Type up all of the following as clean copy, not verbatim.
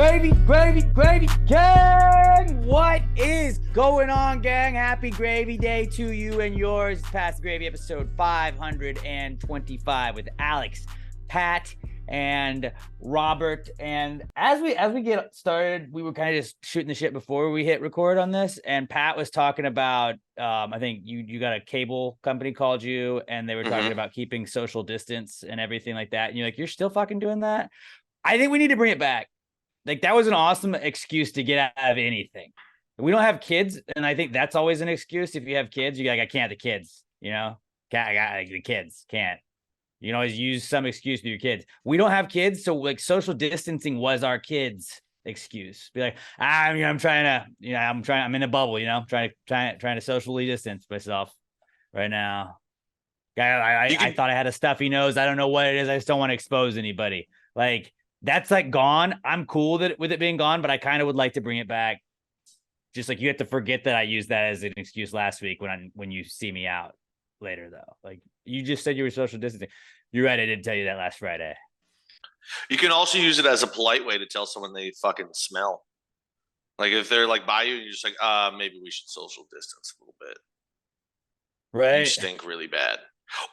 Gravy, gang! What is going on, gang? Happy Gravy Day to you and yours. It's Past Gravy, episode 525 with Alex, Pat, and Robert. And as we get started, we were kind of just shooting the shit before we hit record on this. And Pat was talking about, I think you got a cable company called you, and they were talking about keeping social distance and everything like that. And you're like, you're still fucking doing that? I think we need to bring it back. Like, that was an awesome excuse to get out of anything. We don't have kids, and I think that's always an excuse. If you have kids, you're like, I can't have the kids, you know? I got like, the kids, can't. You can always use some excuse for your kids. We don't have kids, so like social distancing was our kids' excuse. Be like, I'm trying to, I'm in a bubble, trying to socially distance myself right now. I thought I had a stuffy nose. I don't know what it is. I just don't want to expose anybody. Like, that's like gone. I'm cool with it being gone, but I kind of would like to bring it back. Just like, you have to forget that I used that as an excuse last week when you see me out later, though. Like, you just said you were social distancing. You're right. I didn't tell you that last Friday. You can also use it as a polite way to tell someone they fucking smell. Like, if they're like by you, you're just like, maybe we should social distance a little bit. Right. You stink really bad.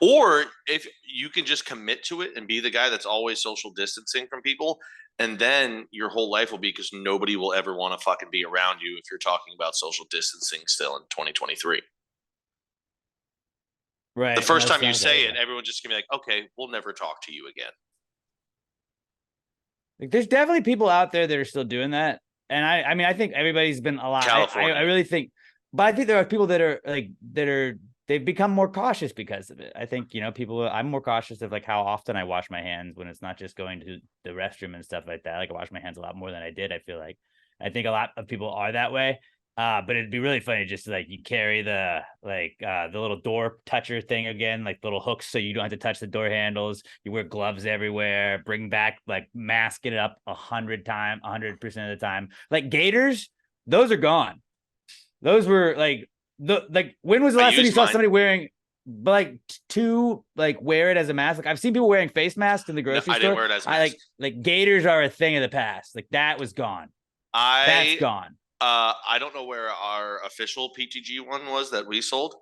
Or if you can just commit to it and be the guy that's always social distancing from people, and then your whole life will be, because nobody will ever want to fucking be around you if you're talking about social distancing still in 2023. Right. The first time you say it, everyone's just gonna be like, okay, we'll never talk to you again. Like, there's definitely people out there that are still doing that. And I mean, I think everybody's been a lot. California. I really think, but I think there are people that are they've become more cautious because of it. I think, I'm more cautious of like how often I wash my hands when it's not just going to the restroom and stuff like that. Like, I wash my hands a lot more than I did. I feel like, I think a lot of people are that way. But it'd be really funny just to, like, you carry the little door toucher thing again, like little hooks, so you don't have to touch the door handles. You wear gloves everywhere, bring back, like, mask it up 100% of the time. Like, gaiters, those are gone. Those were like, when was the last time you saw somebody wearing to wear it as a mask? Like, I've seen people wearing face masks in the grocery store. I didn't wear it as a mask. Like gaiters are a thing of the past. Like, that was gone. That's gone. I don't know where our official PTG one was that we sold,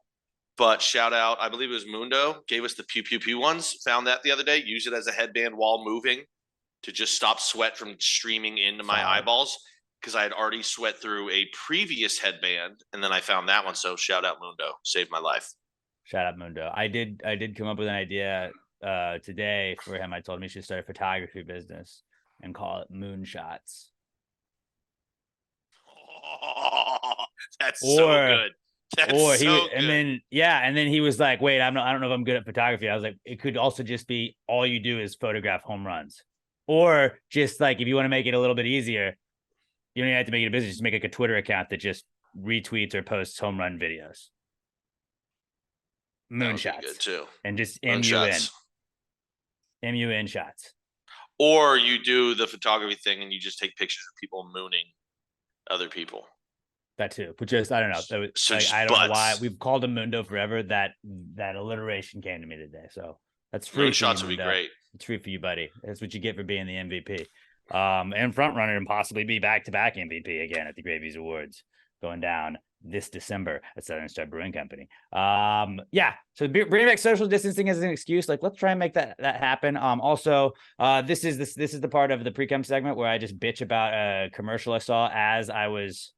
but shout out, I believe it was Mundo, gave us the pew pew pew ones. Found that the other day. Use it as a headband while moving to just stop sweat from streaming into my eyeballs, because I had already sweat through a previous headband, and then I found that one. So shout out Mundo, saved my life. Shout out Mundo. I did come up with an idea today for him. I told him he should start a photography business and call it Moonshots. Oh, that's so good. That's so good. And then he was like, wait, I don't know if I'm good at photography. I was like, it could also just be all you do is photograph home runs. Or just, like, if you want to make it a little bit easier, you don't even have to make it a business. Just make like a Twitter account that just retweets or posts home run videos. Moonshots. Good too. And just MUN shots. Or you do the photography thing and you just take pictures of people mooning other people. That too. But just, I don't know. I don't know why we've called him Mundo forever. That alliteration came to me today. So that's free. Moonshots would be great. It's free for you, buddy. That's what you get for being the MVP. And front runner, and possibly be back-to-back MVP again at the Gravies Awards, going down this December at Southern Star Brewing Company. So bring back social distancing as an excuse. Like, let's try and make that happen. Also, this is the part of the Precome segment where I just bitch about a commercial I saw as I was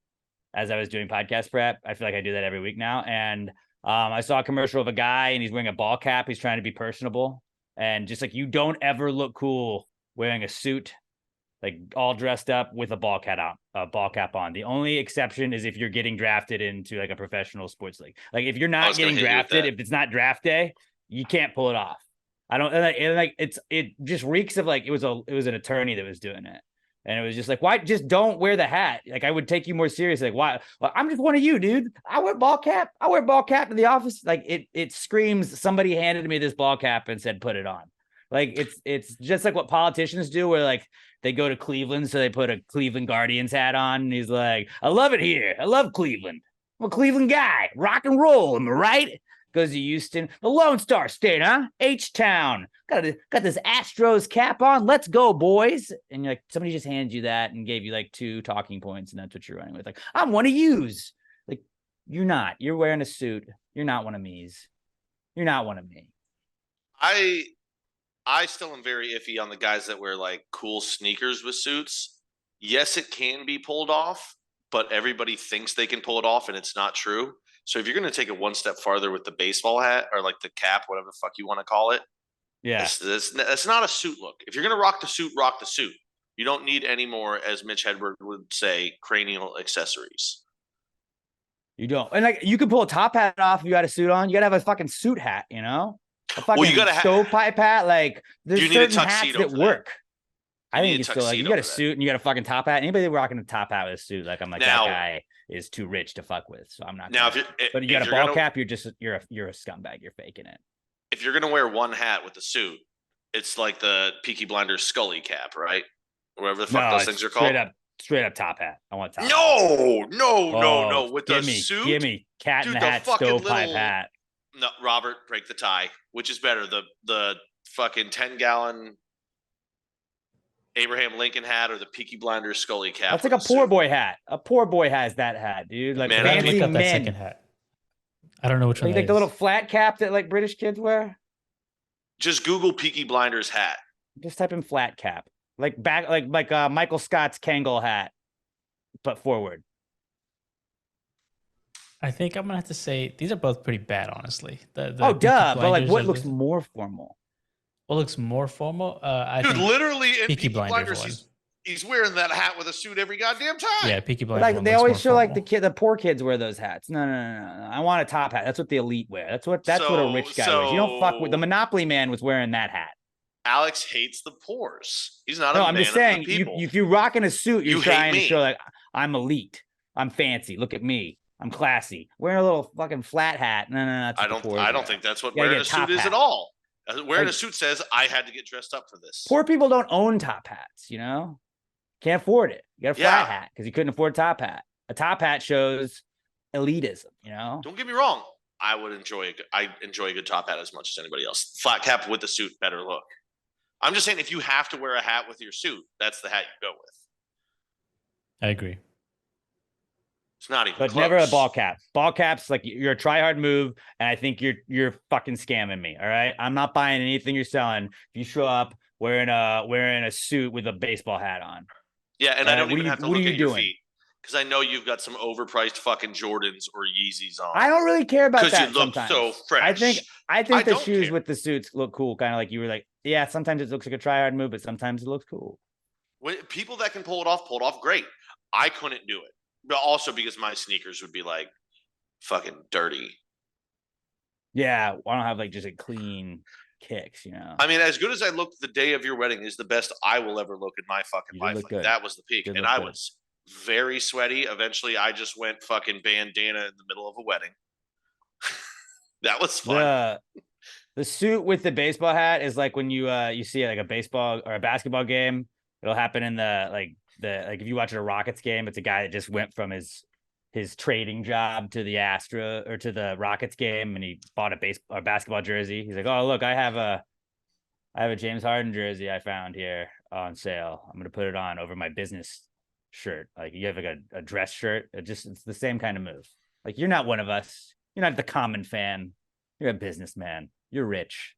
doing podcast prep. I feel like I do that every week now. And I saw a commercial of a guy, and he's wearing a ball cap. He's trying to be personable, and just like, you don't ever look cool wearing a suit, like all dressed up with a ball cap on. The only exception is if you're getting drafted into like a professional sports league. Like, if you're not getting drafted, if it's not draft day, you can't pull it off. I don't like it just reeks of like it was an attorney that was doing it. And it was just like, why just don't wear the hat? Like, I would take you more seriously. Like, why? Well, I'm just one of you, dude. I wear ball cap in the office. Like, it screams, somebody handed me this ball cap and said, put it on. Like, it's just like what politicians do, where like they go to Cleveland, so they put a Cleveland Guardians hat on, and he's like, I love it here. I love Cleveland. I'm a Cleveland guy. Rock and roll, am I right? Goes to Houston. The Lone Star State, huh? H-Town. Got this Astros cap on. Let's go, boys. And you're like, somebody just handed you that and gave you like 2 talking points, and that's what you're running with. Like, I'm one of yous. Like, you're not. You're wearing a suit. You're not one of me's. You're not one of me. I still am very iffy on the guys that wear like cool sneakers with suits. Yes, it can be pulled off, but everybody thinks they can pull it off, and it's not true. So if you're going to take it one step farther with the baseball hat or like the cap, whatever the fuck you want to call it, yeah, it's not a suit look. If you're going to rock the suit, rock the suit. You don't need any more, as Mitch Hedberg would say, cranial accessories. You don't. And like, you can pull a top hat off if you got a suit on. You got to have a fucking suit hat, you know? A fucking you gotta stovepipe hat. Like, there's you need certain a hats tuxedo that work. I think need a it's still like, you got a suit and you got a fucking top hat. Anybody rocking a top hat with a suit, like, I'm like, Now, that guy is too rich to fuck with. So I'm not. Now, but you got a ball cap, you're a scumbag. You're faking it. If you're gonna wear one hat with a suit, it's like the Peaky Blinders Scully cap, right? Whatever the fuck those things are called. Straight up top hat. I want top. No. With the suit, give me cat in the hat, stovepipe hat. No, Robert, break the tie. Which is better, the fucking 10-gallon Abraham Lincoln hat or the Peaky Blinders Scully cap? That's like a poor boy hat. A poor boy has that hat, dude. Like, Man, fancy look up that men. second hat. I don't know which one. Like the little flat cap that like British kids wear. Just Google Peaky Blinders hat. Just type in flat cap, like Michael Scott's Kangol hat, but forward. I think I'm gonna have to say these are both pretty bad, honestly. The Oh, duh! But like, Blinders what looks more formal? What looks more formal? I Dude, think literally in Peaky Peaky Blinders Blinders, he's wearing that hat with a suit every goddamn time. yeah, Peaky Blinders. Like, one they looks always more show like formal. the poor kids wear those hats. No. I want a top hat. That's what the elite wear. That's what a rich guy wears. You don't fuck with the Monopoly man was wearing that hat. Alex hates the pores. He's not. I'm just saying, if you're rocking a suit, you're trying to show like, I'm elite. I'm fancy. Look at me. I'm classy. Wearing a little fucking flat hat. No. I don't think that's what wearing a suit is at all. Wearing a suit says I had to get dressed up for this. Poor people don't own top hats, you know? Can't afford it. You got a flat hat because you couldn't afford a top hat. A top hat shows elitism, you know? Don't get me wrong. I enjoy a good top hat as much as anybody else. Flat cap with the suit, better look. I'm just saying, if you have to wear a hat with your suit, that's the hat you go with. I agree. It's not even but close. Never a ball cap. Ball caps, like, you're a try-hard move, and I think you're fucking scamming me, all right? I'm not buying anything you're selling if you show up wearing a suit with a baseball hat on. Yeah, and I don't even have to look at your feet, because I know you've got some overpriced fucking Jordans or Yeezys on. I don't really care about that. Because you look sometimes. so fresh. I think the shoes with the suits look cool, kind of like you were like, yeah, sometimes it looks like a try-hard move, but sometimes it looks cool. When people that can pull it off, great. I couldn't do it. But also because my sneakers would be like fucking dirty. Yeah, I don't have like just a clean kicks, you know. I mean, as good as I looked the day of your wedding is the best I will ever look in my fucking life. Like, that was the peak. And I was very sweaty. Eventually, I just went fucking bandana in the middle of a wedding. That was fun. The suit with the baseball hat is like when you see like a baseball or a basketball game. It'll happen in like if you watch a Rockets game, it's a guy that just went from his trading job to the or to the Rockets game, and he bought a basketball jersey. He's like, oh, look, I have a James Harden jersey I found here on sale. I'm gonna put it on over my business shirt. Like, you have like a dress shirt. It's the same kind of move. Like, you're not one of us. You're not the common fan. You're a businessman. You're rich.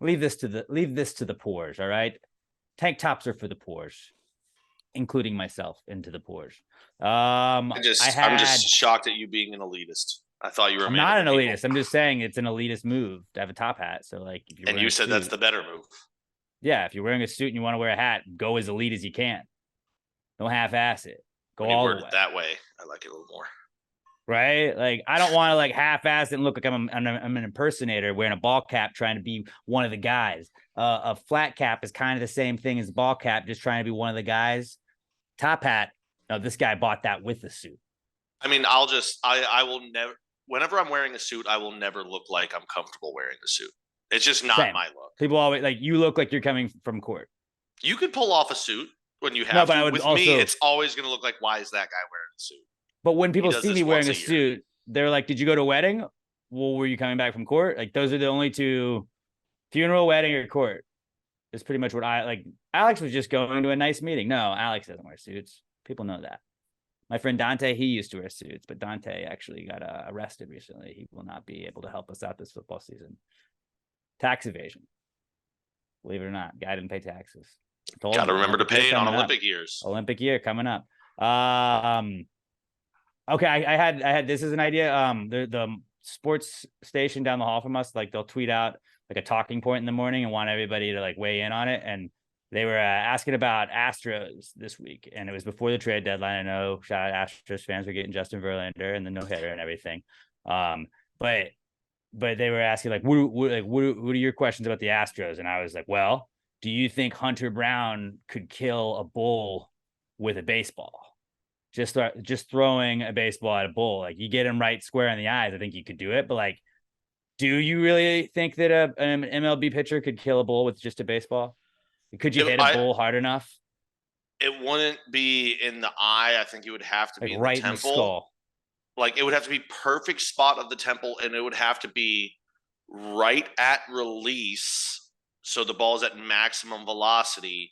Leave this to the poors. All right. Tank tops are for the poors, including myself, into the poors. I'm just shocked at you being an elitist. I thought you were. I'm not an elitist. I'm just saying it's an elitist move to have a top hat. So like, and you said that's the better move. Yeah, if you're wearing a suit and you want to wear a hat, go as elite as you can. Don't half-ass it. Go all the way. That way, I like it a little more. Right? Like, I don't want to like half-ass it and look like I'm an impersonator wearing a ball cap trying to be one of the guys. A flat cap is kind of the same thing as a ball cap, just trying to be one of the guys. Top hat, no, this guy bought that with the suit. I mean, I will never, whenever I'm wearing a suit, I will never look like I'm comfortable wearing the suit. It's just not my look. People always like, you look like you're coming from court. You could pull off a suit when you have to. With me, it's always going to look like, why is that guy wearing a suit? But when people see me wearing a suit, they're like, did you go to a wedding? well, were you coming back from court? Like those are the only two: funeral, wedding, or court. Is pretty much what I like. Alex was just going to a nice meeting. No, Alex doesn't wear suits. People know that. My friend Dante, he used to wear suits, but Dante actually got arrested recently. He will not be able to help us out this football season. Tax evasion. Believe it or not, guy didn't pay taxes. Got to remember to pay it on Olympic years. Olympic year coming up. Okay, I had this is an idea. The sports station down the hall from us, like they'll tweet out like a talking point in the morning and want everybody to like weigh in on it. And they were asking about Astros this week, and it was before the trade deadline. I know, shout out Astros fans, were getting Justin Verlander and the no-hitter and everything. But they were asking like, what are your questions about the Astros? And I was like, well, do you think Hunter Brown could kill a bull with a baseball? Just throwing a baseball at a bull, like you get him right square in the eyes, I think you could do it. But like, do you really think that an MLB pitcher could kill a bull with just a baseball? Could you hit a bull hard enough? It wouldn't be in the eye. I think it would have to be in right the temple. In the skull. Like it would have to be perfect spot of the temple, and it would have to be right at release, so the ball's at maximum velocity.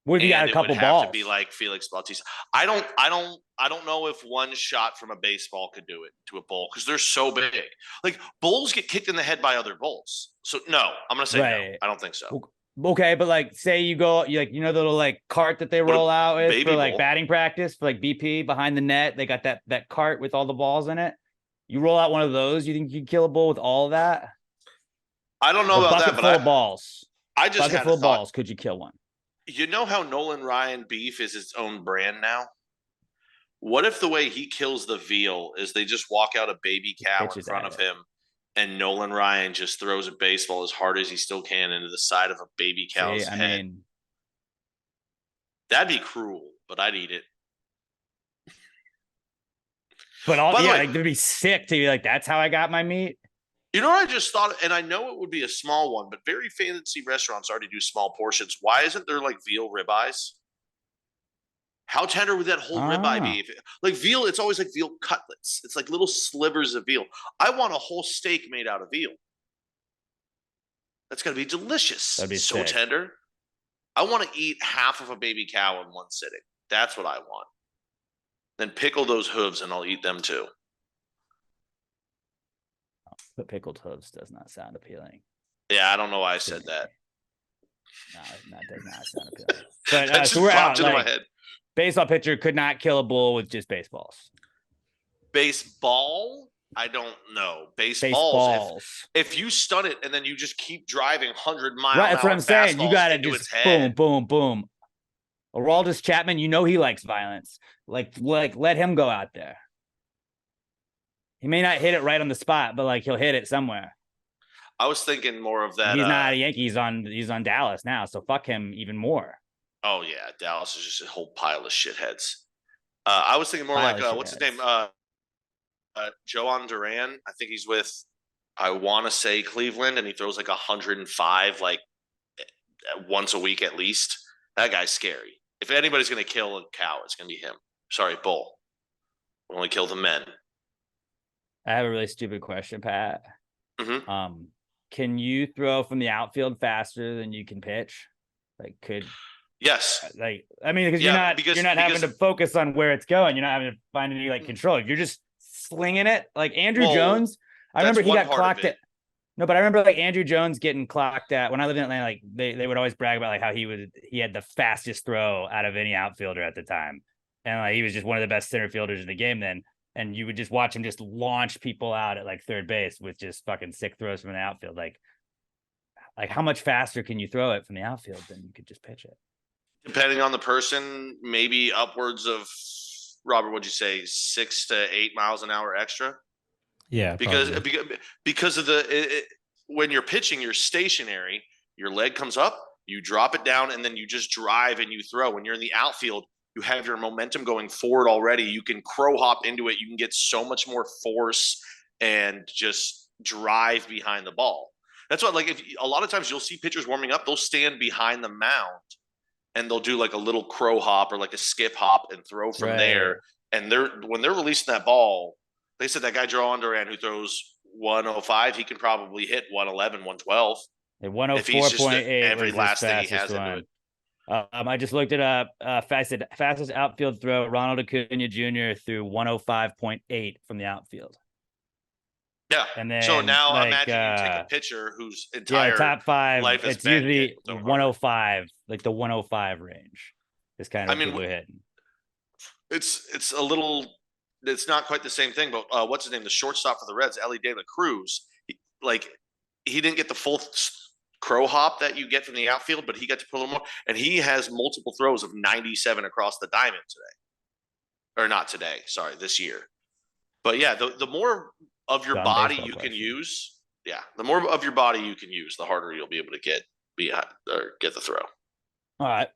What if you got a couple balls? It would have to be like Felix Bautista. I don't know if one shot from a baseball could do it to a bull because they're so big. Like bulls get kicked in the head by other bulls. So no, I'm gonna say no. I don't think so. Okay, but like, say you go, the little like cart that they roll out with for like batting practice for like BP behind the net. They got that cart with all the balls in it. You roll out one of those. You think you could kill a bull with all of that? I don't know about that, but full of balls. I just bucket full of balls. Could you kill one? You know how Nolan Ryan beef is its own brand now? What if the way he kills the veal is they just walk out a baby cow in front of him, and Nolan Ryan just throws a baseball as hard as he still can into the side of a baby cow's head? I mean, that'd be cruel, but I'd eat it. But like, it'd be sick to be like, that's how I got my meat. You know what I just thought, and I know it would be a small one, but very fancy restaurants already do small portions. Why isn't there like veal ribeyes? How tender would that whole ribeye be? Like veal, it's always like veal cutlets. It's like little slivers of veal. I want a whole steak made out of veal. That's going to be delicious. That'd be so sick. Tender. I want to eat half of a baby cow in one sitting. That's what I want. Then pickle those hooves and I'll eat them too. But pickled hooves does not sound appealing. Yeah, I don't know why I said that. No, that does not sound appealing. But so we're out. Like, my head. Baseball pitcher could not kill a bull with just baseballs. Baseball? I don't know. Baseballs. If you stun it and then you just keep driving 100 miles an hour, that's what I'm saying. You got to just boom, boom, boom. Aroldis Chapman, he likes violence. Like let him go out there. He may not hit it right on the spot, but like he'll hit it somewhere. I was thinking more of that. He's not a Yankee. He's on Dallas now, so fuck him even more. Oh yeah, Dallas is just a whole pile of shitheads. I was thinking more like what's his name? Joan Duran. I think he's with, I want to say Cleveland, and he throws like 105 like once a week at least. That guy's scary. If anybody's gonna kill a cow, it's gonna be him. Sorry, bull. We only kill the men. I have a really stupid question, Pat. Mm-hmm. Can you throw from the outfield faster than you can pitch? Like, yes. Like, I mean, because you're not having to focus on where it's going. You're not having to find any like control. You're just slinging it. Like Andrew Jones. I remember he got clocked at. No, but I remember like Andrew Jones getting clocked at when I lived in Atlanta. Like they would always brag about like how he had the fastest throw out of any outfielder at the time, and like he was just one of the best center fielders in the game then. And you would just watch him just launch people out at like third base with just fucking sick throws from the outfield. Like how much faster can you throw it from the outfield than you could just pitch it? Depending on the person, maybe upwards of, Robert, what'd you say, 6 to 8 miles an hour extra? Yeah, because of when you're pitching, you're stationary. Your leg comes up, you drop it down, and then you just drive and you throw. When you're in the outfield, you have your momentum going forward already. You can crow hop into it. You can get so much more force and just drive behind the ball. That's what, like, a lot of times you'll see pitchers warming up, they'll stand behind the mound and they'll do like a little crow hop or like a skip hop and throw from there. And when they're releasing that ball, they said that guy Joan Duran, who throws 105, he can probably hit 111, 112. At If he's just 104.8 every was his last thing he fastest has into one. it. I just looked it up. Fastest outfield throw, Ronald Acuna Jr. threw 105.8 from the outfield. Yeah. And then So now like, imagine you take a pitcher whose yeah, entire top 5, life has it's been usually getting so hard. 105, like the 105 range is kind of I mean, people are hitting. it's a little. It's not quite the same thing, but what's his name? The shortstop for the Reds, Ellie De La Cruz. He didn't get the full crow hop that you get from the outfield, but he got to put a little more. And he has multiple throws of 97 across the diamond today, or not today. Sorry, this year. But yeah, the more of your body you can use, the more of your body you can use, the harder you'll be able to get the throw. All right.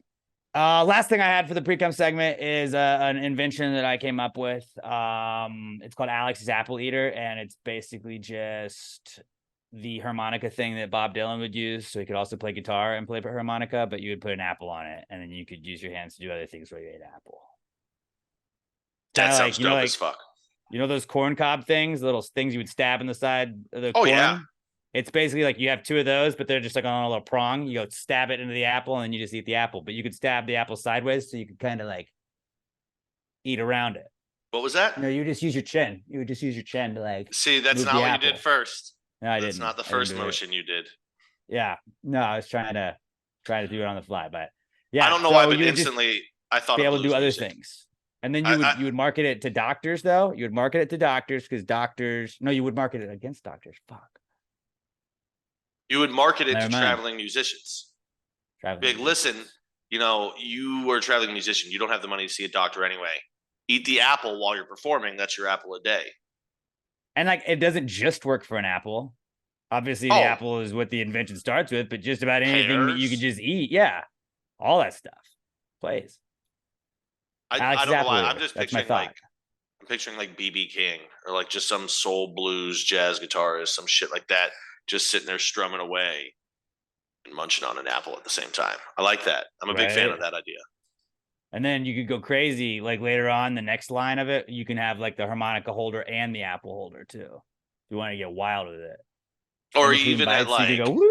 Last thing I had for the Precome segment is an invention that I came up with. It's called Alex's Apple Eater, and it's basically just the harmonica thing that Bob Dylan would use. So he could also play guitar and play harmonica, but you would put an apple on it, and then you could use your hands to do other things while you ate apple. That sounds dope as fuck. You know those corn cob things, little things you would stab in the side of the corn? Yeah. It's basically like you have 2 of those, but they're just like on a little prong. You go stab it into the apple, and then you just eat the apple. But you could stab the apple sideways, so you could kind of like eat around it. What was that? No, you just use your chin. You would just use your chin to like. See, that's not what you did first. No, I didn't. That's not the first motion you did. Yeah. No, I was trying to do it on the fly, but yeah. I don't know why, but instantly I thought be able to do other things. And then you would market it to doctors, though. You would market it to doctors because doctors. No, you would market it against doctors. Fuck. You would market it to traveling musicians. Listen, you are a traveling musician. You don't have the money to see a doctor anyway. Eat the apple while you're performing. That's your apple a day. And like, it doesn't just work for an apple. Obviously, the apple is what the invention starts with, but just about anything that you could just eat. Yeah. All that stuff plays. I don't know why. I'm just picturing like BB King or like just some soul blues jazz guitarist, some shit like that, just sitting there strumming away and munching on an apple at the same time. I like that. I'm a big fan of that idea. And then you could go crazy. Like later on, the next line of it, you can have like the harmonica holder and the apple holder too. If you want to get wild with it. Or even at like, you go, woo,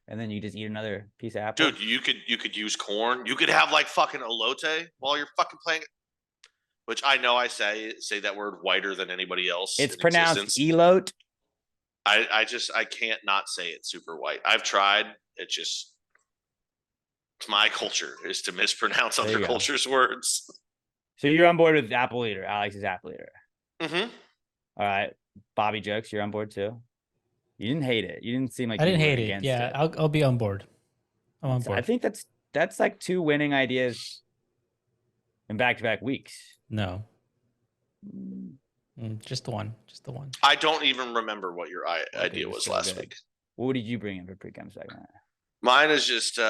and then you just eat another piece of apple. Dude, you could use corn. You could have like fucking elote while you're fucking playing it. Which I know I say that word whiter than anybody else. It's pronounced elote. I can't not say it super white. I've tried. It's my culture is to mispronounce other cultures' words. So you're on board with Apple Eater, Alex's Apple Eater. Mm-hmm. All right. Bobby Jokes, you're on board too. You didn't hate it. You didn't seem like I didn't hate it. Yeah, I'll be on board. I'm on board. I think that's like 2 winning ideas in back-to-back weeks. No. Just the one. I don't even remember what your idea was last week. What did you bring in for Precome segment? Mine is just, dude,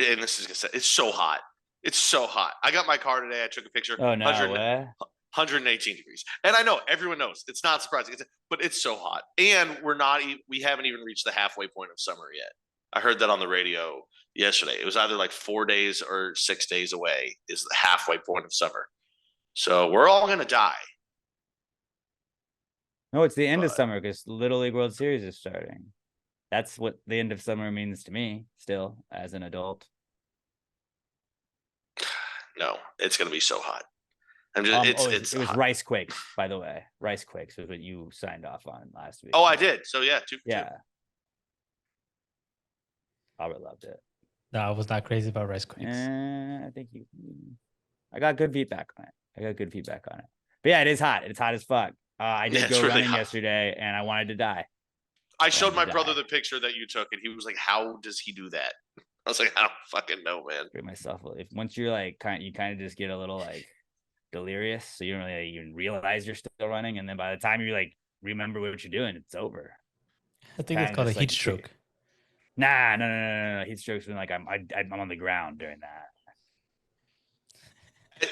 and this is gonna say, it's so hot. It's so hot. I got my car today. I took a picture. Oh no, 118 degrees, and I know everyone knows it's not surprising, but it's so hot, and we haven't even reached the halfway point of summer yet. I heard that on the radio yesterday. It was either like 4 days or 6 days away is the halfway point of summer. So we're all gonna die. No, it's the end of summer because Little League World Series is starting. That's what the end of summer means to me still as an adult. No, it's going to be so hot. It was Rice Quakes, by the way. Rice Quakes was what you signed off on last week. Oh, I did. So yeah, two. Robert loved it. No, I was not crazy about Rice Quakes. I think I got good feedback on it. But yeah, it is hot. It's hot as fuck. I did go running yesterday, and I wanted to die. I showed my brother the picture that you took, and he was like, "How does he do that?" I was like, "I don't fucking know, man." Once you're like, you kind of just get a little like delirious, so you don't really even realize you're still running, and then by the time you like remember what you're doing, it's over. I think it's called a heat stroke. Nah, no. Heat stroke's when like I'm on the ground during that.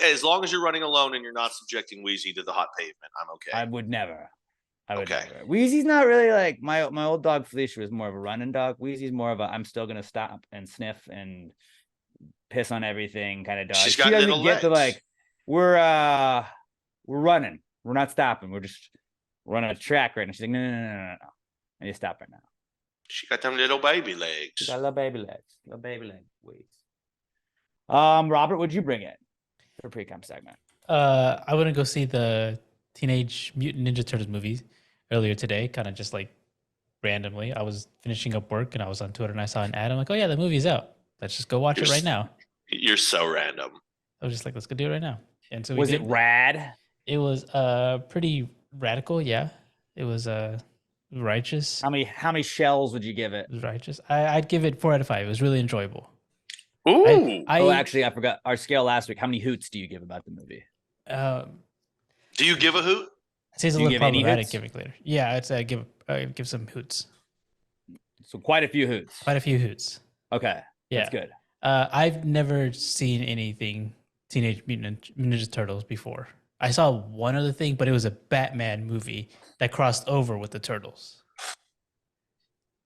As long as you're running alone and you're not subjecting Wheezy to the hot pavement, I'm okay. I would never. Wheezy's not really like my old dog Felicia was more of a running dog. Wheezy's more of a I'm still gonna stop and sniff and piss on everything kind of dog. She doesn't get the like we're running. We're not stopping. We're just We're on a track right now. She's like, no. I need to stop right now. She got them little baby legs. She got little baby legs. Wait. Robert, would you bring it for pre-com segment? I went to go see the Teenage Mutant Ninja Turtles movie earlier today, kind of just like randomly. I was finishing up work and I was on Twitter and I saw an ad. I'm like, oh yeah, the movie's out. Let's just go watch it right now. You're so random. I was just like, let's go do it right now. And so was it rad? It was pretty radical, yeah. It was righteous. How many shells would you give it? It was righteous. I'd give it 4 out of 5. It was really enjoyable. Ooh. Actually, I forgot our scale last week. How many hoots do you give about the movie? Do you give a hoot? I'd say it's a little problematic giving later. Yeah, I'd give some hoots. So quite a few hoots. Quite a few hoots. Okay, yeah, that's good. I've never seen anything Teenage Mutant Ninja Turtles before. I saw one other thing, but it was a Batman movie that crossed over with the Turtles.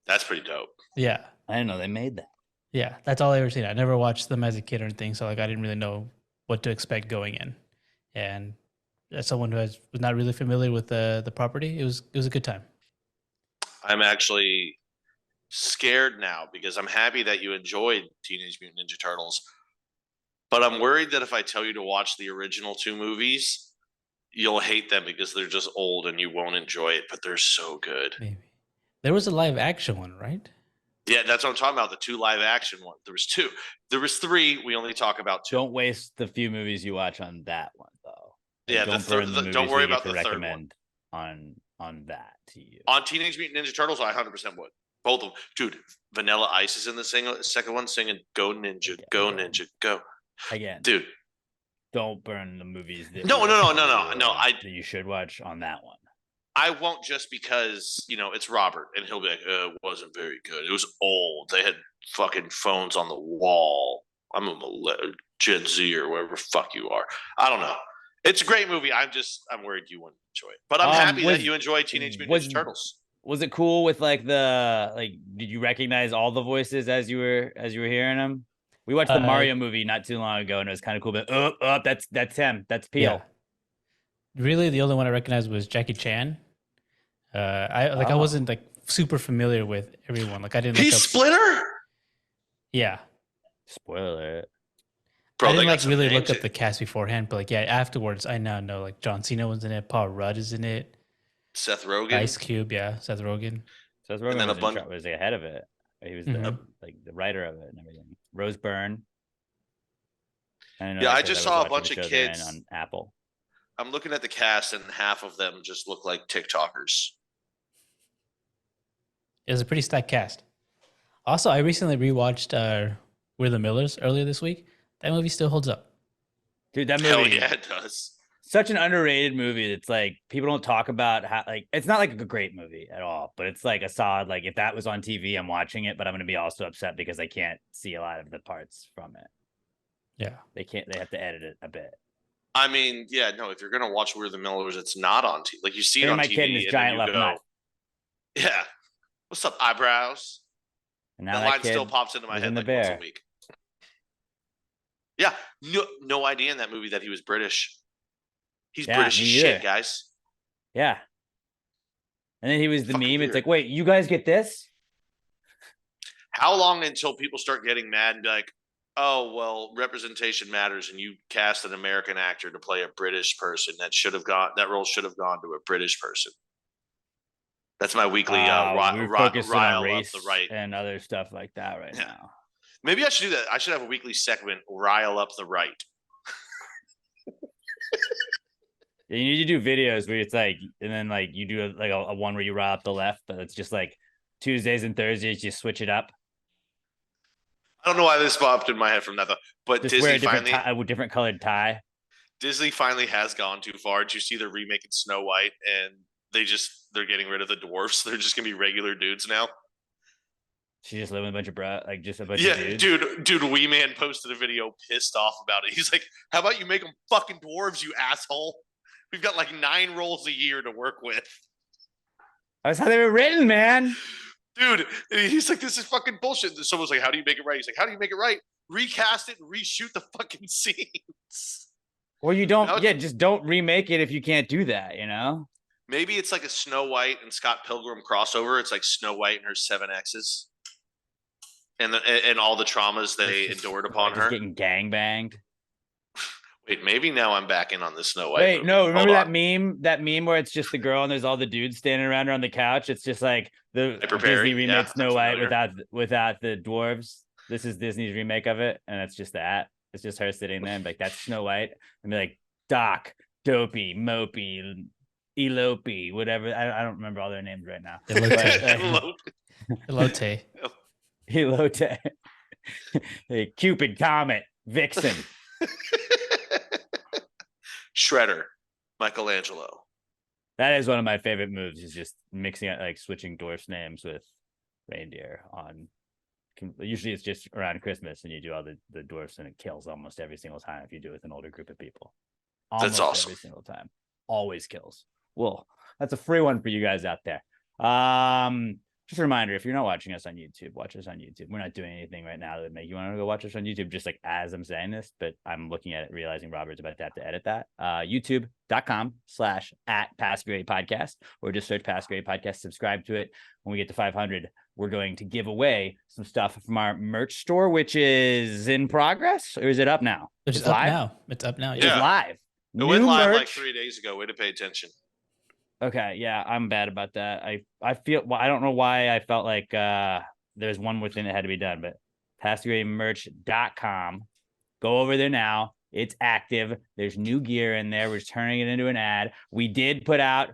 That's pretty dope. Yeah. I didn't know they made that. Yeah, that's all I ever seen. I never watched them as a kid or anything, so like I didn't really know what to expect going in. And as someone who was not really familiar with the property, it was a good time. I'm actually scared now because I'm happy that you enjoyed Teenage Mutant Ninja Turtles, but I'm worried that if I tell you to watch the original 2 movies, you'll hate them because they're just old and you won't enjoy it, but they're so good. Maybe. There was a live action one, right? Yeah, that's what I'm talking about. The 2 live action ones. There was 2. There was 3. We only talk about 2. Don't waste the few movies you watch on that one, though. Yeah, don't worry about the third one. On that to you. On Teenage Mutant Ninja Turtles, I 100% would. Both of them. Dude, Vanilla Ice is in the second one singing Go Ninja, Go Ninja, Go. Again. Dude. Don't burn the movies that you should watch on that one. I won't, just because, it's Robert and he'll be like, it wasn't very good. It was old. They had fucking phones on the wall. I'm a Gen Z or whatever fuck you are. I don't know. It's a great movie. I'm worried you wouldn't enjoy it. But I'm happy that you enjoyed Teenage Mutant Ninja Turtles. Was it cool with did you recognize all the voices as you were hearing them? We watched the Mario movie not too long ago and it was kind of cool, but that's him. That's Peel. Yeah. Really, the only one I recognized was Jackie Chan. I wasn't super familiar with everyone. Like I didn't. He's Splinter. Yeah. Spoiler. Bro, I didn't really look up the cast beforehand, but afterwards I now know John Cena was in it, Paul Rudd is in it, Seth Rogen, Ice Cube, Seth Rogen. Seth Rogen was ahead of it. He was the writer of it and everything. Rose Byrne. I just saw a bunch of kids on Apple. I'm looking at the cast and half of them just look like TikTokers. It was a pretty stacked cast. Also, I recently rewatched We're the Millers earlier this week. That movie still holds up. Dude, that movie. Hell yeah, it does. Such an underrated movie. It's people don't talk about how it's not a great movie at all, but it's a solid, if that was on TV, I'm watching it, but I'm going to be also upset because I can't see a lot of the parts from it. Yeah. They have to edit it a bit. I mean, yeah, no, if you're going to watch We're the Millers, it's not on TV. You see it on my TV. Kid and his giant left nut. Yeah. What's up, eyebrows? And now that line still pops into my head once a week. Yeah. No idea in that movie that he was British. He's British as shit, guys. Yeah. And then he was the meme. Weird. It's wait, you guys get this? How long until people start getting mad and be like, oh, well, representation matters, and you cast an American actor to play a British person that role should have gone to a British person. That's my weekly rile up the right and other stuff like that now. Maybe I should do that. I should have a weekly segment, rile up the right. You need to do videos where it's and then you do a one where you rile up the left, but it's just Tuesdays and Thursdays you switch it up. I don't know why this popped in my head from that though, but just Disney wear a different colored tie. Disney finally has gone too far. Did you see they're remaking Snow White and they're getting rid of the dwarfs? They're just gonna be regular dudes now. She just living with a bunch of just a bunch of dudes. dude, Wee Man posted a video pissed off about it. He's like, "How about you make them fucking dwarves, you asshole? We've got 9 roles a year to work with." That's how they were written, man. Dude, he's like, this is fucking bullshit. Someone's like, how do you make it right? He's like, how do you make it right? Recast it and reshoot the fucking scenes. Or you don't, just don't remake it if you can't do that, Maybe it's like a Snow White and Scott Pilgrim crossover. It's like Snow White and her 7 exes, and all the traumas they endured upon Just her. getting gangbanged. Wait, maybe now I'm back in on the Snow White. Wait, movie. no, remember Hold that meme? That meme where it's just the girl and there's all the dudes standing around her on the couch. It's just like the Hyper Perry, Disney remade yeah, Snow I'm White familiar. without the dwarves. This is Disney's remake of it, and it's just that. It's just her sitting there and like that's Snow White, and be like Doc, Dopey, Mopey, Elopey, whatever. I don't remember all their names right now. Elote. Elote. Elote, hey, Cupid, Comet, Vixen. Shredder, Michelangelo. That is one of my favorite moves. Is just mixing it, like switching dwarfs' names with reindeer on. Usually, it's just around Christmas, and you do all the dwarfs, and it kills almost every single time if you do it with an older group of people. Almost That's awesome. every single time, always kills. Well, that's a free one for you guys out there. Just a reminder: if you're not watching us on YouTube, watch us on YouTube. We're not doing anything right now that would make you want to go watch us on YouTube. Just like as I'm saying this, but I'm looking at it, realizing Robert's about to have to edit that. YouTube.com/@PassGradePodcast, or just search Pass Grade Podcast. Subscribe to it. When we get to 500, we're going to give away some stuff from our merch store, which is in progress, or is it up now? It's up live now. It's up now. It's Yeah. live. It went New live like merch. 3 days ago. Way to pay attention. Okay, yeah, I'm bad about that. I feel, well, I don't know why I felt like there's one more thing that had to be done, but PassGradeMerch.com. Go over there now. It's active. There's new gear in there. We're just turning it into an ad. We did put out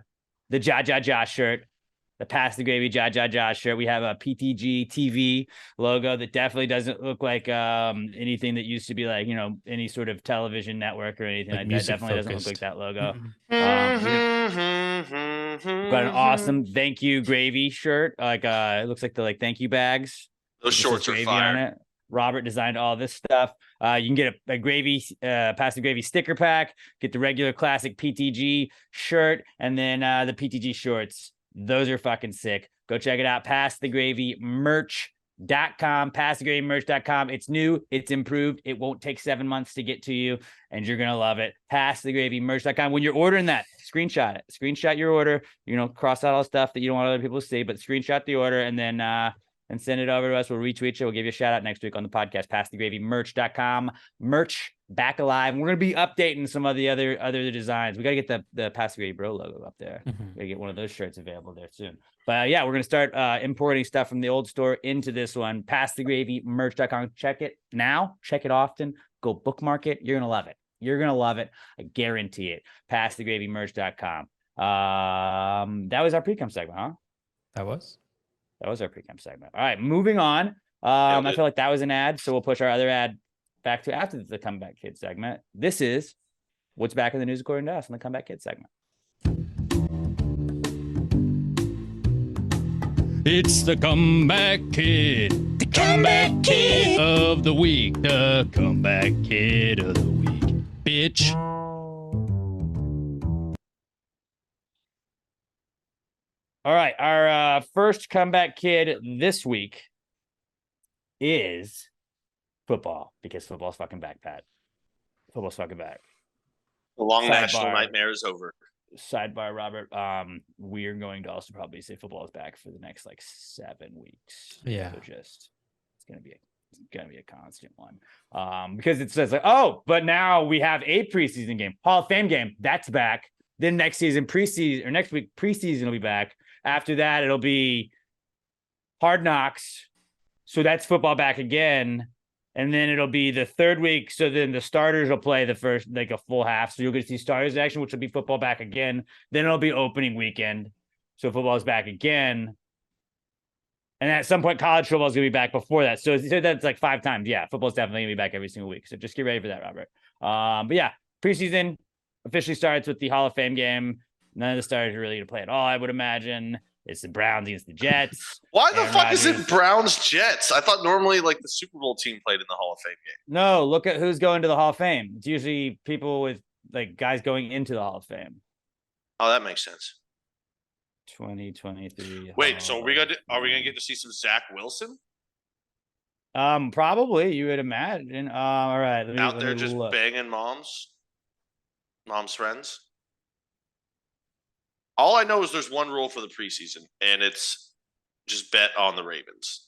the Ja Ja Ja shirt, the Pass the Gravy Ja Ja Ja shirt. We have a PTG TV logo that definitely doesn't look like anything that used to be like, any sort of television network or anything like that. Definitely doesn't look like that logo. We've got an awesome thank you gravy shirt. Like it looks like the thank you bags. Those shorts are fire. On it. Robert designed all this stuff. You can get a gravy, Pass the Gravy sticker pack, get the regular classic PTG shirt, and then the PTG shorts. Those are fucking sick. Go check it out. PassTheGravyMerch.com. PassTheGravyMerch.com. It's new. It's improved. It won't take 7 months to get to you, and you're gonna love it. PassTheGravyMerch.com. When you're ordering that, screenshot it. Screenshot your order. Cross out all stuff that you don't want other people to see, but screenshot the order and then and send it over to us. We'll retweet you. We'll give you a shout out next week on the podcast. PassTheGravyMerch.com. Merch back alive. We're gonna be updating some of the other designs. We gotta get the Pass the Gravy Bro logo up there. Gotta get one of those shirts available there soon. But yeah, we're gonna start importing stuff from the old store into this one. PassTheGravyMerch.com. Check it now. Check it often. Go bookmark it. You're gonna love it. You're gonna love it. I guarantee it. PassTheGravyMerch.com. That was our Precome segment, huh? That was our Precome segment. All right, moving on. I feel like that was an ad, so we'll push our other ad back to after the Comeback Kid segment. This is what's back in the news according to us in the Comeback Kid segment. It's the Comeback Kid. The Comeback Kid of the week. The Comeback Kid of the week. Bitch. All right, our first Comeback Kid this week is football, because football's fucking back, Pat. Football's fucking back. The long national nightmare is over. Sidebar, Robert. We're going to also probably say football is back for the next 7 weeks. Yeah. So it's gonna be a constant one. Because it says but now we have a preseason game, Hall of Fame game. That's back. Then next week preseason will be back. After that, it'll be Hard Knocks. So that's football back again. And then it'll be the third week. So then the starters will play the first, a full half. So you'll get to see starters action, which will be football back again. Then it'll be opening weekend. So football is back again. And at some point, college football is going to be back before that. So that's 5 times. Yeah, football's definitely going to be back every single week. So just get ready for that, Robert. But yeah, preseason officially starts with the Hall of Fame game. None of the starters are really going to play at all, I would imagine. It's the Browns against the Jets. Why the fuck is it Browns Jets? I thought normally the Super Bowl team played in the Hall of Fame game. No, look at who's going to the Hall of Fame. It's usually people with guys going into the Hall of Fame. Oh, that makes sense. 2023. Wait, so are we gonna get to see some Zach Wilson? Probably, you would imagine. All right, out there just banging mom's friends. All I know is there's one rule for the preseason, and it's just bet on the Ravens.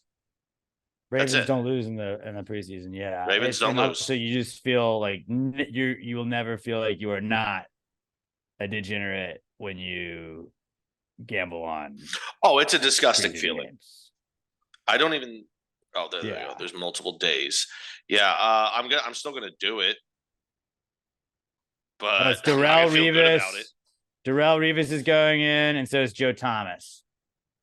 Ravens it. don't lose in the preseason. Yeah, Ravens don't lose. So you just feel like you will never feel like you are not a degenerate when you gamble on. Oh, it's a disgusting feeling. Games. I don't even. Oh, there you go. There's multiple days. Yeah, I'm still gonna do it. But it's Darrell Revis. Darrell Revis is going in, and so is Joe Thomas.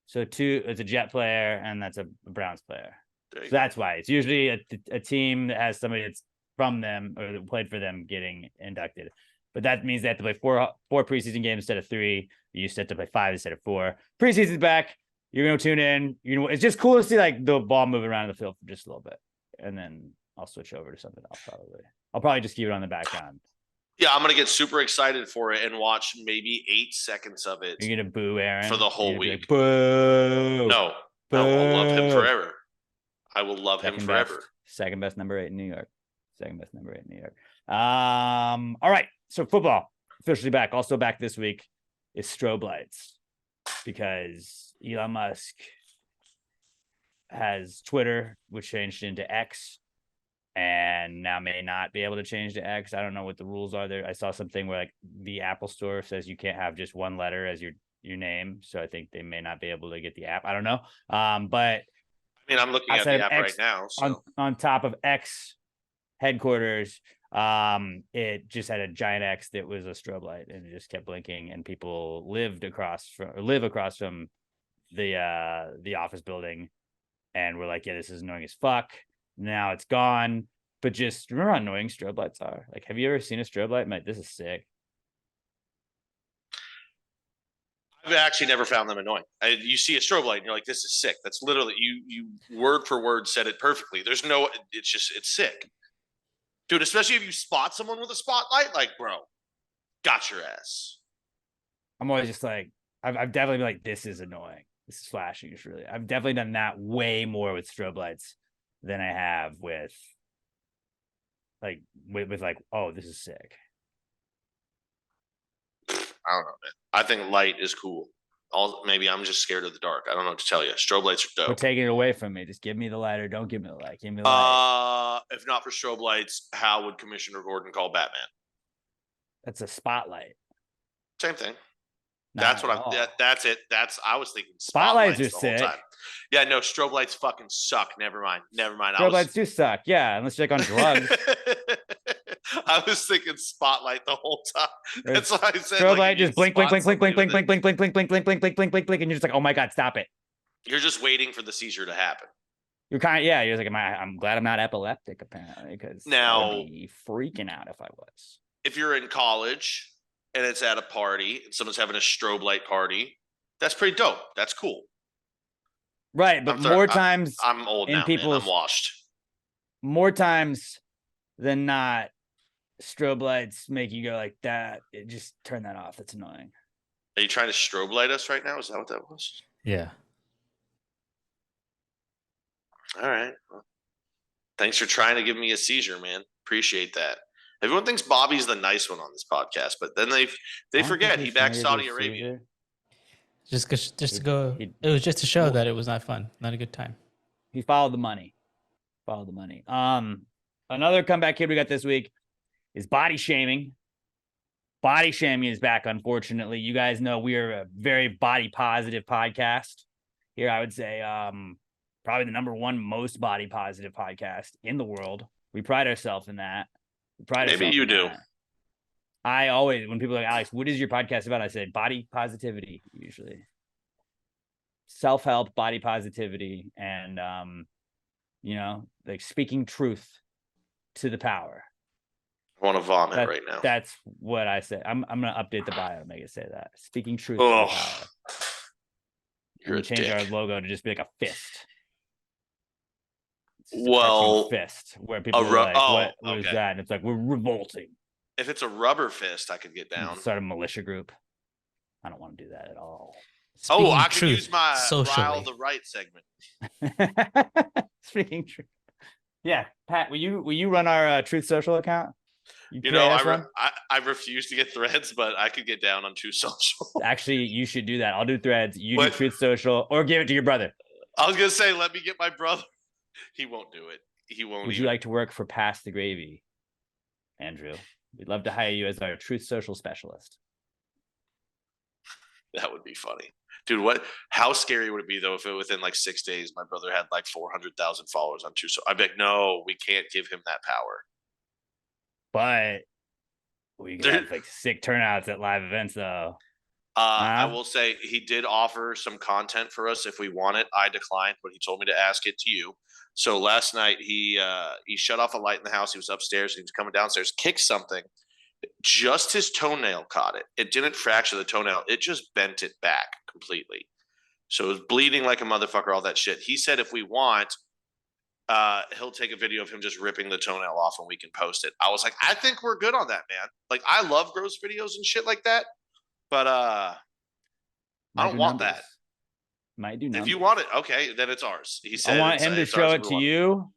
So it's a Jet player, and that's a Browns player. So that's why it's usually a team that has somebody that's from them or that played for them getting inducted. But that means they have to play four preseason games instead of 3. You used to have to play 5 instead of 4. Preseason's back. You're gonna tune in. It's just cool to see like the ball moving around the field for just a little bit, and then I'll switch over to something else. I'll probably just keep it on the background. Yeah, I'm gonna get super excited for it and watch maybe 8 seconds of it. You're gonna boo Aaron for the whole week. Like, boo! No, boo. I will love him forever. I will love him forever. Second best number 8 in New York. All right. So football officially back. Also back this week is strobe lights because Elon Musk has Twitter, which changed into X, and now may not be able to change to X. I don't know what the rules are there. I saw something where like the Apple Store says you can't have just one letter as your name, so I think they may not be able to get the app. I don't know. But I mean, I'm looking at the app right now. So. On top of X headquarters, it just had a giant X that was a strobe light, and it just kept blinking. And people live across from the office building, and we're like, yeah, this is annoying as fuck. Now it's gone. But just remember how annoying strobe lights are. Like, have you ever seen a strobe light? I'm like, this is sick. I've actually never found them annoying. You see a strobe light and you're like, this is sick. That's literally you word for word said it perfectly. It's sick. Dude, especially if you spot someone with a spotlight, like, bro, got your ass. I'm always just like, I've definitely been like, this is annoying. This is flashing. I've definitely done that way more with strobe lights than I have with like, oh, this is sick. I don't know, man. I think light is cool. Maybe I'm just scared of the dark. I don't know what to tell you. Strobe lights are dope. We're taking it away from me. Just give me the light or don't give me the light. Give me the light. If not for strobe lights, how would Commissioner Gordon call Batman? That's a spotlight. Same thing. That's what that's it. I was thinking spotlights are sick. Yeah, no, strobe lights fucking suck. Never mind. Strobe lights do suck. Yeah, unless you're like on drugs. I was thinking spotlight the whole time. That's why I said strobe light just blink, blink, blink, blink, blink, blink, blink, blink, blink, blink, blink, blink, blink, blink, blink, blink, blink, and you're just like, oh my god, stop it. You're just waiting for the seizure to happen. You're kind of you're like, I'm glad I'm not epileptic apparently, because now I would be freaking out if I was. If you're in college and it's at a party and someone's having a strobe light party, that's pretty dope. That's cool. Right, but more times I'm old now, man. I'm washed. More times than not, strobe lights make you go like that. Just turn that off. That's annoying. Are you trying to strobe light us right now? Is that what that was? Yeah. All right. Well, thanks for trying to give me a seizure, man. Appreciate that. Everyone thinks Bobby's the nice one on this podcast, but then they forget he backed Saudi Arabia. It was just to show that it was not fun, not a good time. He followed the money. Another comeback kid we got this week is body shaming. Body shaming is back, unfortunately. You guys know we are a very body positive podcast. Here, I would say probably the number one most body positive podcast in the world. We pride ourselves in that. Maybe you do. I always, when people are like, Alex, what is your podcast about? I say body positivity, usually. Self-help, body positivity, and, like speaking truth to the power. I want to vomit right now. That's what I say. I'm going to update the bio to make it say that. Speaking truth to the power. You're a change our logo to just be like a fist. Fist, where people are like, what is that? And it's like, we're revolting. If it's a rubber fist, I could get down. Start a militia group. I don't want to do that at all. I could use my Rile the Right segment. Speaking truth. Yeah, Pat, will you run our Truth Social account? You You know, create us one? I refuse to get Threads, but I could get down on True Social. Actually, you should do that. I'll do Threads. You do What? Truth Social, or give it to your brother. I was gonna say, let me get my brother. He won't do it. He won't. Would you like to work for Pass the Gravy, Andrew? We'd love to hire you as our Truth Social specialist. That would be funny, dude. What? How scary would it be though if within like 6 days my brother had like 400,000 followers on True Social? I'd be like, no, we can't give him that power. But we could have like sick turnouts at live events, though. I will say he did offer some content for us if we want it. I declined, but he told me to ask it to you. So last night he shut off a light in the house. He was upstairs. He was coming downstairs, kicked something. Just his toenail caught it. It didn't fracture the toenail. It just bent it back completely. So it was bleeding like a motherfucker, all that shit. He said if we want, he'll take a video of him just ripping the toenail off and we can post it. I was like, I think we're good on that, man. Like, I love gross videos and shit like that. But I don't want that. Might do numbers. If you want it, okay, then it's ours. He said I want him to show it to you.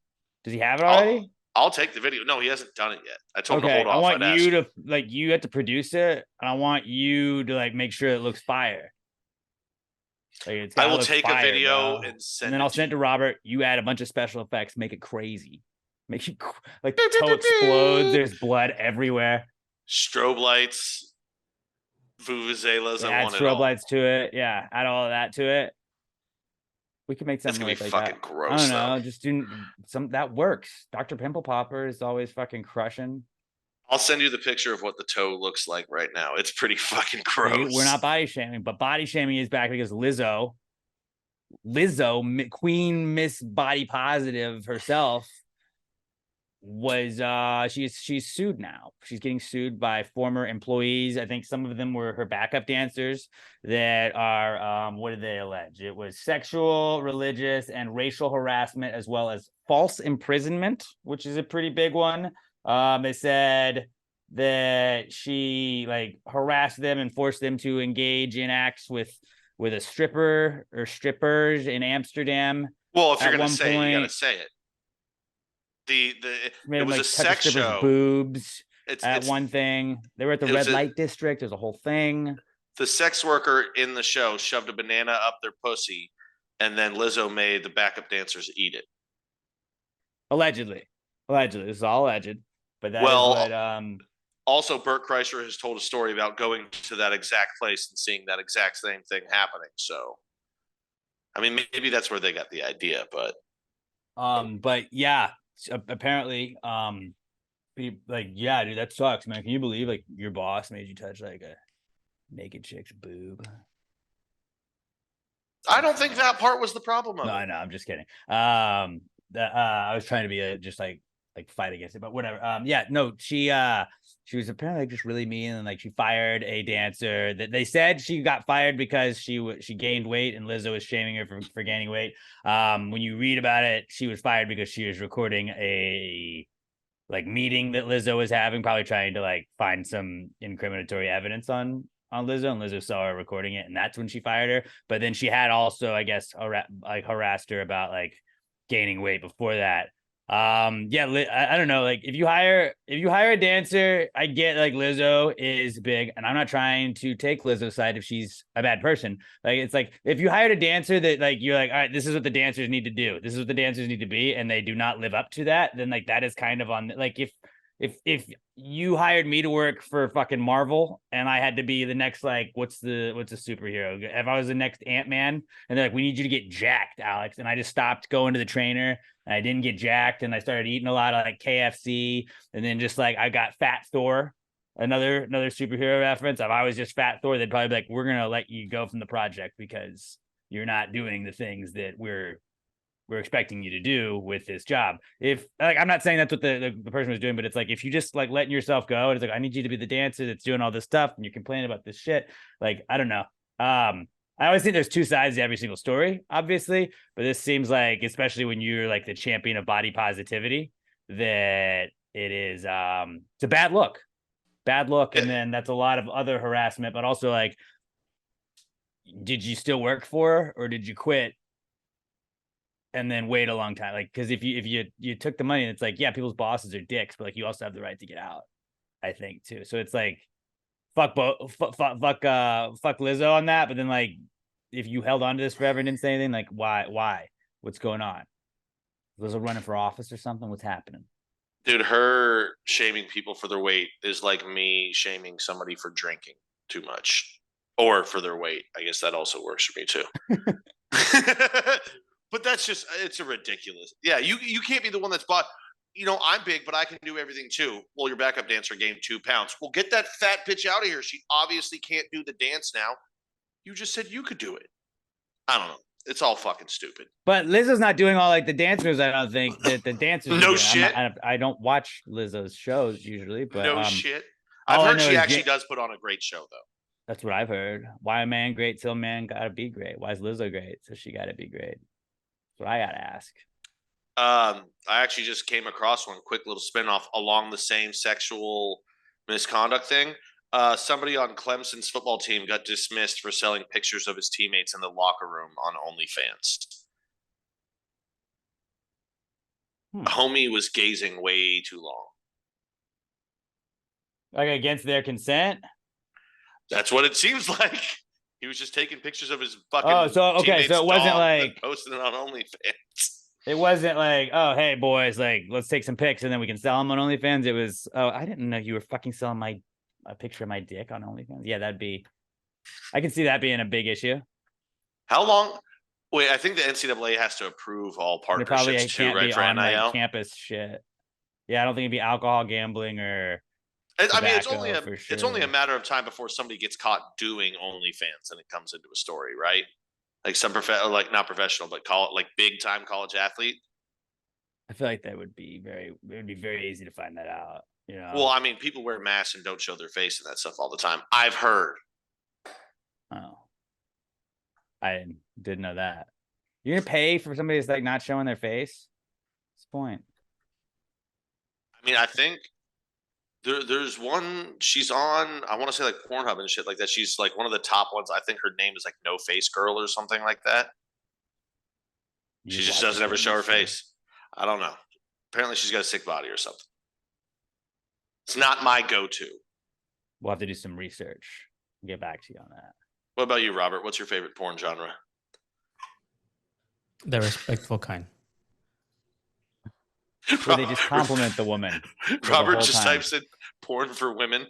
Does he have it already? I'll take the video. No, he hasn't done it yet. I told him to hold off. I want you to like you have to produce it, and I want you to like make sure it looks fire. Like, I will take a video bro. and send. And then I'll send it to Robert. You add a bunch of special effects, make it crazy, make you like the toe explodes. There's blood everywhere. Strobe lights. Vuvuzelas. Add strobe lights to it. Yeah, add all of that to it. We can make something gonna be like fucking that. gross. I don't know. Just do some that works. Dr. Pimple Popper is always fucking crushing. I'll send you the picture of what the toe looks like right now. It's pretty fucking gross. We're not body shaming, but body shaming is back because Lizzo, Queen Miss Body Positive herself, was she's sued now. She's getting sued by former employees. I think some of them were her backup dancers that are what did they allege? It was sexual, religious, and racial harassment, as well as false imprisonment, which is a pretty big one. They said that she like harassed them and forced them to engage in acts with a stripper or strippers in Amsterdam. Well, if you're gonna say it, you gotta say it. It was a sex show. Boobs at one thing. They were at the red light district. There's a whole thing. The sex worker in the show shoved a banana up their pussy, and then Lizzo made the backup dancers eat it. Allegedly, this is all alleged. But that is what, also, Bert Kreischer has told a story about going to that exact place and seeing that exact same thing happening. So, I mean, maybe that's where they got the idea, but yeah. Apparently, like, yeah, dude, that sucks, man. Can you believe like your boss made you touch like a naked chick's boob? I don't think that part was the problem. No, I know. I'm just kidding. I was trying to be just like fight against it, but whatever. Yeah, no, she was apparently just really mean, and like she fired a dancer that they said she got fired because she gained weight, and Lizzo was shaming her for gaining weight. When you read about it, she was fired because she was recording a like meeting that Lizzo was having, probably trying to like find some incriminatory evidence on Lizzo, and Lizzo saw her recording it, and that's when she fired her. But then she had also, I guess, harassed her about like gaining weight before that. Yeah, I don't know. Like if you hire a dancer, I get like Lizzo is big, and I'm not trying to take Lizzo's side if she's a bad person. Like it's like if you hired a dancer that like you're like, all right, this is what the dancers need to do, this is what the dancers need to be, and they do not live up to that, then like that is kind of on like if you hired me to work for fucking Marvel and I had to be the next like what's the superhero, if I was the next Ant-Man and they're like, we need you to get jacked, Alex, and I just stopped going to the trainer and I didn't get jacked and I started eating a lot of like KFC, and then just like I got Fat Thor, another superhero reference. If I was just Fat Thor, they'd probably be like, we're gonna let you go from the project because you're not doing the things that we're expecting you to do with this job. If like, I'm not saying that's what the person was doing, but it's like, if you just like letting yourself go, and it's like, I need you to be the dancer that's doing all this stuff and you're complaining about this shit. Like, I don't know. I always think there's two sides to every single story, obviously, but this seems like, especially when you're like the champion of body positivity, that it is, it's a bad look. And then that's a lot of other harassment, but also like, did you still work for her or did you quit and then wait a long time? Like, because if you took the money, and it's like, yeah, people's bosses are dicks, but like you also have the right to get out. I think too. So it's like fuck Lizzo on that, but then like if you held on to this forever and didn't say anything, like why? What's going on? Lizzo running for office or something? What's happening? Dude, her shaming people for their weight is like me shaming somebody for drinking too much or for their weight. I guess that also works for me too. But that's just, it's a ridiculous. Yeah, you can't be the one that's bought. I'm big, but I can do everything too. Well, your backup dancer gained 2 pounds. Well, get that fat bitch out of here. She obviously can't do the dance now. You just said you could do it. I don't know. It's all fucking stupid. But Lizzo's not doing all like the dancers. I don't think that the dancers. No shit. I don't watch Lizzo's shows usually, but no shit. I've heard she actually does put on a great show though. That's what I've heard. Why a man great till man gotta be great? Why is Lizzo great? So she gotta be great. That's what I gotta ask. I actually just came across one quick little spinoff along the same sexual misconduct thing. Somebody on Clemson's football team got dismissed for selling pictures of his teammates in the locker room on OnlyFans. Homie was gazing way too long. Like against their consent? That's what it seems like. He was just taking pictures of his fucking. Oh, so okay, so it wasn't like posting it on OnlyFans. It wasn't like, oh, hey boys, like let's take some pics and then we can sell them on OnlyFans. It was, oh, I didn't know you were fucking selling a picture of my dick on OnlyFans. Yeah, I can see that being a big issue. How long? Wait, I think the NCAA has to approve all partnerships too, right? For NIL, like, campus shit. Yeah, I don't think it'd be alcohol, gambling, or. I mean, it's only a matter of time before somebody gets caught doing OnlyFans and it comes into a story, right? Like some not professional, but like big time college athlete. I feel like it would be very easy to find that out. Well, I mean, people wear masks and don't show their face and that stuff all the time. I've heard. Oh, I didn't know that. You're gonna pay for somebody that's like not showing their face? What's the point? I mean, I think there's one. She's on. I want to say like Pornhub and shit like that. She's like one of the top ones. I think her name is like No Face Girl or something like that. She just doesn't ever show her face. I don't know. Apparently, she's got a sick body or something. It's not my go-to. We'll have to do some research and get back to you on that. What about you, Robert? What's your favorite porn genre? The respectful kind. Where they just compliment the woman. Robert just types in porn for women.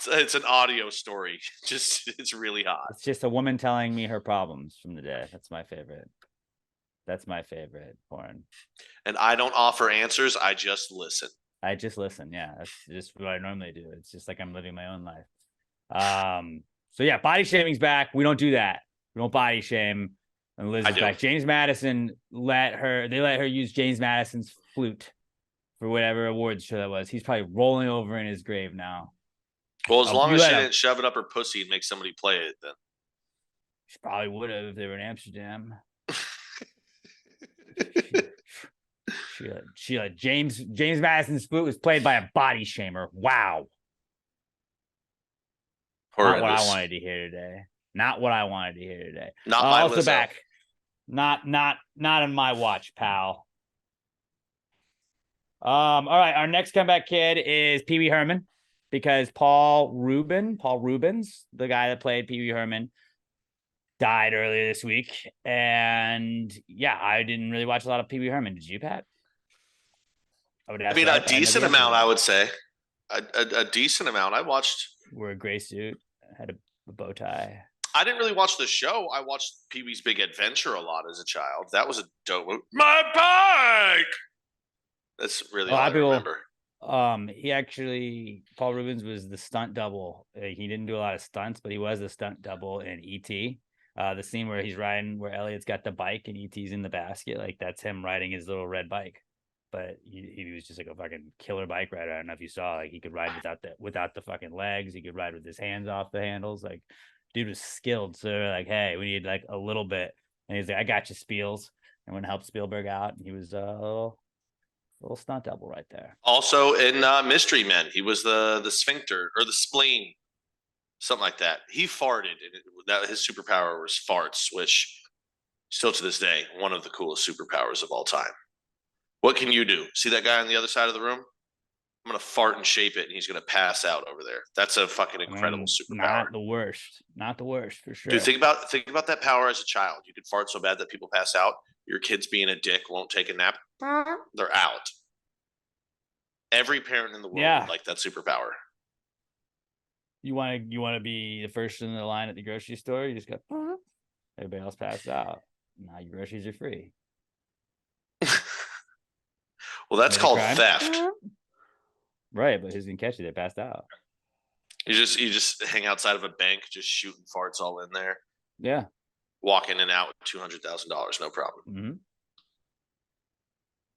It's an audio story. It's really hot. It's just a woman telling me her problems from the day. That's my favorite. That's my favorite porn. And I don't offer answers. I just listen. Yeah, that's just what I normally do. It's just like I'm living my own life. So yeah, body shaming's back. We don't do that. We don't body shame. And Liz is back. James Madison let her use James Madison's flute for whatever awards show that was. He's probably rolling over in his grave now. Well, as long as she didn't shove it up her pussy and make somebody play it, then she probably would have if they were in Amsterdam. James Madison's flute was played by a body shamer. Wow. Horrendous. Not what I wanted to hear today. Not what I wanted to hear today. Not my also back. Not on my watch, pal. All right. Our next comeback kid is Pee Wee Herman, because Paul Rubens, the guy that played Pee Wee Herman, died earlier this week. And yeah, I didn't really watch a lot of Pee Wee Herman. Did you, Pat? I mean, a decent amount, I would say. A decent amount. I watched. Wore a gray suit, had a bow tie. I didn't really watch the show. I watched Pee Wee's Big Adventure a lot as a child. That was a dope movie. My bike! That's really all I remember. Paul Rubens was the stunt double. He didn't do a lot of stunts, but he was the stunt double in E.T. The scene where he's riding, where Elliot's got the bike and E.T.'s in the basket, like that's him riding his little red bike. But he was just like a fucking killer bike rider. I don't know if you saw, like he could ride without the fucking legs. He could ride with his hands off the handles. Like dude was skilled. So they're like, hey, we need like a little bit. And he's like, I got you, Spiels. And went and helped Spielberg out. And he was a little stunt double right there. Also in Mystery Men, he was the sphincter or the spleen, something like that. He farted. That his superpower was farts, which still to this day, one of the coolest superpowers of all time. What can you do? See that guy on the other side of the room? I'm gonna fart and shape it, and he's gonna pass out over there. That's a fucking incredible superpower. Not the worst for sure. Dude, think about that power as a child. You could fart so bad that people pass out. Your kid's being a dick, won't take a nap. They're out. Every parent in the world would like that superpower. You want to be the first in the line at the grocery store. You just go. Everybody else passes out. Now your groceries are free. Well, that's called theft. Right, but who's gonna catch you? They passed out. You just hang outside of a bank, just shooting farts all in there. Yeah. Walk in and out with $200,000, no problem. Mm-hmm.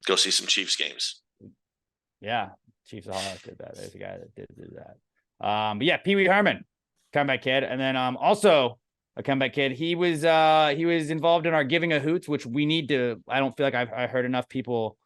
Go see some Chiefs games. Yeah, Chiefs of Hollis did that. There's a guy that did that. But yeah, Pee Wee Herman, comeback kid, and then also a comeback kid. He was involved in our giving a hoots, which we need to. I don't feel like I heard enough people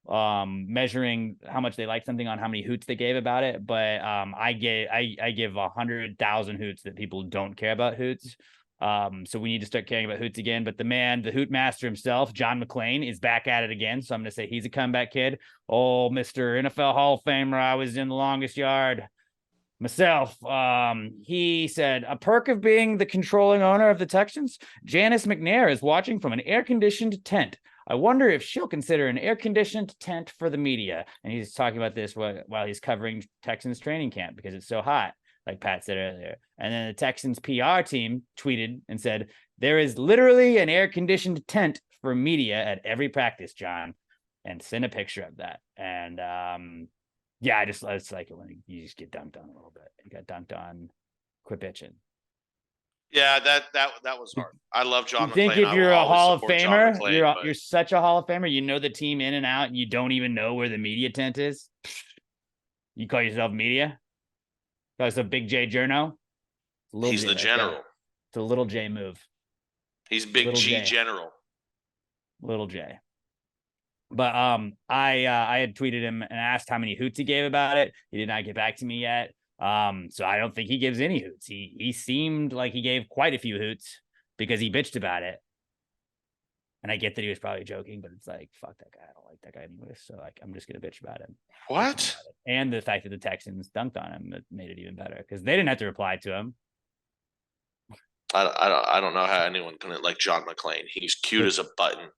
measuring how much they like something on how many hoots they gave about it, but I give 100,000 hoots that people don't care about hoots. So we need to start caring about hoots again. But the hoot master himself, John McClain, is back at it again. So I'm gonna say he's a comeback kid. Oh, Mr. NFL Hall of Famer, I was in the longest yard myself. He said, a perk of being the controlling owner of the Texans, Janice McNair is watching from an air-conditioned tent. I wonder if she'll consider an air-conditioned tent for the media. And he's talking about this while he's covering Texans training camp because it's so hot, like Pat said earlier. And then the Texans PR team tweeted and said, there is literally an air-conditioned tent for media at every practice, John. And send a picture of that. And yeah, it's like when you just get dunked on a little bit. You got dunked on, quit bitching. Yeah, that was hard. I love John McClain. You think if you're a Hall of Famer, you're such a Hall of Famer, you know the team in and out, and you don't even know where the media tent is? You call yourself media? Call yourself Big J Journo? He's the general. It's a little J move. He's Big G General. Little J. But I had tweeted him and asked how many hoots he gave about it. He did not get back to me yet. So I don't think he gives any hoots. He seemed like he gave quite a few hoots because he bitched about it. And I get that he was probably joking, but it's like, fuck that guy. I don't like that guy anyway. So like, I'm just gonna bitch about him. What? And the fact that the Texans dunked on him made it even better because they didn't have to reply to him. I don't know how anyone couldn't like John McClain. He's cute as a button.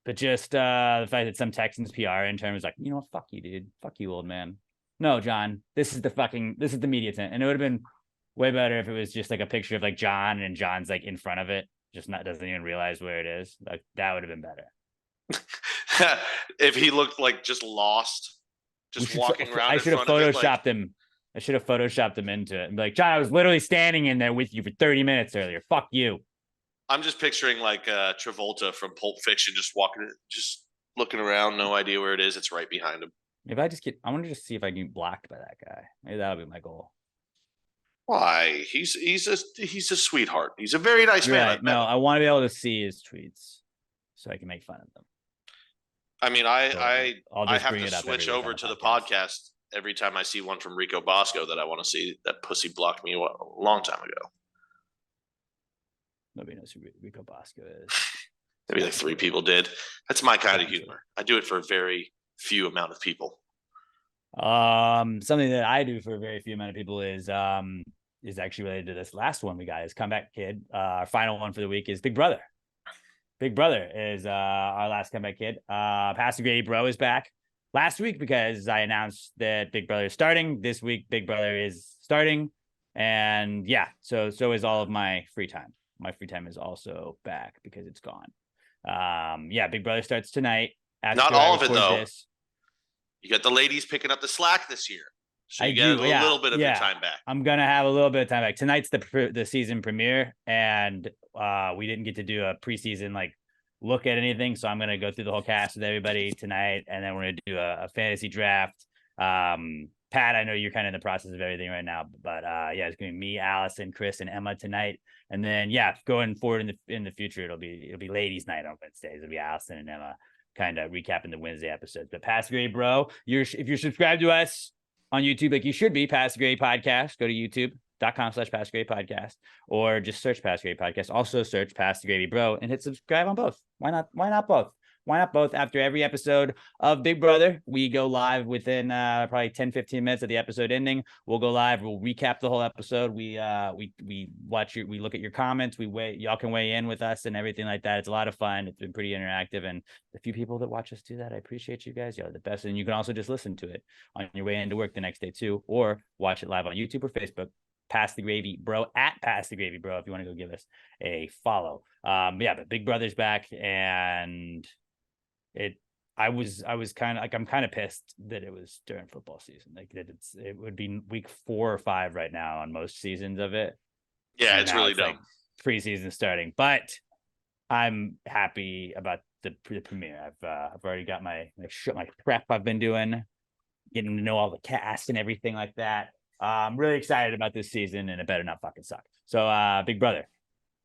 But just the fact that some Texans PR intern was like, you know what, fuck you, dude. Fuck you, old man. No, John, this is the media tent. And it would have been way better if it was just like a picture of like John and John's like in front of it, doesn't even realize where it is. Like that would have been better. If he looked like just lost, just walking around. I should have photoshopped him. I should have photoshopped him into it and be like, John, I was literally standing in there with you for 30 minutes earlier. Fuck you. I'm just picturing like Travolta from Pulp Fiction, just walking, just looking around, no idea where it is. It's right behind him. I want to just see if I can get blocked by that guy. Maybe that'll be my goal. Why? He's a sweetheart. He's a very nice man. Right. No, I want to be able to see his tweets so I can make fun of them. I mean, I have to switch over to the podcast every time I see one from Rico Bosco that I want to see. That pussy blocked me a long time ago. Nobody knows who Rico Bosco is. Maybe like 3 people did. That's my kind of humor. I do it for a very few amount of people. Something that I do for a very few amount of people is actually related to this last one we got is comeback kid. Our final one for the week is Big Brother. Big Brother is our last comeback kid. Pastor Grady Bro is back last week because I announced that Big Brother is starting. This week, Big Brother is starting. And yeah, so is all of my free time. My free time is also back because it's gone. Yeah, Big Brother starts tonight. Not all of it though. You got the ladies picking up the slack this year, so you get a little bit of your time back. I'm gonna have a little bit of time back. Tonight's the season premiere, and we didn't get to do a preseason like look at anything, so I'm gonna go through the whole cast with everybody tonight, and then we're gonna do a fantasy draft. Pat, I know you're kind of in the process of everything right now, but yeah, it's gonna be me, Allison, Chris, and Emma tonight. And then yeah, going forward in the future, it'll be ladies' night on Wednesdays. It'll be Allison and Emma kind of recapping the Wednesday episodes. But Pastor Grady Bro, if you're subscribed to us on YouTube, like you should be, Pastor Grady Podcast, go to youtube.com/Pastor Grady Podcast, or just search Pastor Grady Podcast. Also search Pastor Grady Bro and hit subscribe on both. Why not both? Why not both? After every episode of Big Brother, we go live within probably 10-15 minutes of the episode ending. We'll go live. We'll recap the whole episode. We watch we look at your comments. Y'all can weigh in with us and everything like that. It's a lot of fun. It's been pretty interactive, and the few people that watch us do that, I appreciate you guys. Y'all are the best. And you can also just listen to it on your way into work the next day too, or watch it live on YouTube or Facebook. Pass the Gravy Bro at Pass the Gravy Bro if you want to go give us a follow. But Big Brother's back, and I was kind of like, I'm kind of pissed that it was during football season. Like that it would be week 4 or 5 right now on most seasons of it. Yeah, And it's now really dumb. like preseason starting, but I'm happy about the premiere. I've already got my prep I've been doing, getting to know all the cast and everything like that. I'm really excited about this season, and it better not fucking suck. So Big Brother,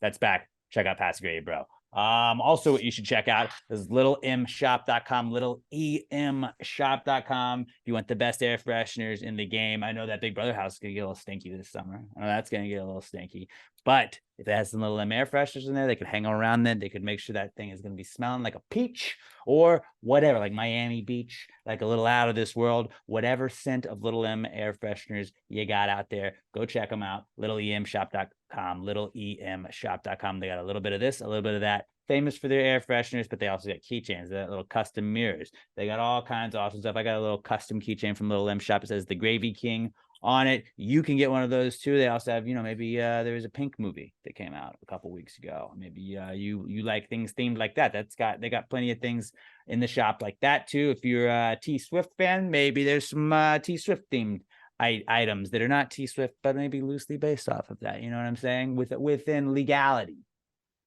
that's back. Check out Pass the Gravy Bro. Also what you should check out is littlemshop.com, littlemshop.com. If you want the best air fresheners in the game. I know that Big Brother house is gonna get a little stinky this summer. I know that's gonna get a little stinky, but if it has some little air fresheners in there, they could hang around it. They could make sure that thing is gonna be smelling like a peach or whatever, like Miami Beach, like a little out of this world. Whatever scent of Little M air fresheners you got out there, go check them out. littlemshop.com, littlemshop.com. They got a little bit of this, a little bit of that. Famous for their air fresheners, but they also got keychains, that little custom mirrors. They got all kinds of awesome stuff. I got a little custom keychain from Little M Shop. It says the Gravy King on it. You can get one of those too. They also have, maybe there was a Pink movie that came out a couple weeks ago. Maybe you like things themed like that. They got plenty of things in the shop like that too. If you're a T Swift fan, maybe there's some T Swift themed items that are not T Swift, but maybe loosely based off of that. You know what I'm saying? Within legality.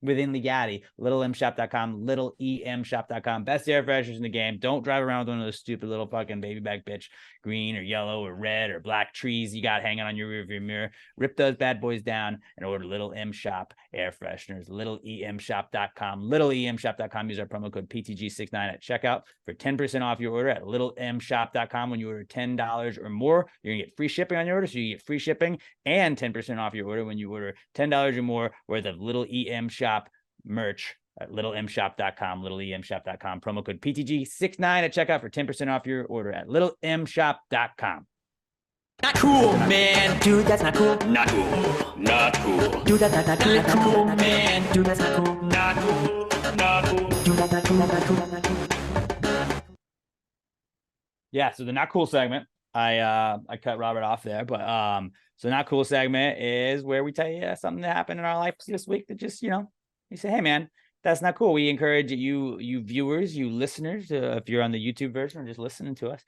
littlemshop.com, littlemshop.com. Best air fresheners in the game. Don't drive around with one of those stupid little fucking baby back bitch green or yellow or red or black trees you got hanging on your rearview mirror. Rip those bad boys down and order Little M Shop air fresheners. littlemshop.com, littlemshop.com. Use our promo code PTG69 at checkout for 10% off your order at littlemshop.com. When you order $10 or more, you're gonna get free shipping on your order. So you get free shipping and 10% off your order when you order $10 or more worth of Little EM Shop merch at littlemshop.com, littlemshop.com. Promo code PTG69 at checkout for 10% off your order at littlemshop.com. Not cool, man. Dude, that's not cool. Not cool. Not cool. Dude, that's not cool, man. Dude, that's not cool. Not cool. Not cool. Dude, that's not cool. Not cool. Not cool. Yeah, so the not cool segment, I cut Robert off there, but so not cool segment is where we tell you something that happened in our life this week that just, you say, hey man, that's not cool. We encourage you viewers, you listeners, if you're on the YouTube version or just listening to us,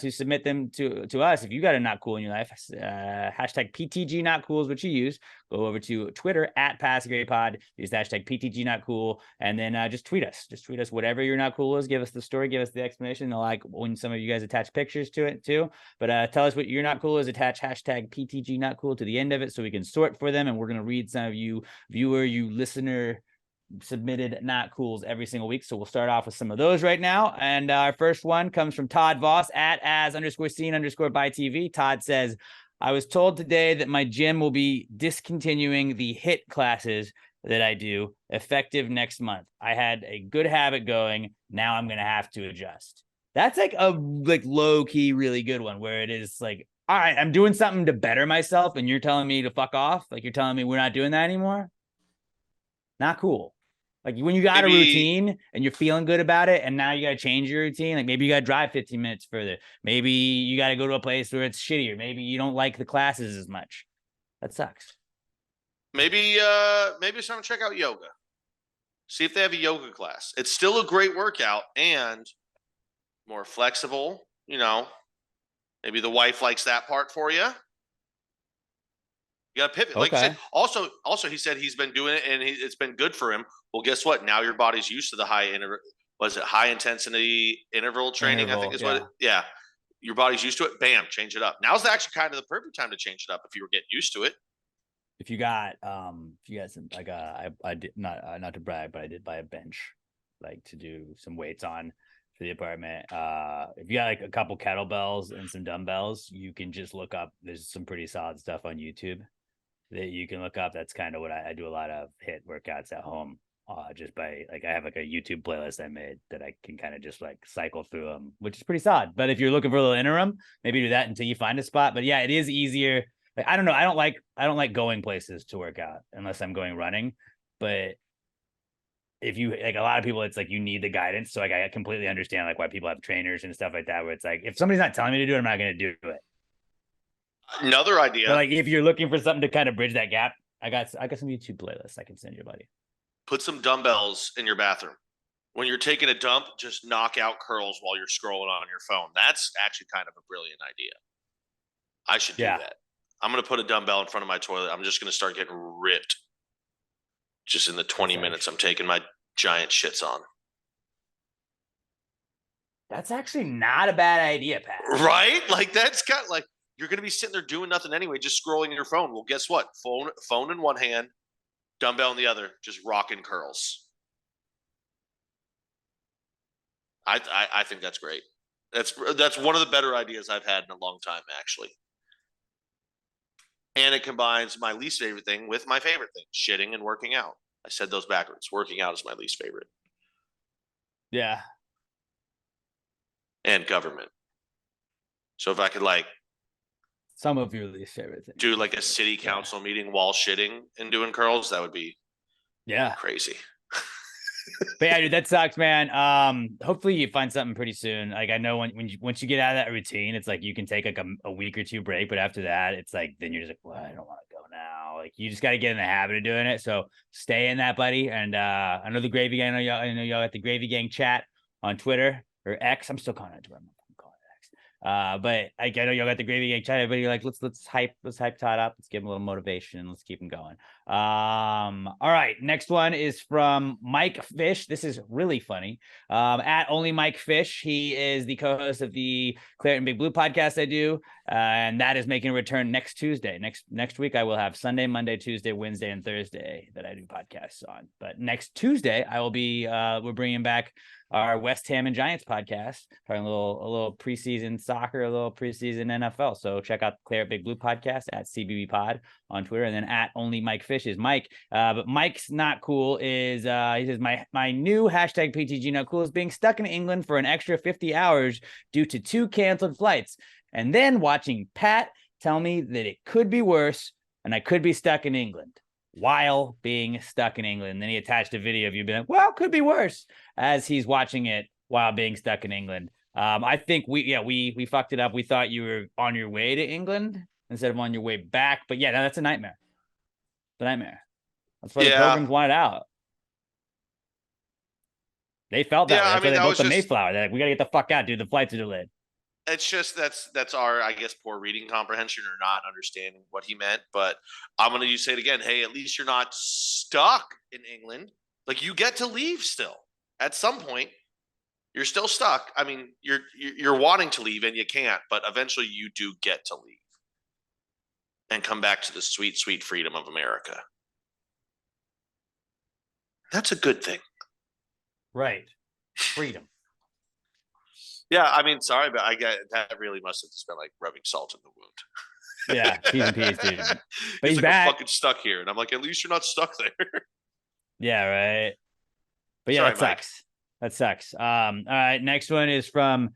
to submit them to us. If you got a not cool in your life, hashtag PTG not cool is what you use. Go over to Twitter at PassGrayPod. Use the hashtag PTG not cool, and then just tweet us. Just tweet us whatever your not cool is. Give us the story. Give us the explanation. I like when some of you guys attach pictures to it too. But tell us what your not cool is. Attach hashtag PTG not cool to the end of it so we can sort for them. And we're gonna read some of you viewer, you listener submitted not cools every single week. So we'll start off with some of those right now. And our first one comes from Todd Voss at as_seen_by TV. Todd says, I was told today that my gym will be discontinuing the HIIT classes that I do effective next month. I had a good habit going. Now I'm going to have to adjust. That's like a low key, really good one where it is like, all right, I'm doing something to better myself. And you're telling me to fuck off. Like you're telling me we're not doing that anymore. Not cool. Like when you got a routine and you're feeling good about it, and now you got to change your routine. Like maybe you got to drive 15 minutes further. Maybe you got to go to a place where it's shittier. Maybe you don't like the classes as much. That sucks. Maybe someone check out yoga. See if they have a yoga class. It's still a great workout and more flexible. Maybe the wife likes that part for you. You got to pivot. Like you said, also he said he's been doing it and it's been good for him. Well, guess what? Now your body's used to the high intensity interval training? I think is what. Your body's used to it. Bam, change it up. Now's actually kind of the perfect time to change it up if you were getting used to it. If you got some like I did not to brag, but I did buy a bench like to do some weights on for the apartment. If you got like a couple kettlebells and some dumbbells, you can just look up. There's some pretty solid stuff on YouTube that you can look up. That's kind of what I do a lot of HIIT workouts at home just by like, I have like a YouTube playlist I made that I can kind of just like cycle through them, which is pretty solid. But if you're looking for a little interim, maybe do that until you find a spot. But yeah, it is easier. Like, I don't know. I don't like going places to work out unless I'm going running. But if you like, a lot of people, it's like you need the guidance. So like I completely understand like why people have trainers and stuff like that, where it's like, if somebody's not telling me to do it, I'm not going to do it. Another idea. But like if you're looking for something to kind of bridge that gap, I got some YouTube playlists I can send you, buddy. Put some dumbbells in your bathroom. When you're taking a dump, just knock out curls while you're scrolling on your phone. That's actually kind of a brilliant idea. I should do that. I'm going to put a dumbbell in front of my toilet. I'm just going to start getting ripped. Just in the 20 minutes I'm taking my giant shits on. That's actually not a bad idea, Pat. Right? Like that's got like, you're going to be sitting there doing nothing anyway, just scrolling your phone. Well, guess what? Phone in one hand, dumbbell in the other, just rocking curls. I think that's great. That's one of the better ideas I've had in a long time, actually. And it combines my least favorite thing with my favorite thing, shitting and working out. I said those backwards. Working out is my least favorite. Yeah. And government. So if I could like some of your least favorite things, do like a city council meeting while shitting and doing curls, that would be crazy. But yeah, dude, that sucks, man. Hopefully you find something pretty soon. Like I know once you get out of that routine, it's like you can take like a week or two break, but after that, it's like then you're just like, well, I don't want to go now. Like you just got to get in the habit of doing it. So stay in that, buddy. And I know the Gravy Gang. I know y'all at the Gravy Gang chat on Twitter or X. I'm still calling it Twitter. I'm calling it X. But I know y'all got the Gravy Gang chat. Everybody like let's hype Todd up. Let's give him a little motivation. Let's keep him going. All right, next one is from Mike Fish. This is really funny. At Only Mike Fish. He is the co-host of the Claret and Big Blue podcast I do, and that is making a return next Tuesday. Next week I will have Sunday, Monday, Tuesday, Wednesday, and Thursday that I do podcasts on. But next Tuesday I will be we're bringing back our West Ham and Giants podcast, talking a little preseason soccer, a little preseason NFL. So check out the Claret Big Blue podcast at CBB Pod on Twitter, and then at Only Mike Fish is Mike. But Mike's not cool is he says my new hashtag PTG not cool is being stuck in England for an extra 50 hours due to 2 canceled flights, and then watching Pat tell me that it could be worse and I could be stuck in England while being stuck in England. And then he attached a video of you being like, well, could be worse, as he's watching it while being stuck in England. I think we fucked it up. We thought you were on your way to England instead of on your way back. But yeah, no, that's a nightmare. It's a nightmare. That's why the Pilgrims wanted out. They felt that way. That's why they built the Mayflower. They're like, we got to get the fuck out, dude. The flights are delayed. It's just that's our, I guess, poor reading comprehension or not understanding what he meant. But I'm going to say it again. Hey, at least you're not stuck in England. Like you get to leave still. At some point, you're still stuck. I mean, you're wanting to leave and you can't, but eventually you do get to leave and come back to the sweet, sweet freedom of America. That's a good thing. Right. Freedom. Yeah, I mean, sorry, but that really must have just been like rubbing salt in the wound. Yeah, T's and P's, dude. But he's like, back. I'm fucking stuck here. And I'm like, at least you're not stuck there. Yeah, right. But yeah, sorry, that sucks. All right, next one is from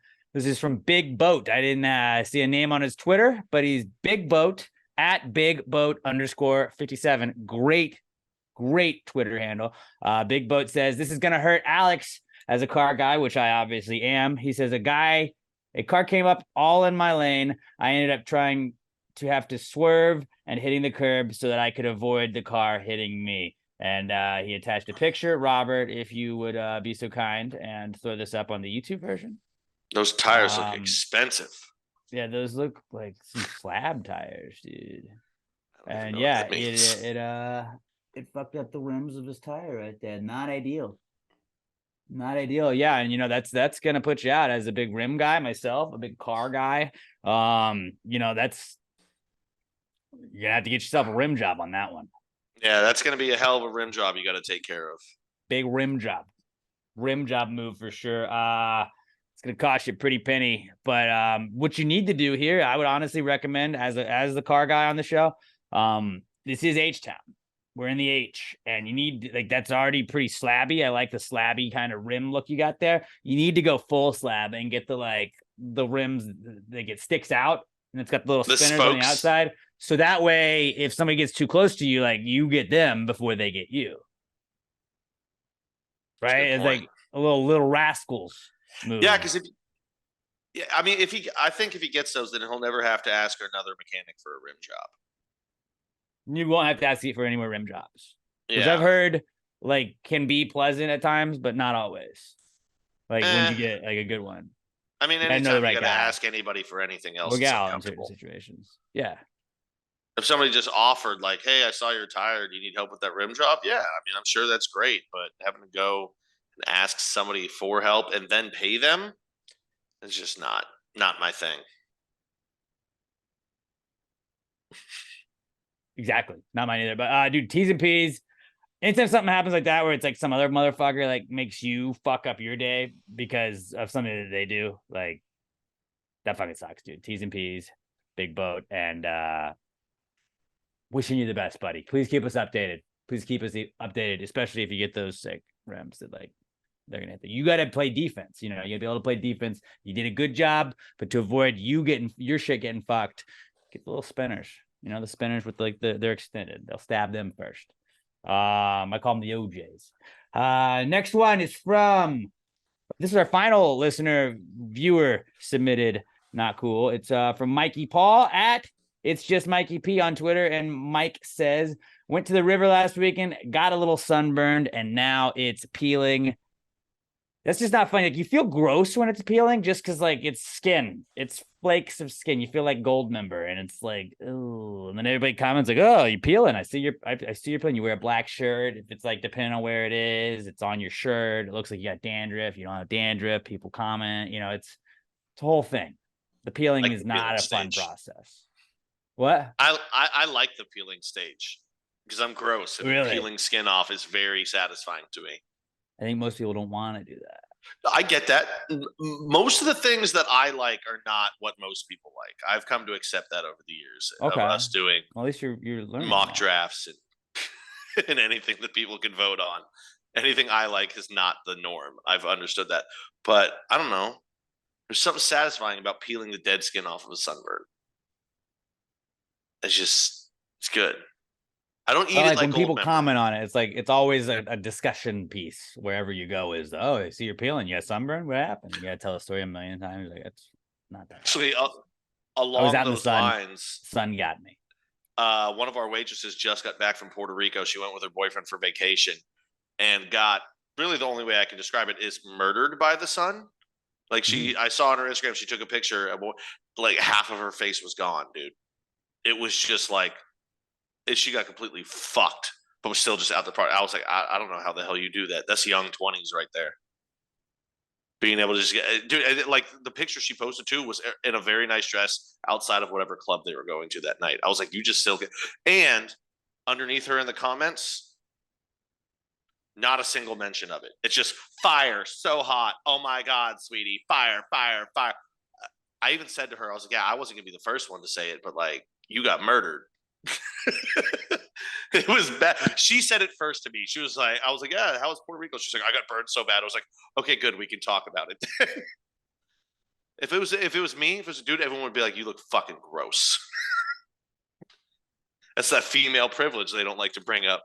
Big Boat. I didn't see a name on his Twitter, but he's Big Boat at Big Boat _57. Great Twitter handle. Big Boat says, this is gonna hurt Alex as a car guy, which I obviously am. He says, a car came up all in my lane. I ended up trying to have to swerve and hitting the curb so that I could avoid the car hitting me. And he attached a picture. Robert, if you would be so kind and throw this up on the YouTube version. Those tires look expensive. Yeah, those look like some slab tires, dude. And yeah, it fucked up the rims of his tire right there. Not ideal. Yeah, and that's gonna put you out as a big rim guy myself, a big car guy. You're gonna have to get yourself a rim job on that one. Yeah, that's gonna be a hell of a rim job you got to take care of. Big rim job move for sure. It's gonna cost you a pretty penny, but what you need to do here, I would honestly recommend as the car guy on the show. This is H-Town. we're in the H, and you need like that's already pretty slabby. I like the slabby kind of rim look you got there. You need to go full slab and get the rims that get sticks out, and it's got the little The spinners on the spokes. outside. So that way, if somebody gets too close to you, like you get them before they get you. Right? It's point. like a little rascals move. Yeah, because I think if he gets those, then he'll never have to ask another mechanic for a rim job. You won't have to ask for any more rim jobs. Which Yeah. I've heard like can be pleasant at times, but not always. Like when you get like a good one. I mean, I know anytime the right you got to guy. ask anybody for anything else, Or it's gal in certain uncomfortable. situations. Yeah. If somebody just offered, like, "Hey, I saw you're tired. Do you need help with that rim job?" Yeah, I mean, I'm sure that's great, but having to go and ask somebody for help and then pay them is just not my thing. Exactly. Not mine either. But dude, T's and P's. Anytime something happens like that where it's like some other motherfucker like makes you fuck up your day because of something that they do, like that fucking sucks, dude. T's and P's, big boat, and wishing you the best, buddy. Please keep us updated. Please keep us updated, especially if you get those sick rims that like they're gonna hit. You got to play defense. You know, you gotta be able to play defense. You did a good job, but to avoid you getting your shit getting fucked, get the little spinners. You know, the spinners with like they're extended. They'll stab them first. I call them the OJs. Next one is from, this is our final listener viewer submitted. Not cool. It's from Mikey Paul at It's Just Mikey P on Twitter. And Mike says, went to the river last weekend, got a little sunburned, and now it's peeling. That's just not funny. Like you feel gross when it's peeling just because like it's skin. It's flakes of skin. You feel like gold member, and it's like, oh. And then everybody comments like, oh, you're peeling. I see you're peeling. You wear a black shirt. If it's like depending on where it is, it's on your shirt. It looks like you got dandruff. You don't have dandruff. People comment. You know, it's a whole thing. The peeling Like is the not peeling a fun stage. process. What? I like the peeling stage because I'm gross, and Really? peeling skin off is very satisfying to me. I think most people don't want to do that. I get that. Most of the things that I like are not what most people like. I've come to accept that over the years Okay. of us doing Well, at least you're learning. mock that. drafts and anything that people can vote on. Anything I like is not the norm. I've understood that. But I don't know. There's something satisfying about peeling the dead skin off of a sunburn. It's good. I don't eat I it like like when people Goldmember. comment on it, it's like it's always a discussion piece wherever you go. Is oh, I see you're peeling. You got sunburn. What happened? You gotta tell a story a million times. Like it's not that. Actually, I was along out in the those sun. lines, Sun got me. one of our waitresses just got back from Puerto Rico. She went with her boyfriend for vacation and got, really the only way I can describe it is murdered by the sun. Like I saw on her Instagram, she took a picture of like half of her face was gone, dude. It was just like, she got completely fucked, but was still just out the party. I was like, I don't know how the hell you do that. That's young 20s right there. Being able to just get, dude, like the picture she posted too was in a very nice dress outside of whatever club they were going to that night. I was like, you just still get, and underneath her in the comments, not a single mention of it. It's just fire, so hot. Oh my God, sweetie, fire, fire, fire. I even said to her, I was like, yeah, I wasn't gonna be the first one to say it, but like, you got murdered. It was bad. She said it first to me. She was like, I was like, yeah, how was Puerto Rico? She's like, I got burned so bad. I was like, okay, good, we can talk about it. If it was me, if it was a dude, everyone would be like, you look fucking gross. That's that female privilege they don't like to bring up.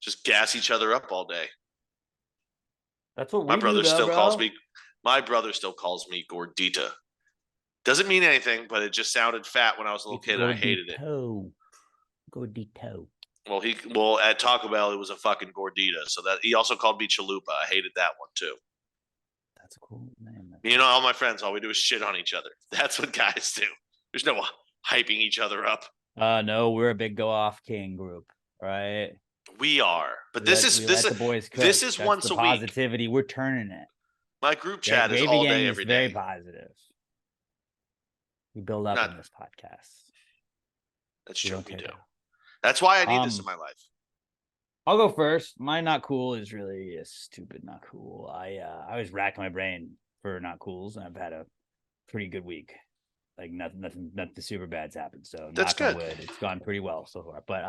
Just gas each other up all day. That's what My we brother do, though, still bro. calls me. My brother still calls me gordita. Doesn't mean anything, but it just sounded fat when I was a little kid, and I hated it. Gordito. Well, at Taco Bell, it was a fucking gordita. So that he also called me chalupa. I hated that one too. That's a cool name. You know, all my friends, all we do is shit on each other. That's what guys do. There's no hyping each other up. No, we're a big go off king group, right? We are, but We let the boys cook. this is That's once the a week. Positivity. We're turning it. My group chat is Gravy all Gang day, is every very day. positive. We build up in this podcast. That's We true. don't We care do. though. That's why I need this in my life. I'll go first. My not cool is really a stupid not cool. I was racking my brain for not cools, and I've had a pretty good week. like nothing super bad's happened. So That's knock on good. wood, it's gone pretty well so far. But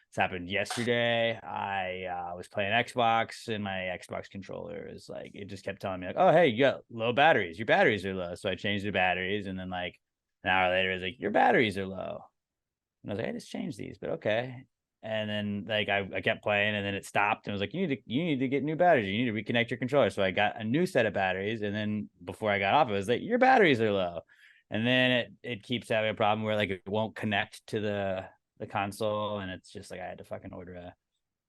it's happened yesterday. I was playing Xbox and my Xbox controller is like, it just kept telling me like, oh hey, you got low batteries. Your batteries are low. So I changed the batteries, and then like an hour later, it's like your batteries are low. And I was like, I just changed these, but okay. And then like I kept playing, and then it stopped, and I was like, you need to get new batteries. You need to reconnect your controller. So I got a new set of batteries, and then before I got off, it was like your batteries are low. And then it keeps having a problem where like it won't connect to the console, and it's just like I had to fucking order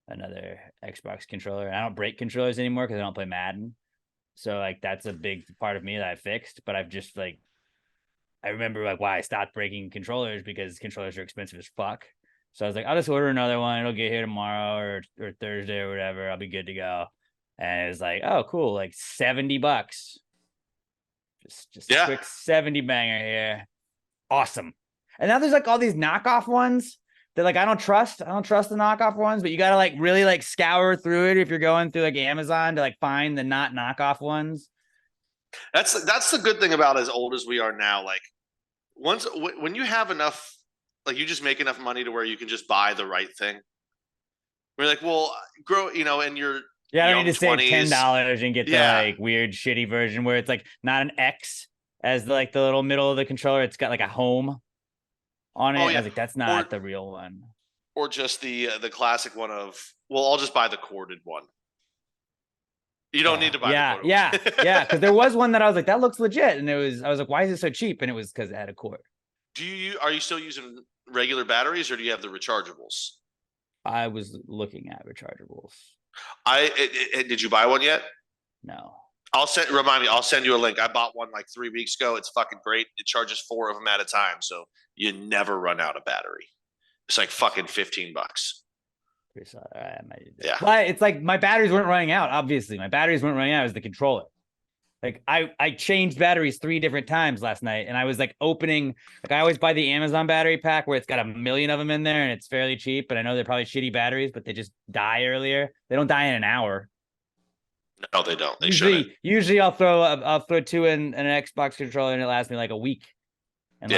another Xbox controller. And I don't break controllers anymore because I don't play Madden. So like that's a big part of me that I fixed, but I've just like I remember like why I stopped breaking controllers, because controllers are expensive as fuck. So I was like, I'll just order another one. It'll get here tomorrow or Thursday or whatever. I'll be good to go. And it was like, oh, cool, like $70. Just a quick 70 banger here. Awesome. And now there's like all these knockoff ones that like I don't trust. I don't trust the knockoff ones, but you gotta like really like scour through it if you're going through like Amazon to like find the not knockoff ones. That's the good thing about as old as we are now. Like when you have enough, like you just make enough money to where you can just buy the right thing. We're like, well, grow, and you're I don't need to save 20s. $10 and get the like weird shitty version where it's like not an X as like the little middle of the controller. It's got like a home on it. I was like, that's not the real one. Or just the classic one of, well, I'll just buy the corded one. You don't need to buy the corded one. Yeah. Because there was one that I was like, that looks legit. And I was like, why is it so cheap? And it was because it had a cord. Are you still using regular batteries, or do you have the rechargeables? I was looking at rechargeables. Did you buy one yet? No. I'll send you a link. I bought one like 3 weeks ago. It's fucking great. It charges 4 of them at a time, so you never run out of battery. It's like fucking $15. Yeah. But it's like my batteries weren't running out. Obviously, my batteries weren't running out. It was the controller. Like I changed batteries 3 different times last night, and I was like opening, like I always buy the Amazon battery pack where it's got 1 million of them in there and it's fairly cheap, but I know they're probably shitty batteries, but they just die earlier. They don't die in an hour. No, they don't. They usually I'll throw 2 in an Xbox controller and it lasts me like a week. And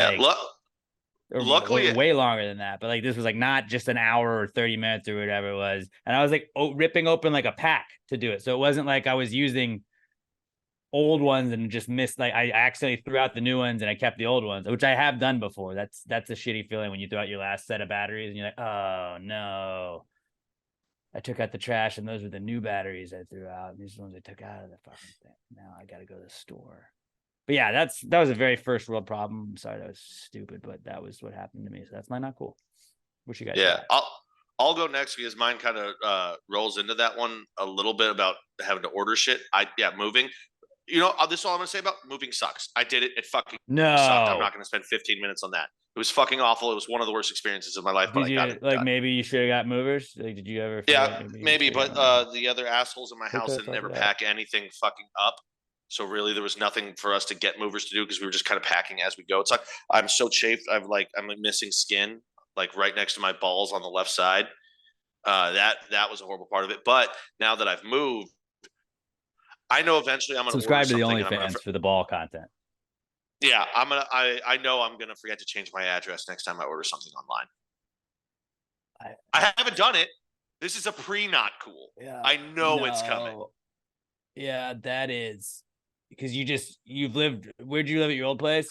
luckily way longer than that. But like this was like not just an hour or 30 minutes or whatever it was. And I was like ripping open like a pack to do it. So it wasn't like I was using old ones and just missed, like I accidentally threw out the new ones and I kept the old ones, which I have done before. That's a shitty feeling when you throw out your last set of batteries and you're like, oh no, I took out the trash and those were the new batteries I threw out, and these are the ones I took out of the fucking thing. Now I gotta go to the store. But yeah, that was a very first world problem. I'm sorry, that was stupid, but that was what happened to me. So that's not cool. What you guys got? I'll go next because mine kind of rolls into that one a little bit about having to order shit. Moving. This is all I'm gonna say about moving sucks. I did it. It fucking sucked. I'm not gonna spend 15 minutes on that. It was fucking awful. It was one of the worst experiences of my life. But I got it. Like maybe you should have got movers. Like, did you ever? Yeah, maybe. But the other assholes in my house didn't ever pack anything fucking up. So really, there was nothing for us to get movers to do because we were just kind of packing as we go. It's like I'm so chafed. I'm missing skin, like right next to my balls on the left side. That was a horrible part of it. But now that I've moved, I know eventually I'm going to subscribe to the OnlyFans for the ball content. Yeah, I know I'm going to forget to change my address next time I order something online. I haven't done it. This is a not cool. Yeah, I know it's coming. Yeah, that is because where'd you live at your old place?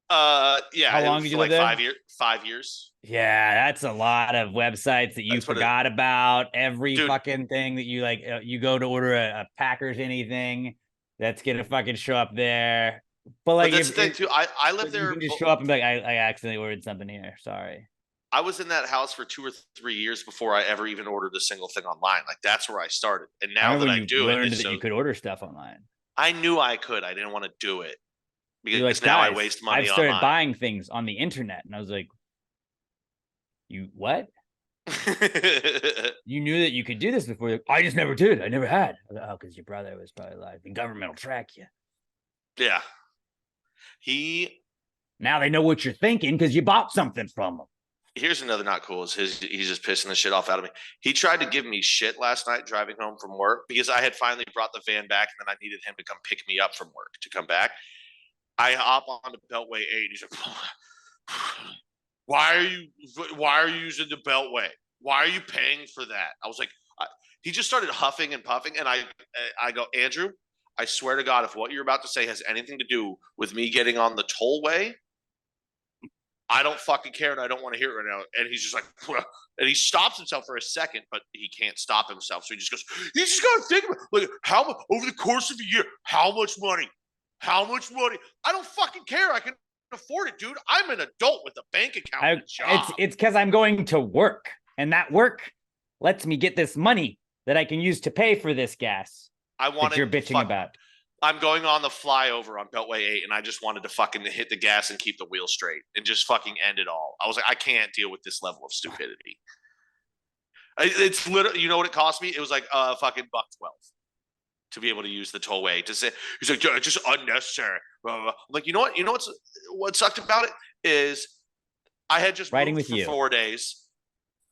Yeah. How long did you live there? 5 years. Yeah, that's a lot of websites that you forgot about. Every fucking thing that you like, you go to order a Packers anything that's gonna fucking show up there. But like, that's the thing too. I live there. You can just show up and be like, I accidentally ordered something here. Sorry. I was in that house for 2 or 3 years before I ever even ordered a single thing online. Like that's where I started. And now that I do it, you could order stuff online. I knew I could. I didn't want to do it because now I waste money. I've started buying things on the internet, and I was like, "You what? You knew that you could do this before?" I just never did. I never had. Oh, because your brother was probably like, the government will track you. Yeah. Now they know what you're thinking because you bought something from them. Here's another not cool is he's just pissing the shit off out of me. He tried to give me shit last night driving home from work because I had finally brought the van back and then I needed him to come pick me up from work to come back. I hop on the Beltway 8. He's like, why are you using the Beltway? Why are you paying for that? I was like, he just started huffing and puffing, and I go, Andrew, I swear to God, if what you're about to say has anything to do with me getting on the tollway, I don't fucking care, and I don't want to hear it right now. And he's just like, and he stops himself for a second, but he can't stop himself. So he just goes, you just got to think about, like, how over the course of a year, how much money? How much money? I don't fucking care. I can afford it, dude. I'm an adult with a bank account and a job. It's because I'm going to work, and that work lets me get this money that I can use to pay for this gas. I wanted that you're bitching about. I'm going on the flyover on Beltway 8, and I just wanted to fucking hit the gas and keep the wheel straight and just fucking end it all. I was like, I can't deal with this level of stupidity. It's literally, you know what it cost me? It was like fucking $1.12 to be able to use the tollway. To say, he's like, it's just unnecessary. Blah, blah, blah. I'm like, you know what? You know what sucked about it is I had just Riding moved with for you. 4 days.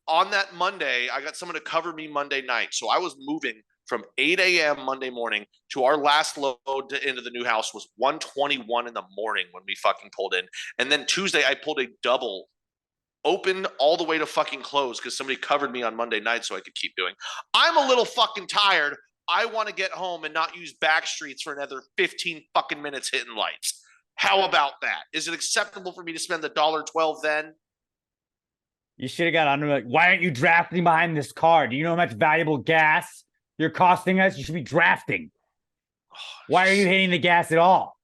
On that Monday, I got someone to cover me Monday night. So I was moving from 8 a.m. Monday morning to our last load into the new house was 1:21 in the morning when we fucking pulled in. And then Tuesday, I pulled a double open all the way to fucking close because somebody covered me on Monday night so I could keep doing. I'm a little fucking tired. I want to get home and not use back streets for another 15 fucking minutes hitting lights. How about that? Is it acceptable for me to spend the $1.12 then? You should have got on. Like, why aren't you drafting behind this car? Do you know how much valuable gas you're costing us? You should be drafting. Why are you hitting the gas at all?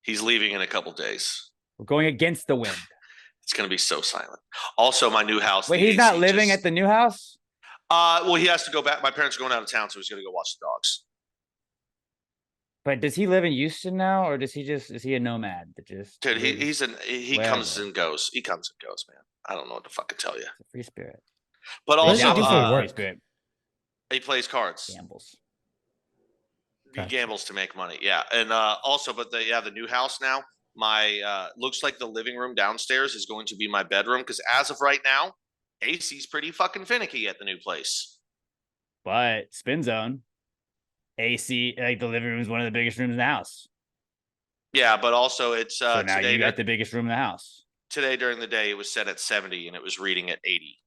He's leaving in a couple days. We're going against the wind. It's going to be so silent. Also, my new house. Wait, he's not living at the new house? Well, he has to go back. My parents are going out of town, so he's going to go watch the dogs. But does he live in Houston now, or is he a nomad that just? Dude, he wherever. comes and goes. He comes and goes, man. I don't know what to fucking tell you. It's a free spirit. But What does also, he do for work? Free spirit. he plays cards. Gambles. He gambles to make money. Yeah, and also, but the new house now. My looks like the living room downstairs is going to be my bedroom because as of right now, AC's pretty fucking finicky at the new place. But spin zone, AC, like the living room is one of the biggest rooms in the house. Yeah, but also it's So now today. you got the biggest room in the house. Today during the day, it was set at 70 and it was reading at 80.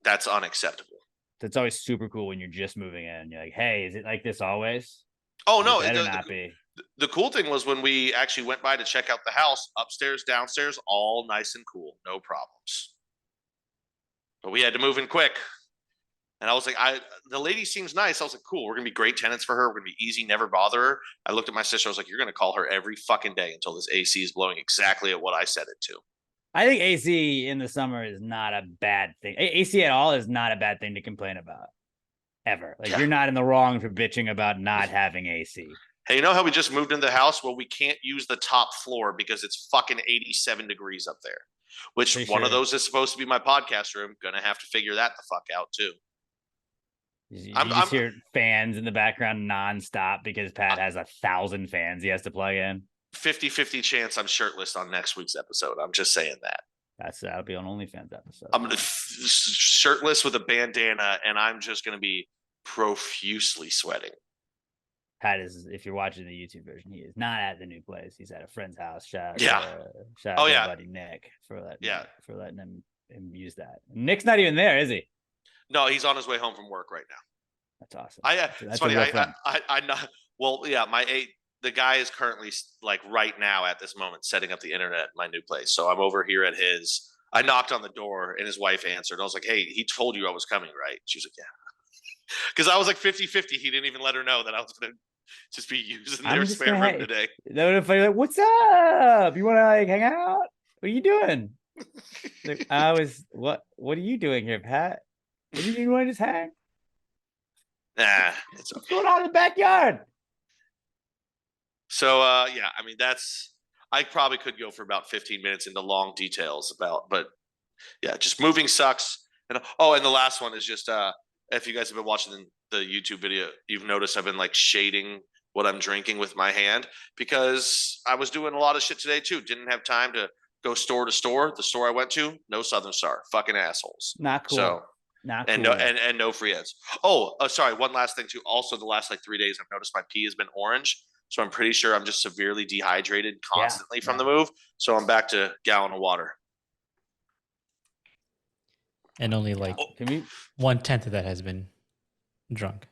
That's unacceptable. That's always super cool when you're just moving in. You're like, hey, is it like this always? Oh no, It better not be. The cool thing was when we actually went by to check out the house, upstairs, downstairs, all nice and cool, no problems. But we had to move in quick. And I was like, the lady seems nice. I was like, cool, we're gonna be great tenants for her. We're gonna be easy, never bother her. I looked at my sister, I was like, you're gonna call her every fucking day until this AC is blowing exactly at what I set it to. I think AC in the summer is not a bad thing. AC at all is not a bad thing to complain about. Ever. Like, you're not in the wrong for bitching about not having AC. Hey, you know how we just moved into the house? Well, we can't use the top floor because it's fucking 87 degrees up there. Which one of those is supposed to be my podcast room. Gonna have to figure that the fuck out too. You just hear fans in the background nonstop because Pat has 1,000 fans he has to plug in. 50-50 chance I'm shirtless on next week's episode. I'm just saying that. That'll be on OnlyFans episode. I'm gonna shirtless with a bandana, and I'm just gonna be profusely sweating. Pat is, if you're watching the YouTube version, he is not at the new place. He's at a friend's house. Shout Yeah. Shout out to my buddy Nick for letting him use that. Nick's not even there, is he? No, he's on his way home from work right now. That's awesome. It's funny. I'm not. Well, yeah, the guy is currently like right now at this moment setting up the internet at my new place. So I'm over here at his. I knocked on the door and his wife answered. I was like, "Hey, he told you I was coming, right?" She was like, "Yeah," because I was like 50-50. He didn't even let her know that I was gonna just be using their spare room today. That would like, what's up? You want to like hang out? What are you doing? Like, what are you doing here, Pat? What do you want to just hang? Nah, it's okay. What's going on in the backyard? So yeah, I mean I probably could go for about 15 minutes into long details but yeah, just moving sucks. And and the last one is just if you guys have been watching the YouTube video, you've noticed I've been like shading what I'm drinking with my hand because I was doing a lot of shit today too. Didn't have time to go store to store. The store I went to, no Southern Star, fucking assholes. Not cool. So not and cool. no free ads. Sorry. One last thing too. Also, the last like 3 days, I've noticed my pee has been orange. So I'm pretty sure I'm just severely dehydrated constantly from the move. So I'm back to gallon of water. And only like Can we? 1/10 of that has been drunk.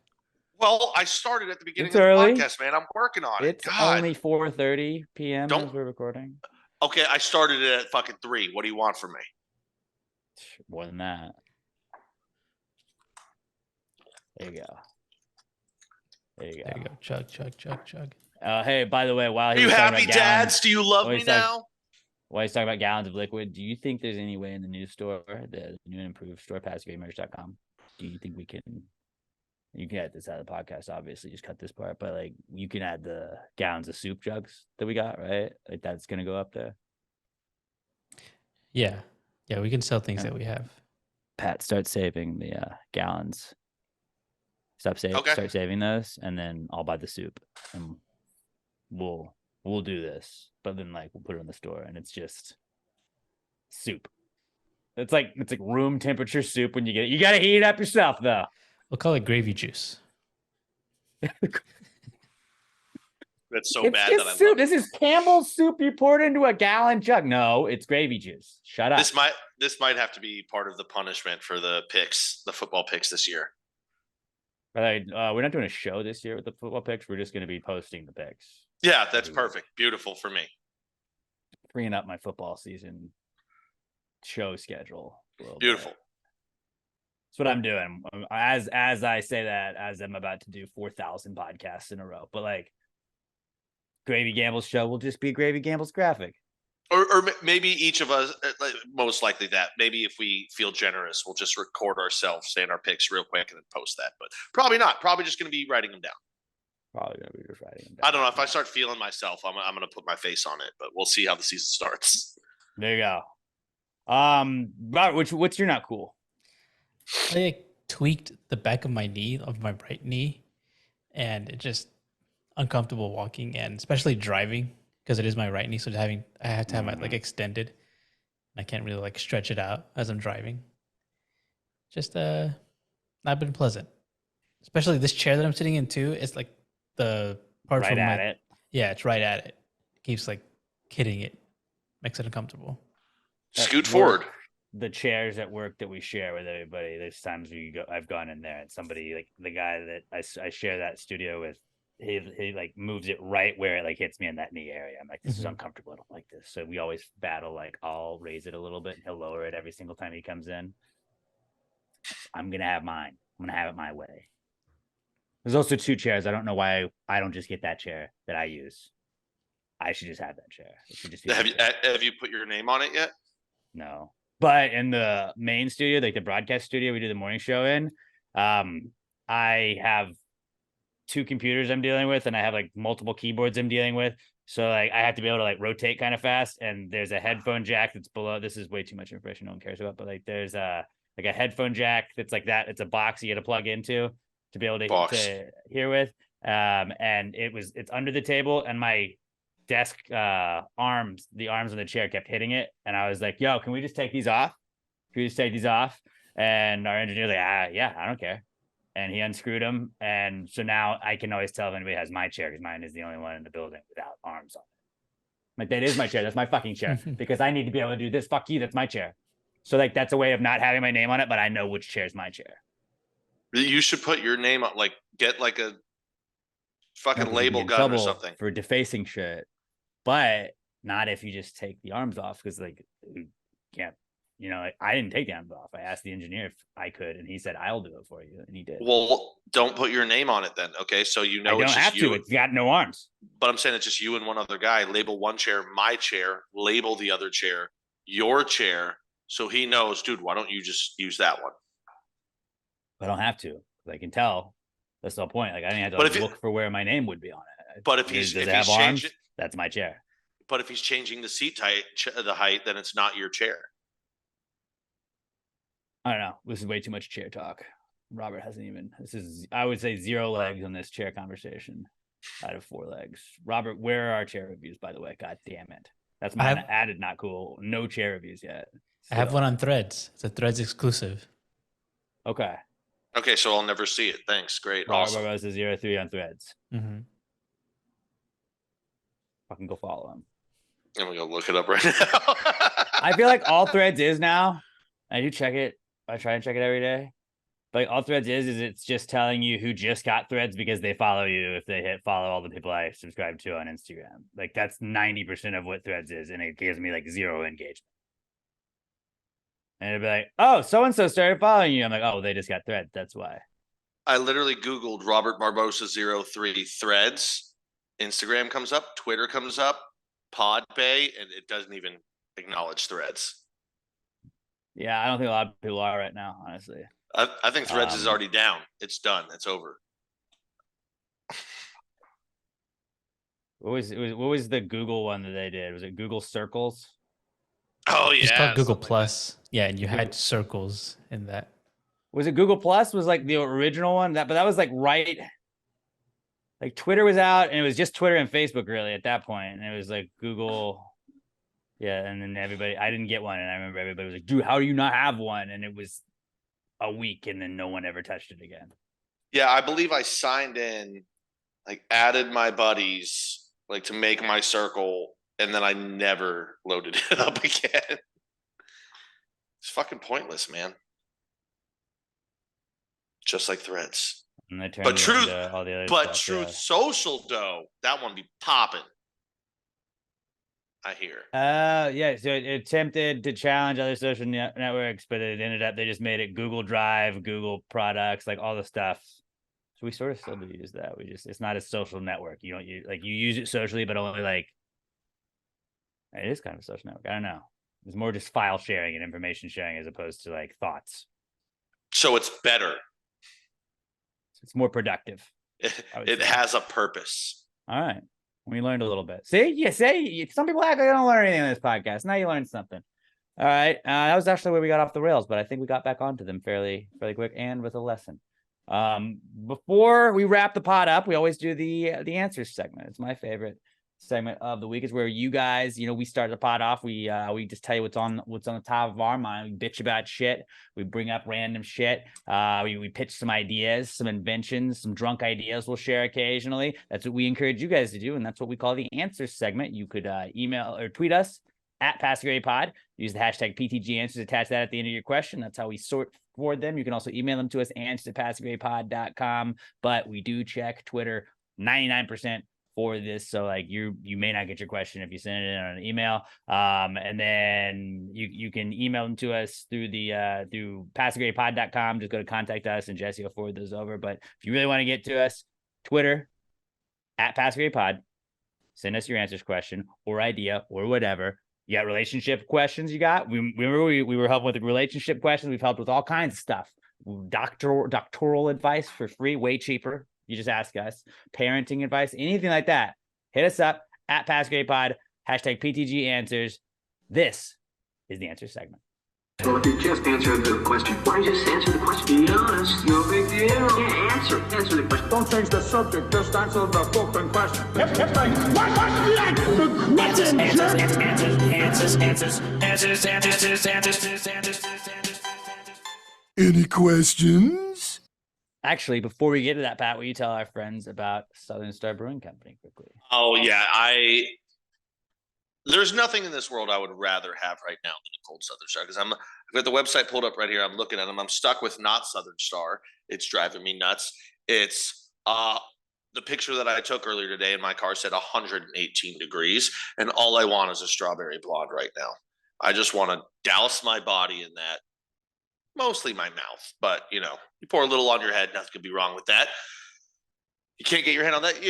Well, I started at the beginning It's of the early. podcast, man. I'm working on it. It's God. only 4:30 p.m. Don't- as we're recording. Okay, I started it at fucking 3. What do you want from me? More than that. There you go. There you There you go. go. Chug, chug, chug, chug. Hey, by the way, while Are he you was talking happy, about gallons, dads? Do you love Well, me he's like- now? while he's talking about gallons of liquid, do you think there's any way in the new store, the new and improved store, PassiveGameMerch.com, do you think we can? You can add this out of the podcast, obviously, just cut this part, but like you can add the gallons of soup jugs that we got, right? Like that's gonna go up there. Yeah. Yeah, we can sell things Yeah. that we have. Pat, start saving the gallons. Start saving those, and then I'll buy the soup, and we'll do this. But then like we'll put it in the store, and it's just soup. It's like room temperature soup when you get it. You gotta heat it up yourself though. We'll call it gravy juice. That's so It's bad just that I soup. love it. This is Campbell's soup you poured into a gallon jug. No, it's gravy juice. Shut up. This might have to be part of the punishment for the picks, the football picks this year. We're not doing a show this year with the football picks. We're just going to be posting the picks. Yeah, that's perfect. Beautiful for me. Freeing up my football season show schedule. A little Beautiful. bit. That's what I'm doing. As I say that, as I'm about to do 4,000 podcasts in a row. But like, Gravy Gamble's show will just be Gravy Gamble's graphic. Or maybe each of us, most likely that. Maybe if we feel generous, we'll just record ourselves saying our picks real quick and then post that. But probably not. Probably just going to be writing them down. Probably going to be just writing them down. I don't know. If I start feeling myself, I'm going to put my face on it. But we'll see how the season starts. There you go. Robert, what's your not cool? I like, tweaked the back of my knee, of my right knee, and it just uncomfortable walking and especially driving because it is my right knee. So I have to have my like extended. I can't really like stretch it out as I'm driving. Just not been pleasant. Especially this chair that I'm sitting in too. It's like the part Right from at it. Yeah, it's right at it. Keeps like hitting it. Makes it uncomfortable. Scoot forward. The chairs at work that we share with everybody. There's times I've gone in there and somebody like the guy that I share that studio with, he like moves it right where it like hits me in that knee area. I'm like, this is uncomfortable. I don't like this. So we always battle. Like I'll raise it a little bit and he'll lower it every single time he comes in. I'm gonna have mine. I'm gonna have it my way. There's also 2 chairs. I don't know why I don't just get that chair that I use. I should just have that chair. It should just be Have you put your name on it yet? No. But in the main studio, like the broadcast studio we do the morning show in, I have 2 computers I'm dealing with, and I have like multiple keyboards I'm dealing with. So like I have to be able to like rotate kind of fast. And there's a headphone jack that's below. This is way too much information no one cares about, but like there's a headphone jack that's like that. It's a box you got to plug into to be able to hear with. And it's under the table, and my desk the arms on the chair kept hitting it, and I was like, yo, can we just take these off? And our engineer's like, yeah, I don't care. And he unscrewed them, and so now I can always tell if anybody has my chair because mine is the only one in the building without arms on it. Like that is my chair. That's my fucking chair because I need to be able to do this. Fuck you, that's my chair. So like that's a way of not having my name on it, but I know which chair is my chair. You should put your name on, like get like a fucking No, 'cause you label get in gun or trouble something. for defacing shit, but not if you just take the arms off because like you can't. You know, I didn't take the arms off. I asked the engineer if I could, and he said, "I'll do it for you," and he did. Well, don't put your name on it then, okay? So you know I don't it's just have you. to. It's got no arms. But I'm saying it's just you and one other guy. Label one chair, my chair. Label the other chair, your chair. So he knows, dude. Why don't you just use that one? I don't have to. I can tell. That's the whole point. Like I didn't have But to if look for where my name would be on it. But if he's Does if it have he's arms? changing, That's my chair. but if he's changing the seat height, the height, then it's not your chair. I don't know. This is way too much chair talk. Robert hasn't even. This is, I would say, 0 legs on this chair conversation out of 4 legs. Robert, where are our chair reviews, by the way? God damn it. That's my added not cool. No chair reviews yet. I have one on Threads. It's a Threads exclusive. Okay. Okay, so I'll never see it. Thanks. Great. Robert Awesome. Barbosa 03 on Threads. Mm-hmm. fucking go follow him. I'm gonna go look it up right now. I feel like all Threads is now. I do check it. I try and check it every day. But all Threads is it's just telling you who just got Threads because they follow you if they hit follow all the people I subscribe to on Instagram. Like that's 90% of what Threads is, and it gives me like 0 engagement. And it'd be like, oh, so-and-so started following you. I'm like, oh, they just got Threads. That's why. I literally Googled Robert Barbosa 03 Threads. Instagram comes up, Twitter comes up, Podbay, and it doesn't even acknowledge Threads. Yeah, I don't think a lot of people are right now, honestly. I think Threads is already down. It's done. It's over. What was the Google one that they did? Was it Google Circles? Oh yeah, It's called Google something Plus. Yeah, and you had circles in that. Was it Google Plus? Was like the original one? But that was like right. Like Twitter was out, and it was just Twitter and Facebook really at that point, and it was like Google. Yeah, and then everybody, I didn't get one, and I remember everybody was like, "Dude, how do you not have one?" And it was a week, and then no one ever touched it again. Yeah, I believe I signed in, like added my buddies, like to make my circle, and then I never loaded it up again. It's fucking pointless, man. Just like Threads. And they turned But it Truth, into all the other but stuff, Truth yeah. Social though, that one be popping. I hear. Yeah. So it attempted to challenge other social networks, but it ended up they just made it Google Drive, Google products, like all the stuff. So we sort of still do use that. It's not a social network. You don't use you use it socially, but only like it is kind of a social network. I don't know. It's more just file sharing and information sharing as opposed to like thoughts. So it's better. It's more productive. It has a purpose. All right. We learned a little bit. See, some people act like I don't learn anything on this podcast. Now you learned something. All right. That was actually where we got off the rails, but I think we got back onto them fairly quick and with a lesson. Before we wrap the pod up, we always do the answers segment. It's my favorite segment of the week. Is where you guys, we start the pod off. We just tell you what's on the top of our mind. We bitch about shit. We bring up random shit. We pitch some ideas, some inventions, some drunk ideas we'll share occasionally. That's what we encourage you guys to do, and that's what we call the answers segment. You could email or tweet us at PassGradePod. Use the hashtag PTG answers. Attach that at the end of your question. That's how we sort for them. You can also email them to us, answers@PassGradePod.com. But we do check Twitter 99% for this, so like you may not get your question if you send it in on an email, and then you can email them to us through the through PassGradePod.com. Just go to contact us, and Jesse will forward those over. But if you really want to get to us, Twitter @PassGradePod. Send us your answers question or idea or whatever. You got relationship questions? You got? We were helping with the relationship questions. We've helped with all kinds of stuff. Doctoral advice for free, way cheaper. You just ask us. Parenting advice, anything like that. Hit us up at PassGradePod, hashtag PTG answers. This is the answer segment. Well, if you just answered the question, why just answer the question? Be honest, no big deal. Yeah, answer the question. Don't change the subject, just answer the fucking question. Answers. Any questions? Actually, before we get to that, Pat, will you tell our friends about Southern Star Brewing Company quickly? Oh yeah, there's nothing in this world I would rather have right now than a cold Southern Star, because I've got the website pulled up right here. I'm looking at them. I'm stuck with not Southern Star. It's driving me nuts. It's the picture that I took earlier today in my car said 118 degrees, and all I want is a strawberry blonde right now. I just want to douse my body in that, mostly my mouth, but you pour a little on your head, nothing could be wrong with that. You can't get your hand on that,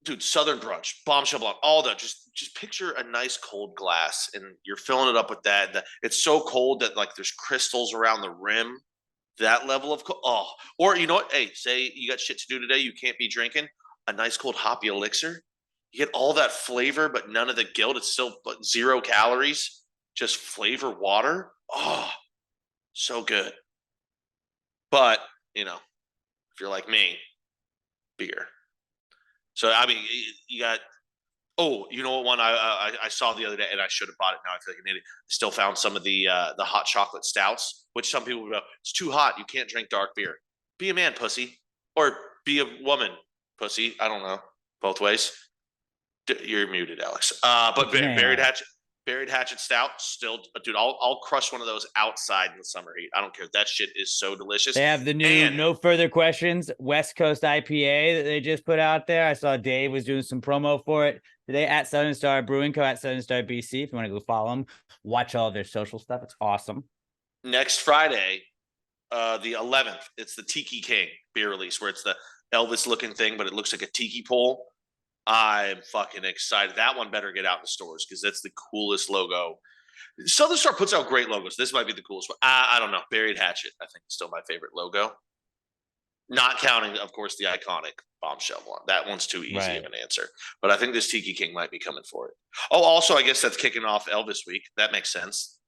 dude. Southern brunch, bombshell blonde, all that. Just picture a nice cold glass, and you're filling it up with that. It's so cold that like there's crystals around the rim. That level of or you know what? Hey, say you got shit to do today, you can't be drinking a nice cold hoppy elixir. You get all that flavor, but none of the guilt. It's still 0 calories, just flavor water. Oh, so good. But if you're like me, beer. So I mean, you got. Oh, you know what one I saw the other day, and I should have bought it. Now I feel like an idiot. I still found some of the hot chocolate stouts, which some people would go, it's too hot. You can't drink dark beer. Be a man, pussy, or be a woman, pussy. I don't know. Both ways. You're muted, Alex. But What's his name? Buried Hatchet Stout, still, dude. I'll crush one of those outside in the summer heat. I don't care. That shit is so delicious. They have the new And No Further Questions West Coast IPA that they just put out there. I saw Dave was doing some promo for it today at Southern Star Brewing Co. at Southern Star BC. If you want to go follow them, watch all of their social stuff. It's awesome. next Friday, the 11th, it's the Tiki King beer release where it's the Elvis looking thing, but it looks like a tiki pole. I'm fucking excited. That one better get out in the stores because that's the coolest logo. Southern Star puts out great logos. This might be the coolest one. I don't know. Buried Hatchet, I think, is still my favorite logo. Not counting, of course, the iconic Bombshell one. That one's too easy of an answer. But I think this Tiki King might be coming for it. Oh, also, I guess that's kicking off Elvis week. That makes sense.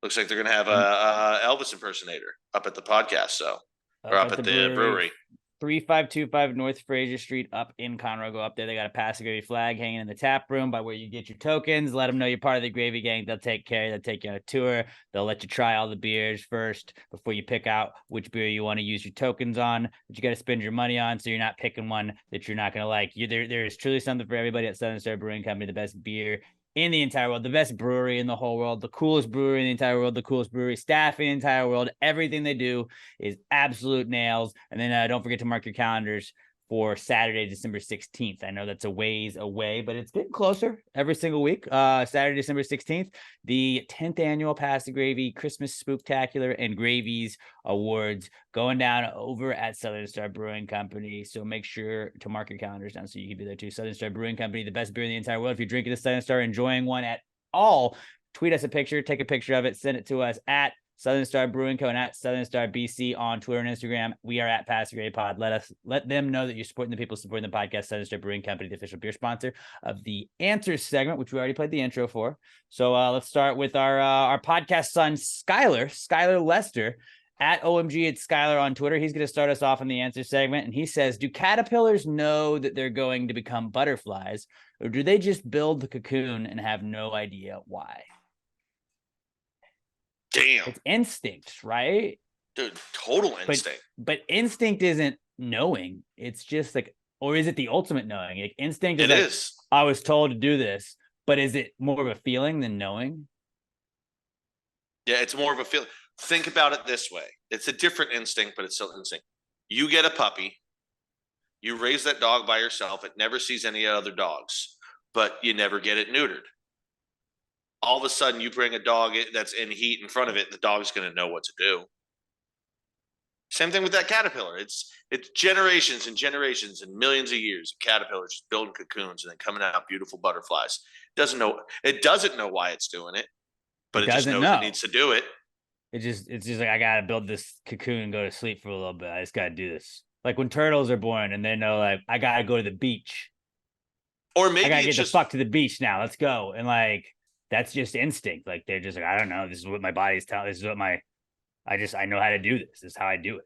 Looks like they're going to have a Elvis impersonator up at the podcast, so or up at the brewery. 3525 North Fraser Street up in Conroe. Go up there. They got a Pass the Gravy flag hanging in the tap room by where you get your tokens. Let them know you're part of the Gravy Gang. They'll take care of you. They'll take you on a tour. They'll let you try all the beers first before you pick out which beer you want to use your tokens on, that you got to spend your money on, so you're not picking one that you're not going to like. There is truly something for everybody at Southern Star Brewing Company, the best beer in the entire world, the best brewery in the whole world, the coolest brewery in the entire world, the coolest brewery staff in the entire world. Everything they do is absolute nails. And then don't forget to mark your calendars for Saturday, December 16th. I know that's a ways away, but it's getting closer every single week. Saturday, December 16th, the 10th annual Pass the Gravy Christmas Spooktacular and Gravies Awards going down over at Southern Star Brewing Company. So make sure to mark your calendars down so you can be there too. Southern Star Brewing Company, the best beer in the entire world. If you're drinking a Southern Star, enjoying one at all, tweet us a picture, take a picture of it, send it to us at Southern Star Brewing Co. and at Southern Star BC on Twitter and Instagram. We are at Pass the Gravy Pod. Let them know that you're supporting the people supporting the podcast. Southern Star Brewing Company, the official beer sponsor of the Answers segment, which we already played the intro for. So let's start with our podcast son, Skylar Lester at OMG. It's Skylar on Twitter. He's going to start us off in the Answers segment, and he says, "Do caterpillars know that they're going to become butterflies, or do they just build the cocoon and have no idea why?" Damn. It's instinct, right? Dude, total instinct. But instinct isn't knowing. It's just like, or is it the ultimate knowing? Like instinct is It like, is. I was told to do this, but is it more of a feeling than knowing? Yeah, it's more of a feeling. Think about it this way. It's a different instinct, but it's still instinct. You get a puppy. You raise that dog by yourself. It never sees any other dogs, but you never get it neutered. All of a sudden, you bring a dog that's in heat in front of it, the dog's going to know what to do. Same thing with that caterpillar. It's generations and generations and millions of years of caterpillars just building cocoons and then coming out beautiful butterflies. It doesn't know why it's doing it, but it just knows it needs to do it. It's just like, I gotta build this cocoon and go to sleep for a little bit. I just gotta do this. Like when turtles are born and they know, like, I gotta go to the beach. Or maybe I gotta get the fuck to the beach now. Let's go. And like, that's just instinct. Like they're just like, I don't know. This is what my body's telling. This is what I know how to do this. This is how I do it.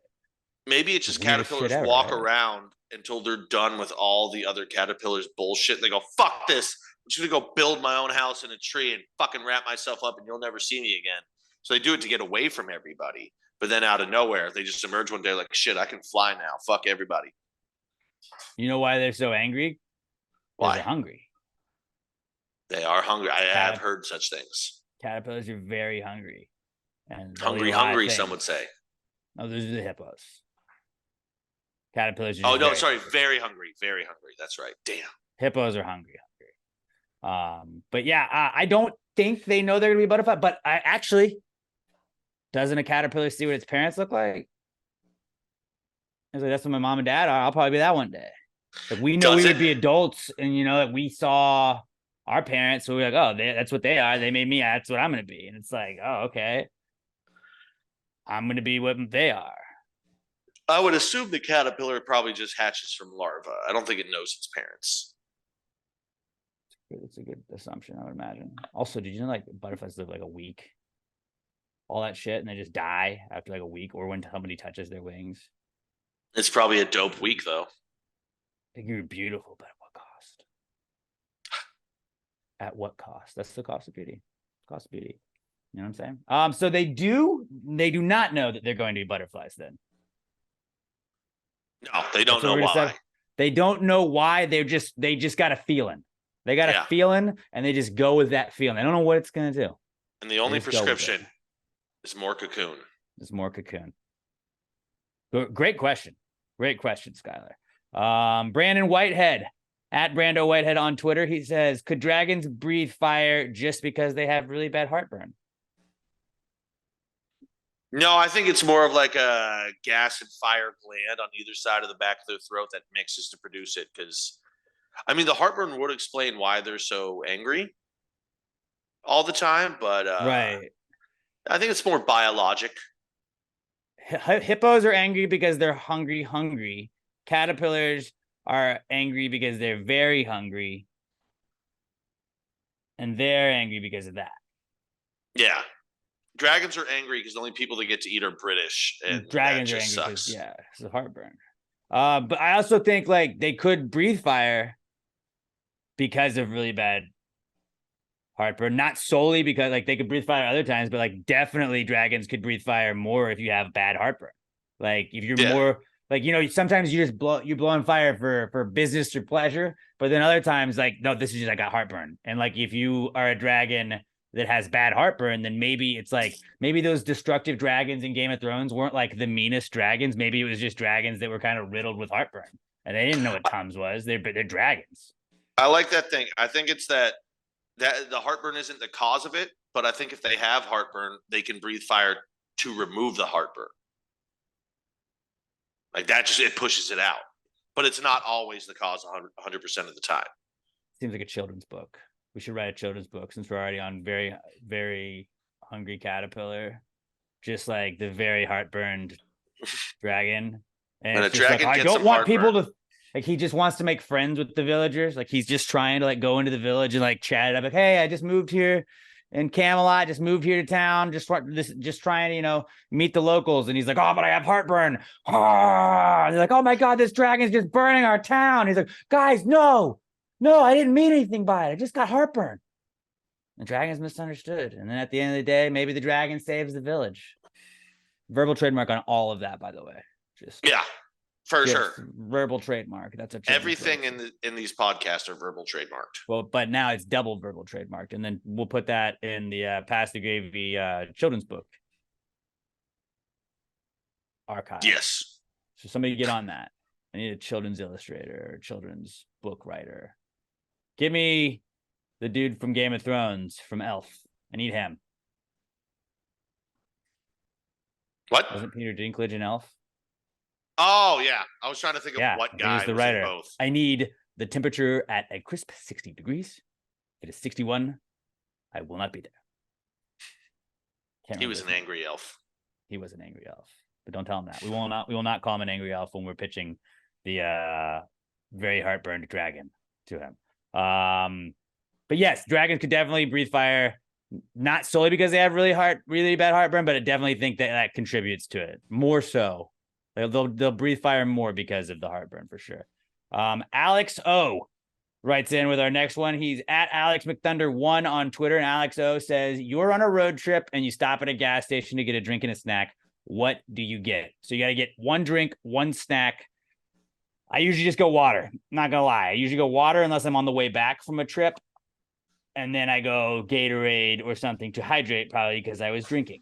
Maybe it's just caterpillars walk around until they're done with all the other caterpillars bullshit. And they go, fuck this. I'm just going to go build my own house in a tree and fucking wrap myself up and you'll never see me again. So they do it to get away from everybody. But then out of nowhere, they just emerge one day like, shit, I can fly now. Fuck everybody. You know why they're so angry? Why? They're hungry. They are hungry. I have heard such things. Caterpillars are very hungry. And hungry, some would say. No, those are the hippos. Caterpillars are Oh, no, sorry. Very hungry. Very hungry. That's right. Damn. Hippos are hungry. But yeah, I don't think they know they're going to be a butterfly, but doesn't a caterpillar see what its parents look like? It's like, that's what my mom and dad are. I'll probably be that one day. Like we know we would be adults and, you know, that we saw our parents, so we're like, oh, that's what they are. They made me. That's what I'm going to be. And it's like, oh, okay. I'm going to be what they are. I would assume the caterpillar probably just hatches from larvae. I don't think it knows its parents. It's a good assumption, I would imagine. Also, did you know like butterflies live like a week? All that shit, and they just die after like a week or when somebody touches their wings. It's probably a dope week, though. I think you're beautiful, but at what cost? At what cost? That's the cost of beauty. Cost of beauty. You know what I'm saying? So they do not know that they're going to be butterflies then. No, they don't know why. They don't know why. They just got a feeling. They got a feeling, and they just go with that feeling. I don't know what it's gonna do. And the only prescription is more cocoon. It's more cocoon. Great question. Great question, Skylar. Brandon Whitehead at Brando Whitehead on Twitter. He says, could dragons breathe fire just because they have really bad heartburn? No, I think it's more of like a gas and fire gland on either side of the back of their throat that mixes to produce it. Because, I mean, the heartburn would explain why they're so angry all the time, but right. I think it's more biologic. Hippos are angry because they're hungry. Caterpillars are angry because they're very hungry. And they're angry because of that. Yeah. Dragons are angry because the only people that get to eat are British. And dragons are angry because, it's a heartburn. But I also think like they could breathe fire because of really bad heartburn. Not solely because like they could breathe fire other times, but like definitely dragons could breathe fire more if you have bad heartburn. Like if you're more like, you know, sometimes you just you're blowing fire for business or pleasure, but then other times like, no, this is just I got heartburn. And like if you are a dragon that has bad heartburn, then maybe it's like maybe those destructive dragons in Game of Thrones weren't like the meanest dragons. Maybe it was just dragons that were kind of riddled with heartburn and they didn't know what Tums was. They're dragons. I like that thing. I think it's that the heartburn isn't the cause of it, but I think if they have heartburn, they can breathe fire to remove the heartburn. Like that just it pushes it out, but it's not always the cause 100% of the time. Seems like a children's book. We should write a children's book since we're already on very, very hungry caterpillar, just like the very heartburned dragon. And a dragon like, gets I don't want heartburn. people to like. He just wants to make friends with the villagers. Like he's just trying to like go into the village and like chat it up. Like, hey, I just moved here in Camelot. Just moved here to town. Just trying to, you know, meet the locals. And he's like, oh, but I have heartburn. Ah! And they're like, oh my god, this dragon's just burning our town. He's like, guys, no, I didn't mean anything by it. I just got heartburn. The dragon's misunderstood. And then at the end of the day, maybe the dragon saves the village. Verbal trademark on all of that, by the way. For sure. Verbal trademark. That's a everything in these podcasts are verbal trademarked. Well, but now it's double verbal trademarked, and then we'll put that in the Pass the Gravy children's book archive. Yes. So somebody get on that. I need a children's illustrator or children's book writer. Give me the dude from Game of Thrones from Elf. I need him. What? Wasn't Peter Dinklage in Elf? Oh, yeah. I was trying to think of what guy was the writer. both. I need the temperature at a crisp 60 degrees. If it is 61, I will not be there. He was an angry elf. He was an angry elf. But don't tell him that. We will not call him an angry elf when we're pitching the very heartburned dragon to him. But yes, dragons could definitely breathe fire. Not solely because they have really bad heartburn, but I definitely think that contributes to it more so. They'll breathe fire more because of the heartburn for sure. Alex O writes in with our next one. He's at Alex McThunder1 on Twitter, and Alex O says, "You're on a road trip and you stop at a gas station to get a drink and a snack. What do you get?" So you got to get one drink, one snack. I usually just go water. Not gonna lie, I usually go water unless I'm on the way back from a trip, and then I go Gatorade or something to hydrate, probably because I was drinking.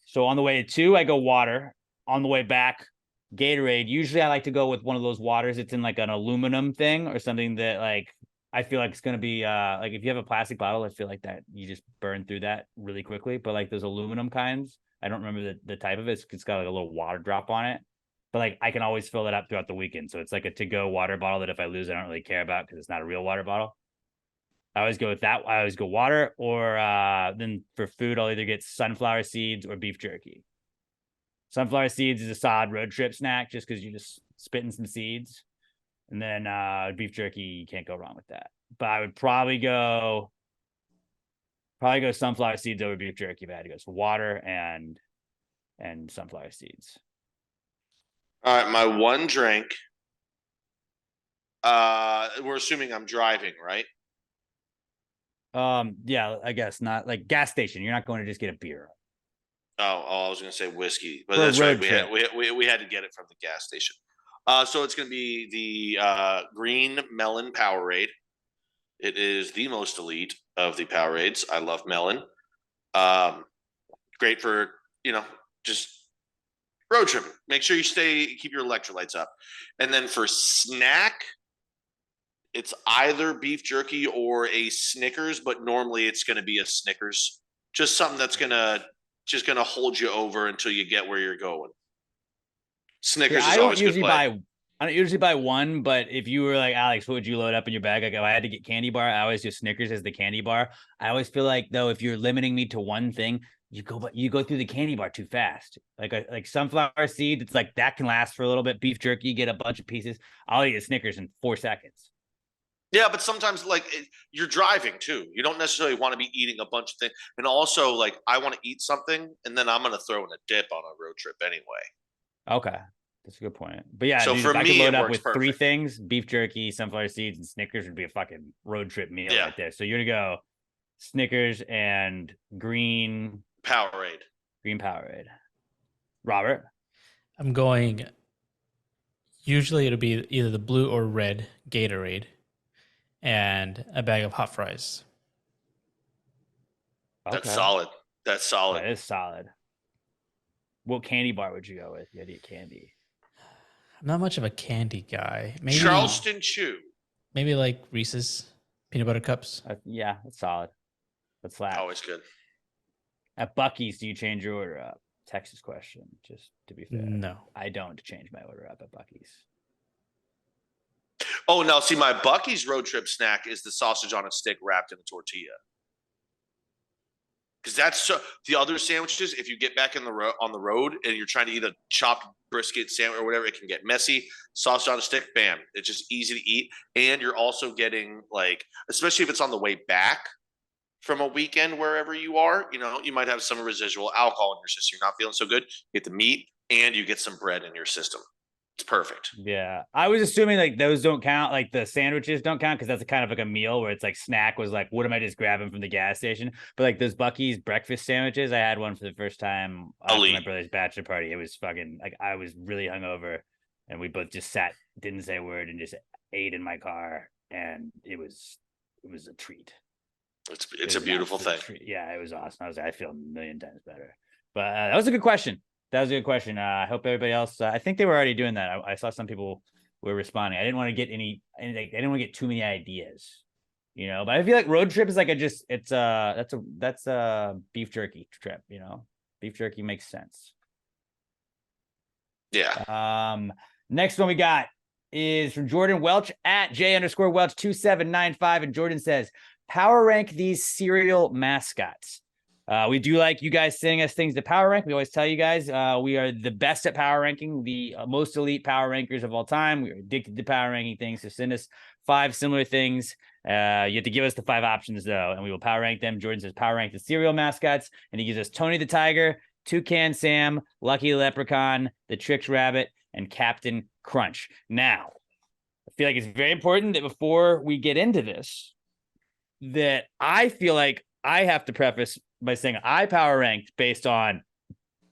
So on the way to, I go water. On the way back, Gatorade. Usually I like to go with one of those waters. It's in like an aluminum thing or something that like I feel like it's going to be like if you have a plastic bottle, I feel like that you just burn through that really quickly. But like those aluminum kinds, I don't remember the type of it. It's got like a little water drop on it. But like I can always fill it up throughout the weekend. So it's like a to-go water bottle that if I lose, I don't really care about because it's not a real water bottle. I always go with that. I always go water or then for food, I'll either get sunflower seeds or beef jerky. Sunflower seeds is a solid road trip snack just because you're just spitting some seeds. And then beef jerky, you can't go wrong with that. But I would probably go sunflower seeds over beef jerky if I had to go. So water and sunflower seeds. All right, my one drink. We're assuming I'm driving, right? Yeah, I guess not like gas station. You're not going to just get a beer. Oh, I was going to say whiskey, but that's right. We had to get it from the gas station. So it's going to be the green melon Powerade. It is the most elite of the Powerades. I love melon. Great for, just road tripping. Make sure you keep your electrolytes up. And then for snack, it's either beef jerky or a Snickers, but normally it's going to be a Snickers. Just something that's just gonna hold you over until you get where you're going. Snickers is always a good play. I don't usually buy one, but if you were like, Alex, what would you load up in your bag? Like if I had to get candy bar, I always do Snickers as the candy bar. I always feel like though, if you're limiting me to one thing, you go through the candy bar too fast. Like sunflower seeds, it's like that can last for a little bit. Beef jerky, get a bunch of pieces. I'll eat a Snickers in 4 seconds. Yeah, but sometimes you're driving too. You don't necessarily want to be eating a bunch of things. And also like I want to eat something and then I'm going to throw in a dip on a road trip anyway. Okay. That's a good point. But yeah, so dude, for if I me, could load it up works with 3 perfect. things, beef jerky, sunflower seeds, and Snickers would be a fucking road trip meal right there. So you're going to go Snickers and green Powerade. Green Powerade. Robert? I'm going, usually it'll be either the blue or red Gatorade and a bag of hot fries. Okay. That's solid. That's solid. That is solid. What candy bar would you go with? You had to eat candy. I'm not much of a candy guy. Maybe Charleston Chew. Maybe like Reese's peanut butter cups. Yeah, that's solid. That's flat. Always good. At Buc-ee's, do you change your order up? Texas question, just to be fair. No. I don't change my order up at Buc-ee's. Oh, no. See, my Buc-ee's road trip snack is the sausage on a stick wrapped in a tortilla. Because that's the other sandwiches, if you get back on the road and you're trying to eat a chopped brisket sandwich or whatever, it can get messy. Sausage on a stick, bam. It's just easy to eat. And you're also getting especially if it's on the way back from a weekend wherever you are, you might have some residual alcohol in your system. You're not feeling so good. You get the meat and you get some bread in your system. It's perfect. Yeah. I was assuming like those don't count, like the sandwiches don't count because that's kind of like a meal where it's like snack was like, what am I just grabbing from the gas station? But like those Buc-ee's breakfast sandwiches, I had one for the first time after my brother's bachelor party. It was fucking like I was really hungover and we both just sat, didn't say a word and just ate in my car. And it was a treat. It's a beautiful thing. Yeah, it was awesome. I feel a million times better. But that was a good question. I hope everybody else. I think they were already doing that. I saw some people were responding. I didn't want to get I didn't want to get too many ideas, But I feel like road trip is like that's a beef jerky trip, Beef jerky makes sense. Yeah. Next one we got is from Jordan Welch at J_Welch2795, and Jordan says, power rank these cereal mascots. We do like you guys sending us things to power rank. We always tell you guys we are the best at power ranking, the most elite power rankers of all time. We're addicted to power ranking things. So send us 5 similar things. You have to give us the 5 options, though, and we will power rank them. Jordan says power rank the cereal mascots, and he gives us Tony the Tiger, Toucan Sam, Lucky the Leprechaun, the Tricks Rabbit, and Captain Crunch. Now, I feel like it's very important that before we get into this, that I feel like I have to preface by saying I power ranked based on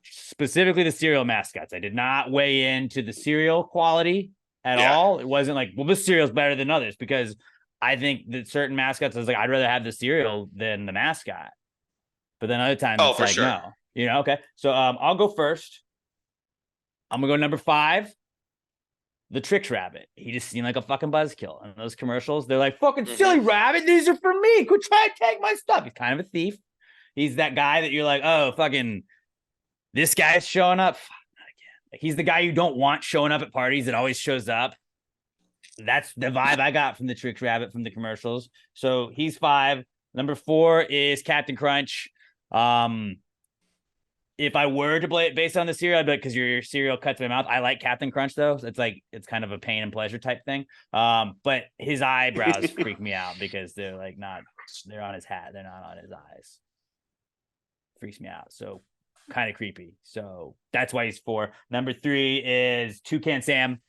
specifically the cereal mascots. I did not weigh into the cereal quality at all. It wasn't like, well, this cereal's better than others, because I think that certain mascots, I was like, I'd rather have the cereal than the mascot. But then other times, it's like, no. Okay. So I'll go first. I'm gonna go number 5. The Tricks Rabbit. He just seemed like a fucking buzzkill. And those commercials, they're like, fucking silly rabbit, these are for me. Quit trying to take my stuff. He's kind of a thief. He's that guy that you're like, oh, fucking, this guy's showing up. Like, he's the guy you don't want showing up at parties that always shows up. That's the vibe I got from the Tricks Rabbit from the commercials. So he's 5. Number 4 is Captain Crunch. If I were to play it based on the cereal, I'd be like, because your cereal cuts my mouth. I like Captain Crunch, though. So it's kind of a pain and pleasure type thing. But his eyebrows freak me out because they're like they're on his hat. They're not on his eyes. Freaks me out. So kind of creepy. So that's why he's 4. Number 3 is Toucan Sam.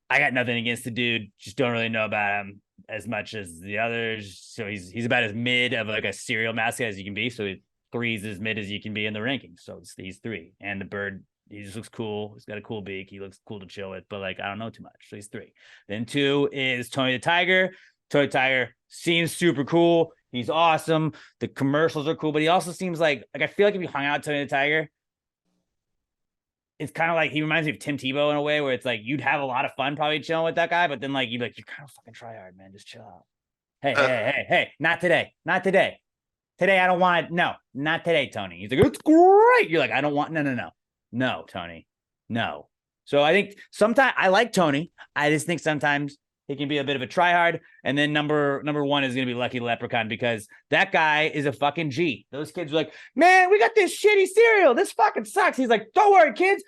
I got nothing against the dude. Just don't really know about him as much as the others. So he's about as mid of like a cereal mascot as you can be. So 3 is as mid as you can be in the rankings. So he's 3. And the bird He just looks cool. He's got a cool beak. He looks cool to chill with, but like I don't know too much. So he's 3. Then 2 is Tony the Tiger. Tony the Tiger seems super cool. He's awesome. The commercials are cool, but he also seems like I feel like if you hung out with Tony the Tiger, it's kind of like he reminds me of Tim Tebow in a way where it's like you'd have a lot of fun probably chilling with that guy, but then like you'd be like, you're kind of fucking try hard, man. Just chill out. Hey, not today. Not today. Today, I don't want it. No, not today, Tony. He's like, it's great. You're like, I don't want, no, Tony. No. So I think sometimes I like Tony. I just think sometimes he can be a bit of a tryhard. And then number 1 is going to be Lucky the Leprechaun because that guy is a fucking G. Those kids are like, man, we got this shitty cereal. This fucking sucks. He's like, don't worry, kids.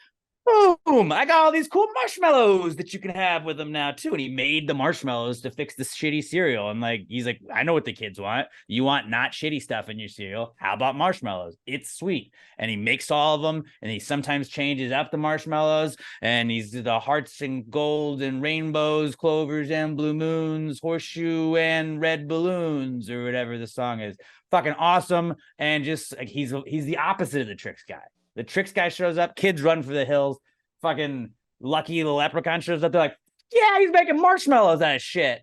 Boom! I got all these cool marshmallows that you can have with them now too. And he made the marshmallows to fix this shitty cereal. And like, he's like, I know what the kids want. You want not shitty stuff in your cereal. How about marshmallows? It's sweet. And he makes all of them. And he sometimes changes up the marshmallows. And he's the hearts and gold and rainbows, clovers and blue moons, horseshoe and red balloons, or whatever the song is. Fucking awesome. And just like he's the opposite of the Tricks guy. The Tricks guy shows up, kids run for the hills. Fucking Lucky the Leprechaun shows up. They're like, yeah, he's making marshmallows out of shit.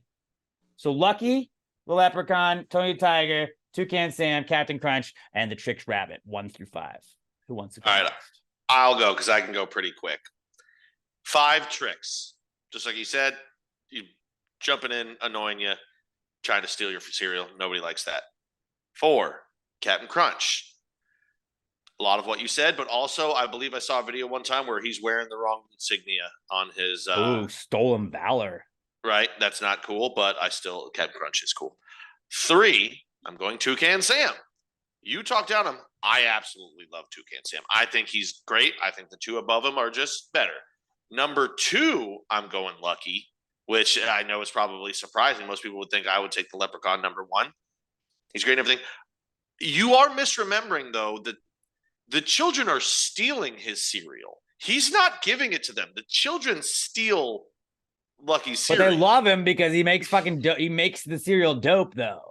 So Lucky the Leprechaun, Tony the Tiger, Toucan Sam, Captain Crunch, and the Tricks Rabbit, 1 through 5. Who wants to go? All right, I'll go because I can go pretty quick. 5 tricks. Just like you said, you jumping in, annoying you, trying to steal your cereal. Nobody likes that. 4, Captain Crunch. A lot of what you said, but also I believe I saw a video one time where he's wearing the wrong insignia on his Stolen Valor. Right. That's not cool, but Captain Crunch is cool. 3, I'm going Toucan Sam. You talk down him. I absolutely love Toucan Sam. I think he's great. I think the 2 above him are just better. Number 2, I'm going Lucky, which I know is probably surprising. Most people would think I would take the Leprechaun number 1. He's great and everything. You are misremembering, though, that the children are stealing his cereal. He's not giving it to them. The children steal Lucky's cereal. But they love him because he makes he makes the cereal dope, though.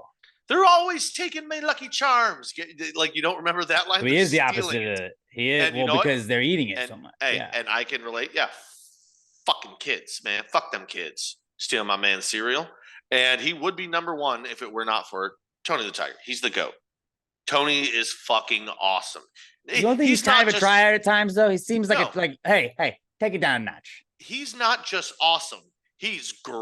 They're always taking my Lucky Charms. Like, you don't remember that line? So he is the opposite of it. He is, because they're eating it so much. Hey, and I can relate. Yeah, fucking kids, man. Fuck them kids. Stealing my man's cereal. And he would be number 1 if it were not for Tony the Tiger. He's the GOAT. Tony is fucking awesome. You don't think he's kind of a tryhard at times, though? He seems like it's like, hey, take it down a notch. He's not just awesome. He's great. Come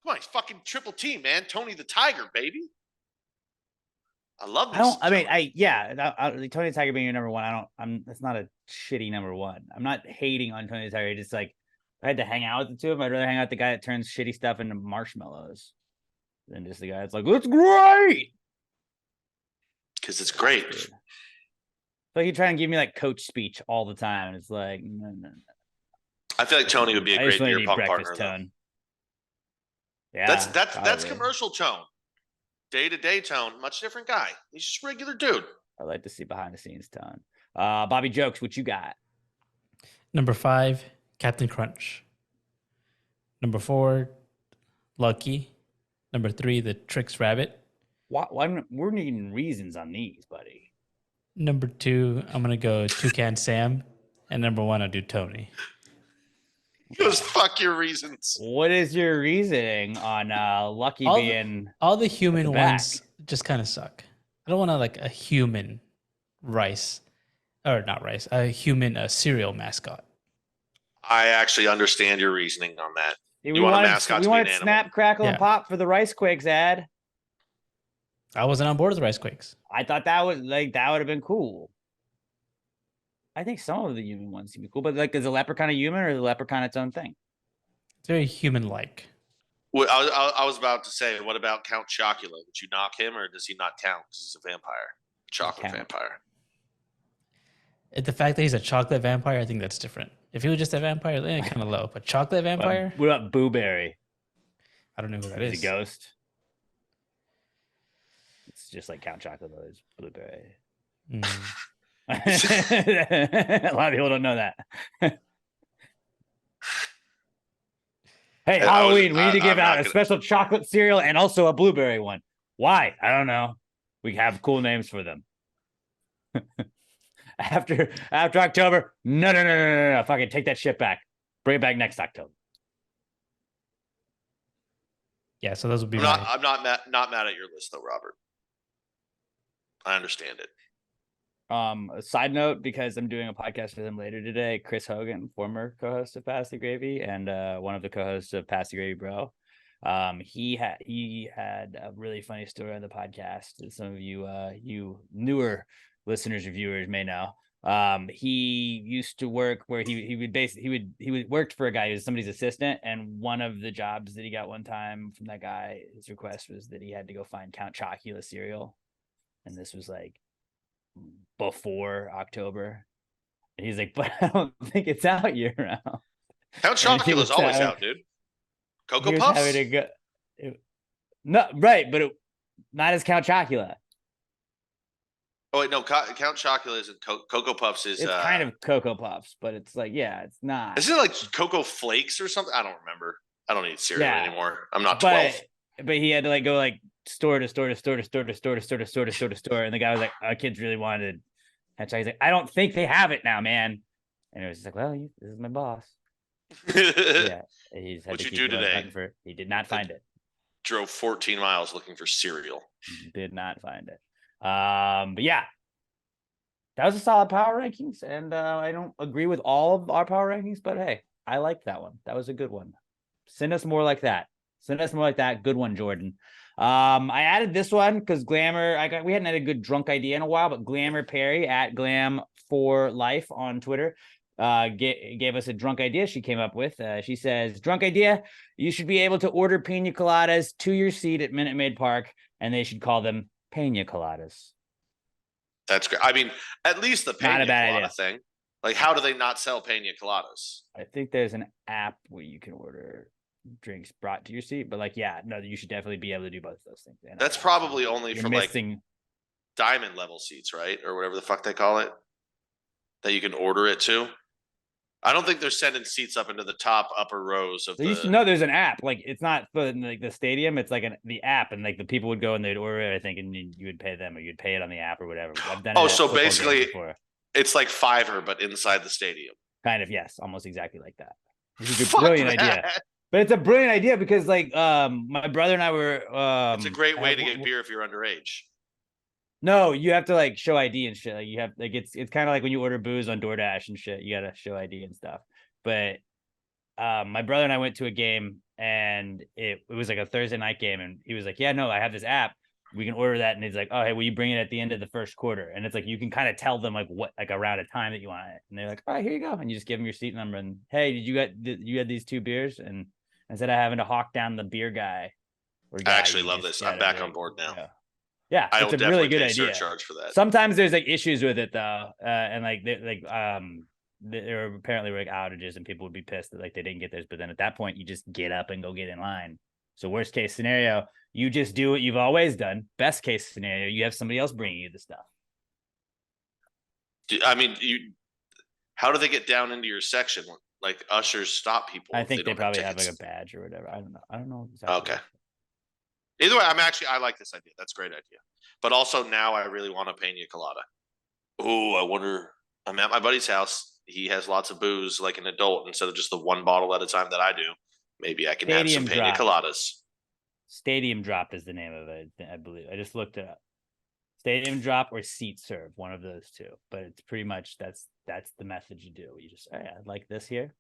on, he's fucking triple team, man. Tony the Tiger, baby. I love this. Tony the Tiger being your number 1. That's not a shitty number 1. I'm not hating on Tony the Tiger. Just like, if I had to hang out with the 2 of them, I'd rather hang out with the guy that turns shitty stuff into marshmallows than just the guy that's like, it's great. Because it's great. So you try and give me like coach speech all the time. It's like, no. I feel like Tony would be a great beer pong partner. Tone. Yeah, that's commercial tone. Day-to-day tone, much different guy. He's just a regular dude. I like to see behind the scenes tone. Bobby Jokes, what you got? Number 5, Captain Crunch. Number 4, Lucky. Number 3, the Tricks Rabbit. We're needing reasons on these, buddy. Number 2, I'm going to go Toucan Sam. And number 1, I'll do Tony. Just fuck your reasons. What is your reasoning on Lucky being... All the human ones just kind of suck. I don't want to like a human a human cereal mascot. I actually understand your reasoning on that. Yeah, we wanted Snap, Crackle, and Pop for the Rice Quakes ad. I wasn't on board with the Rice Quakes. I thought that would have been cool. I think some of the human ones seem to be cool, but like, is a leprechaun a human or is a leprechaun its own thing? It's very human-like. Well, I was about to say, what about Count Chocula? Would you knock him, or does he not count because he's a vampire? Chocolate vampire. The fact that he's a chocolate vampire, I think that's different. If he was just a vampire, then kind of low. But chocolate vampire? What about Boo Berry? I don't know who that is. He's a ghost. It's just like Count Chocula, though. It's Blueberry. A lot of people don't know that. Hey, Halloween, we need to give out a special chocolate cereal and also a blueberry one. Why? I don't know. We have cool names for them. after October. No. Fucking take that shit back. Bring it back next October. Yeah, so those would be I'm not mad at your list though, Robert. I understand it. A side note, because I'm doing a podcast with him later today, Chris Hogan, former co-host of Pass the Gravy and one of the co-hosts of Pass the Gravy Bro. He had a really funny story on the podcast that some of you you newer listeners or viewers may know. He used to work where he would worked for a guy who was somebody's assistant, and one of the jobs that he got one time from that guy, his request was that he had to go find Count Chocula cereal, and this was like before October. And he's like, but I don't think it's out year round. Count Chocula's always out, dude. Cocoa Puffs? No, right, but not as Count Chocula. Oh wait, no, Count Chocula isn't Cocoa Puffs is It's kind of Cocoa Puffs, but it's like, yeah, it's not. Isn't it like Cocoa Flakes or something? I don't remember. I don't eat cereal anymore. I'm not 12. But he had to like go like store to store to store to store to store to store to store to store to store. And the guy was like, our kids really wanted. And he's like, I don't think they have it now, man. And it was just like, well, this is my boss. Yeah. He's had What'd to you do today? He did not find it. Drove 14 miles looking for cereal. Did not find it. But yeah, that was a solid power rankings. And I don't agree with all of our power rankings, but hey, I liked that one. That was a good one. Send us more like that. Good one, Jordan. I added this one because Glamour, we hadn't had a good drunk idea in a while, but Glamour Perry at Glam for Life on Twitter gave us a drunk idea she came up with. She says, drunk idea, you should be able to order pina coladas to your seat at Minute Maid Park, and they should call them pina coladas. That's great. I mean, at least the pina colada thing. Like, how do they not sell pina coladas? I think there's an app where you can order drinks brought to your seat, but like, yeah, no, you should definitely be able to do both of those things. And that's probably only for like diamond level seats, right? Or whatever the fuck they call it, that you can order it to. I don't think they're sending seats up into the top upper rows of you should know there's an app. Like, it's not for like the stadium, it's like the app, and like the people would go and they'd order it, I think, and you would pay them, or you'd pay it on the app or whatever. I've done it so basically it's like Fiverr but inside the stadium. Kind of, yes, almost exactly like that. This is a brilliant idea. But it's a brilliant idea because like my brother and I were it's a great way to get beer if you're underage. No, you have to like show ID and shit. Like you have like it's kind of like when you order booze on DoorDash and shit. You gotta show ID and stuff. But my brother and I went to a game, and it was like a Thursday night game, and he was like, yeah, no, I have this app. We can order that. And he's like, oh, hey, will you bring it at the end of the first quarter? And it's like, you can kind of tell them like what, like around a time that you want it. And they're like, all right, here you go. And you just give them your seat number. And hey, you had these 2 beers? And instead of having to hawk down the beer guy. I actually love this. I'm back on board now. Yeah, it's a really good idea. Surcharge for that. Sometimes there's like issues with it though. And like there were apparently like outages, and people would be pissed that like they didn't get theirs. But then at that point, you just get up and go get in line. So worst case scenario, you just do what you've always done. Best case scenario, you have somebody else bringing you the stuff. I mean, how do they get down into your section? Like ushers stop people? I think they probably have like a badge or whatever. I don't know exactly. Okay. Either way, I like this idea. That's a great idea. But also now I really want a pina colada. Oh, I wonder. I'm at my buddy's house. He has lots of booze like an adult instead of just the 1 bottle at a time that I do. Maybe I can have some pina coladas. Stadium Drop is the name of it, I believe. I just looked it up. Stadium Drop or Seat Serve, one of those two. But it's pretty much that's the method you do. You just, hey, I'd like this here.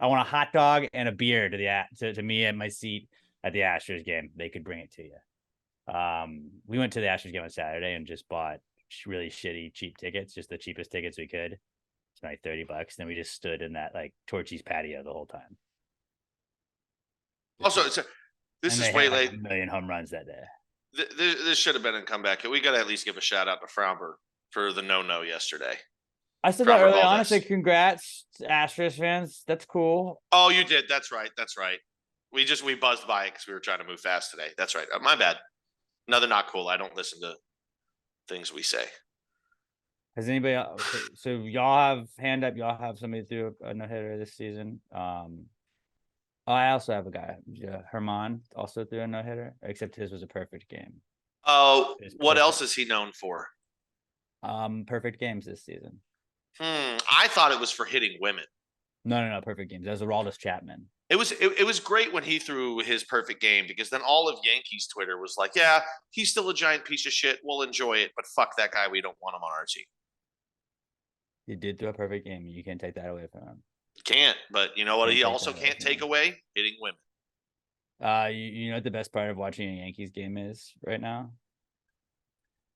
I want a hot dog and a beer to me at my seat at the Astros game. They could bring it to you. We went to the Astros game on Saturday and just bought really shitty cheap tickets, just the cheapest tickets we could. It's like $30. Then we just stood in that like Torchy's patio the whole time. Also, this is way late. Like a million home runs that day. This should have been in comeback. We got to at least give a shout out to Fromber for the no yesterday. I said that early on. I said congrats to Astros fans. That's cool. Oh, you did. That's right. We buzzed by it because we were trying to move fast today. That's right. My bad. Another not cool. I don't listen to things we say. Has anybody else, so y'all have hand up, y'all have somebody through a no-hitter this season? I also have a guy, Herman, also threw a no-hitter, except his was a perfect game. Oh, what else is he known for? Perfect games this season. I thought it was for hitting women. No. Perfect games. That was Aroldis Chapman. It was great when he threw his perfect game because then all of Yankees Twitter was like, yeah, he's still a giant piece of shit. We'll enjoy it, but fuck that guy. We don't want him on our team. He did throw a perfect game. You can't take that away from him. Can't, but you know what? Can't He take also that away can't from take him. away hitting women. You know what the best part of watching a Yankees game is right now?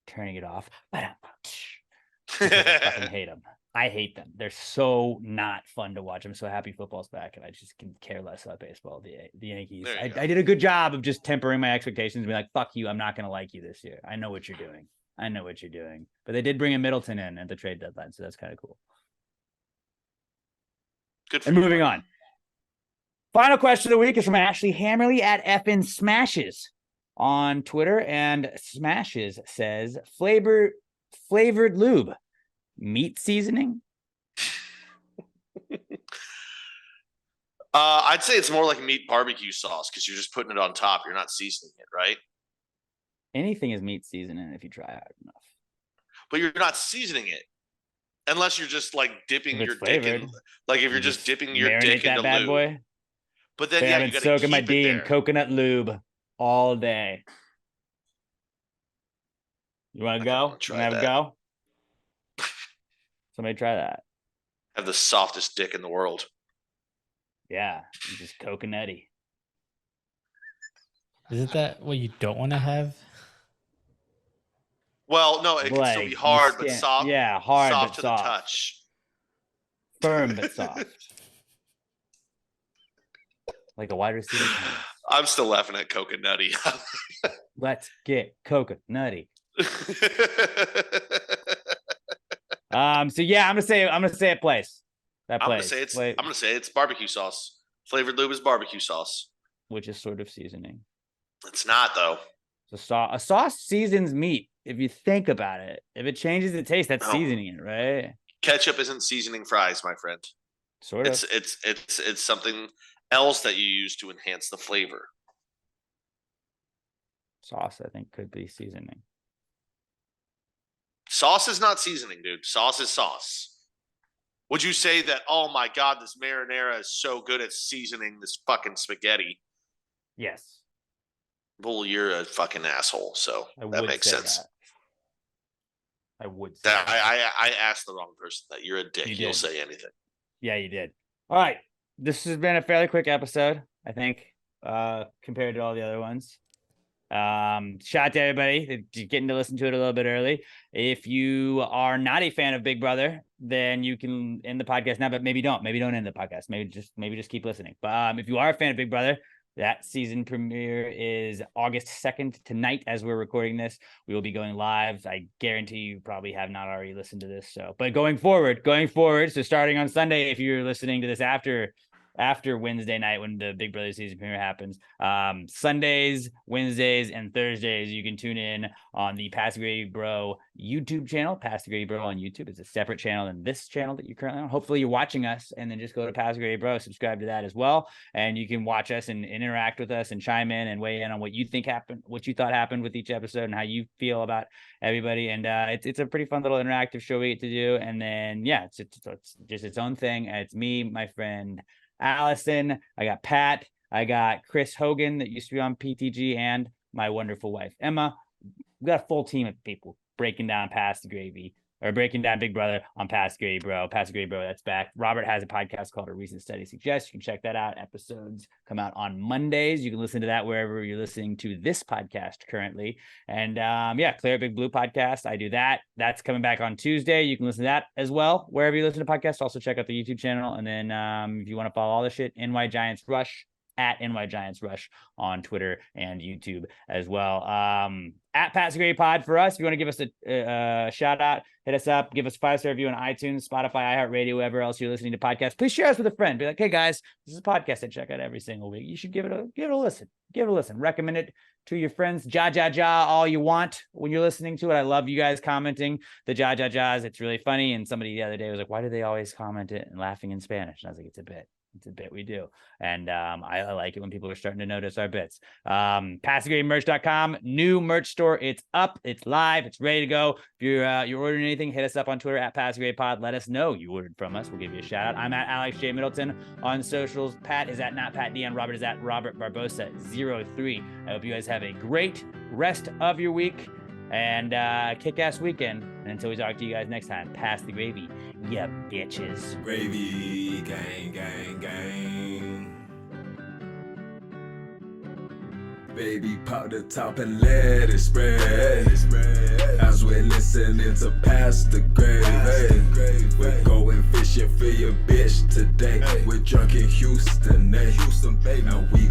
Turning it off. I fucking hate them. I hate them. They're so not fun to watch. I'm so happy football's back, and I just can care less about baseball. The Yankees. There you go. I did a good job of just tempering my expectations and be like, fuck you, I'm not going to like you this year. I know what you're doing. But they did bring a Middleton in at the trade deadline, so that's kind of cool. Good for And you, moving buddy. on. Final question of the week is from Ashley Hammerly at FN Smashes on Twitter. And Smashes says, flavored lube, meat seasoning? I'd say it's more like meat barbecue sauce because you're just putting it on top. You're not seasoning it, right? Anything is meat seasoning if you try hard enough. But you're not seasoning it unless you're just like dipping If your it's dick in. flavored, Like if you're just dipping your marinate dick that into bad lube. boy. But then I've yeah, been you got to soaking my keep D it in there. coconut lube all day. You want to I go? wanna You try want to have a that. go? Somebody try that. Have the softest dick in the world. Yeah, it's just coconutty. Isn't that what you don't want to have? Well, no, it can still Like, be you hard but scan- soft. Yeah, hard soft but to soft. the touch. Firm but soft. Like a wide receiver tennis. I'm still laughing at coconutty. Let's get coconutty. So yeah, I'm gonna say it plays. That I'm plays. gonna say it's barbecue sauce. Flavored lube is barbecue sauce. Which is sort of seasoning. It's not though. So a sauce seasons meat. If you think about it, if it changes the taste, that's No. seasoning it, right? Ketchup isn't seasoning fries, my friend. Sort of. It's something else that you use to enhance the flavor. Sauce, I think, could be seasoning. Sauce is not seasoning, dude. Sauce is sauce. Would you say that, oh my God, this marinara is so good at seasoning this fucking spaghetti? Yes, Well, you're a fucking asshole, so I that would makes say sense. that. I would say That, that. I asked the wrong person that. You're a dick. You You'll did. say anything. Yeah, you did. All right. This has been a fairly quick episode, I think, compared to all the other ones. Shout out to everybody getting to listen to it a little bit early. If you are not a fan of Big Brother, then you can end the podcast now, but maybe don't end the podcast. Maybe just keep listening. But if you are a fan of Big Brother, that season premiere is August 2nd tonight as we're recording this. We will be going live. I guarantee you probably have not already listened to this. But going forward, so starting on Sunday, if you're listening to this after Wednesday night when the Big Brother season premiere happens, Sundays, Wednesdays, and Thursdays, you can tune in on the Pass Gravy Bro YouTube channel. Pass Gravy Bro on YouTube. It's a separate channel than this channel that you're currently on. Hopefully you're watching us, and then just go to Pass Gravy Bro, subscribe to that as well, and you can watch us and interact with us and chime in and weigh in on what you think happened, what you thought happened with each episode, and how you feel about everybody. And it's a pretty fun little interactive show we get to do. And then yeah, it's just its own thing. And it's me, my friend Allison, I got Pat, I got Chris Hogan that used to be on PTG, and my wonderful wife Emma. We got a full team of people breaking down breaking down Big Brother on Pass Gravy Bro. Pass Gravy Bro, that's back. Robert has a podcast called A Recent Study Suggests. You can check that out. Episodes come out on Mondays. You can listen to that wherever you're listening to this podcast currently. And Clear Big Blue podcast. I do that. That's coming back on Tuesday. You can listen to that as well wherever you listen to podcasts. Also check out the YouTube channel. And then if you want to follow all the shit, NY Giants Rush at NY Giants Rush on Twitter and YouTube as well. At Pass Gravy Pod for us. If you want to give us a shout out, hit us up, give us a 5-star review on iTunes, Spotify, iHeartRadio, wherever else you're listening to podcasts. Please share us with a friend. Be like, hey guys, this is a podcast I check out every single week. You should give it a listen. Give it a listen. Recommend it to your friends. Ja all you want when you're listening to it. I love you guys commenting the ja's. It's really funny. And somebody the other day was like, why do they always comment it and laughing in Spanish? And I was like, it's a bit. It's a bit we do. And I like it when people are starting to notice our bits. PassTheGravyMerch.com, new merch store. It's up, it's live, it's ready to go. If you're ordering anything, hit us up on Twitter at PassTheGravyPod. Let us know you ordered from us. We'll give you a shout out. I'm at Alex J. Middleton on socials. Pat is at NotPatD, and Robert is at Robert Barbosa03. I hope you guys have a great rest of your week and kick-ass weekend. And until we talk to you guys next time, pass the gravy, ya bitches. Gravy, gang, gang, gang. Baby, pop the top and let it spread. As we're listening to Pass the Gravy. We're going fishing for your bitch today. We're drunk in Houston, Houston, baby. And we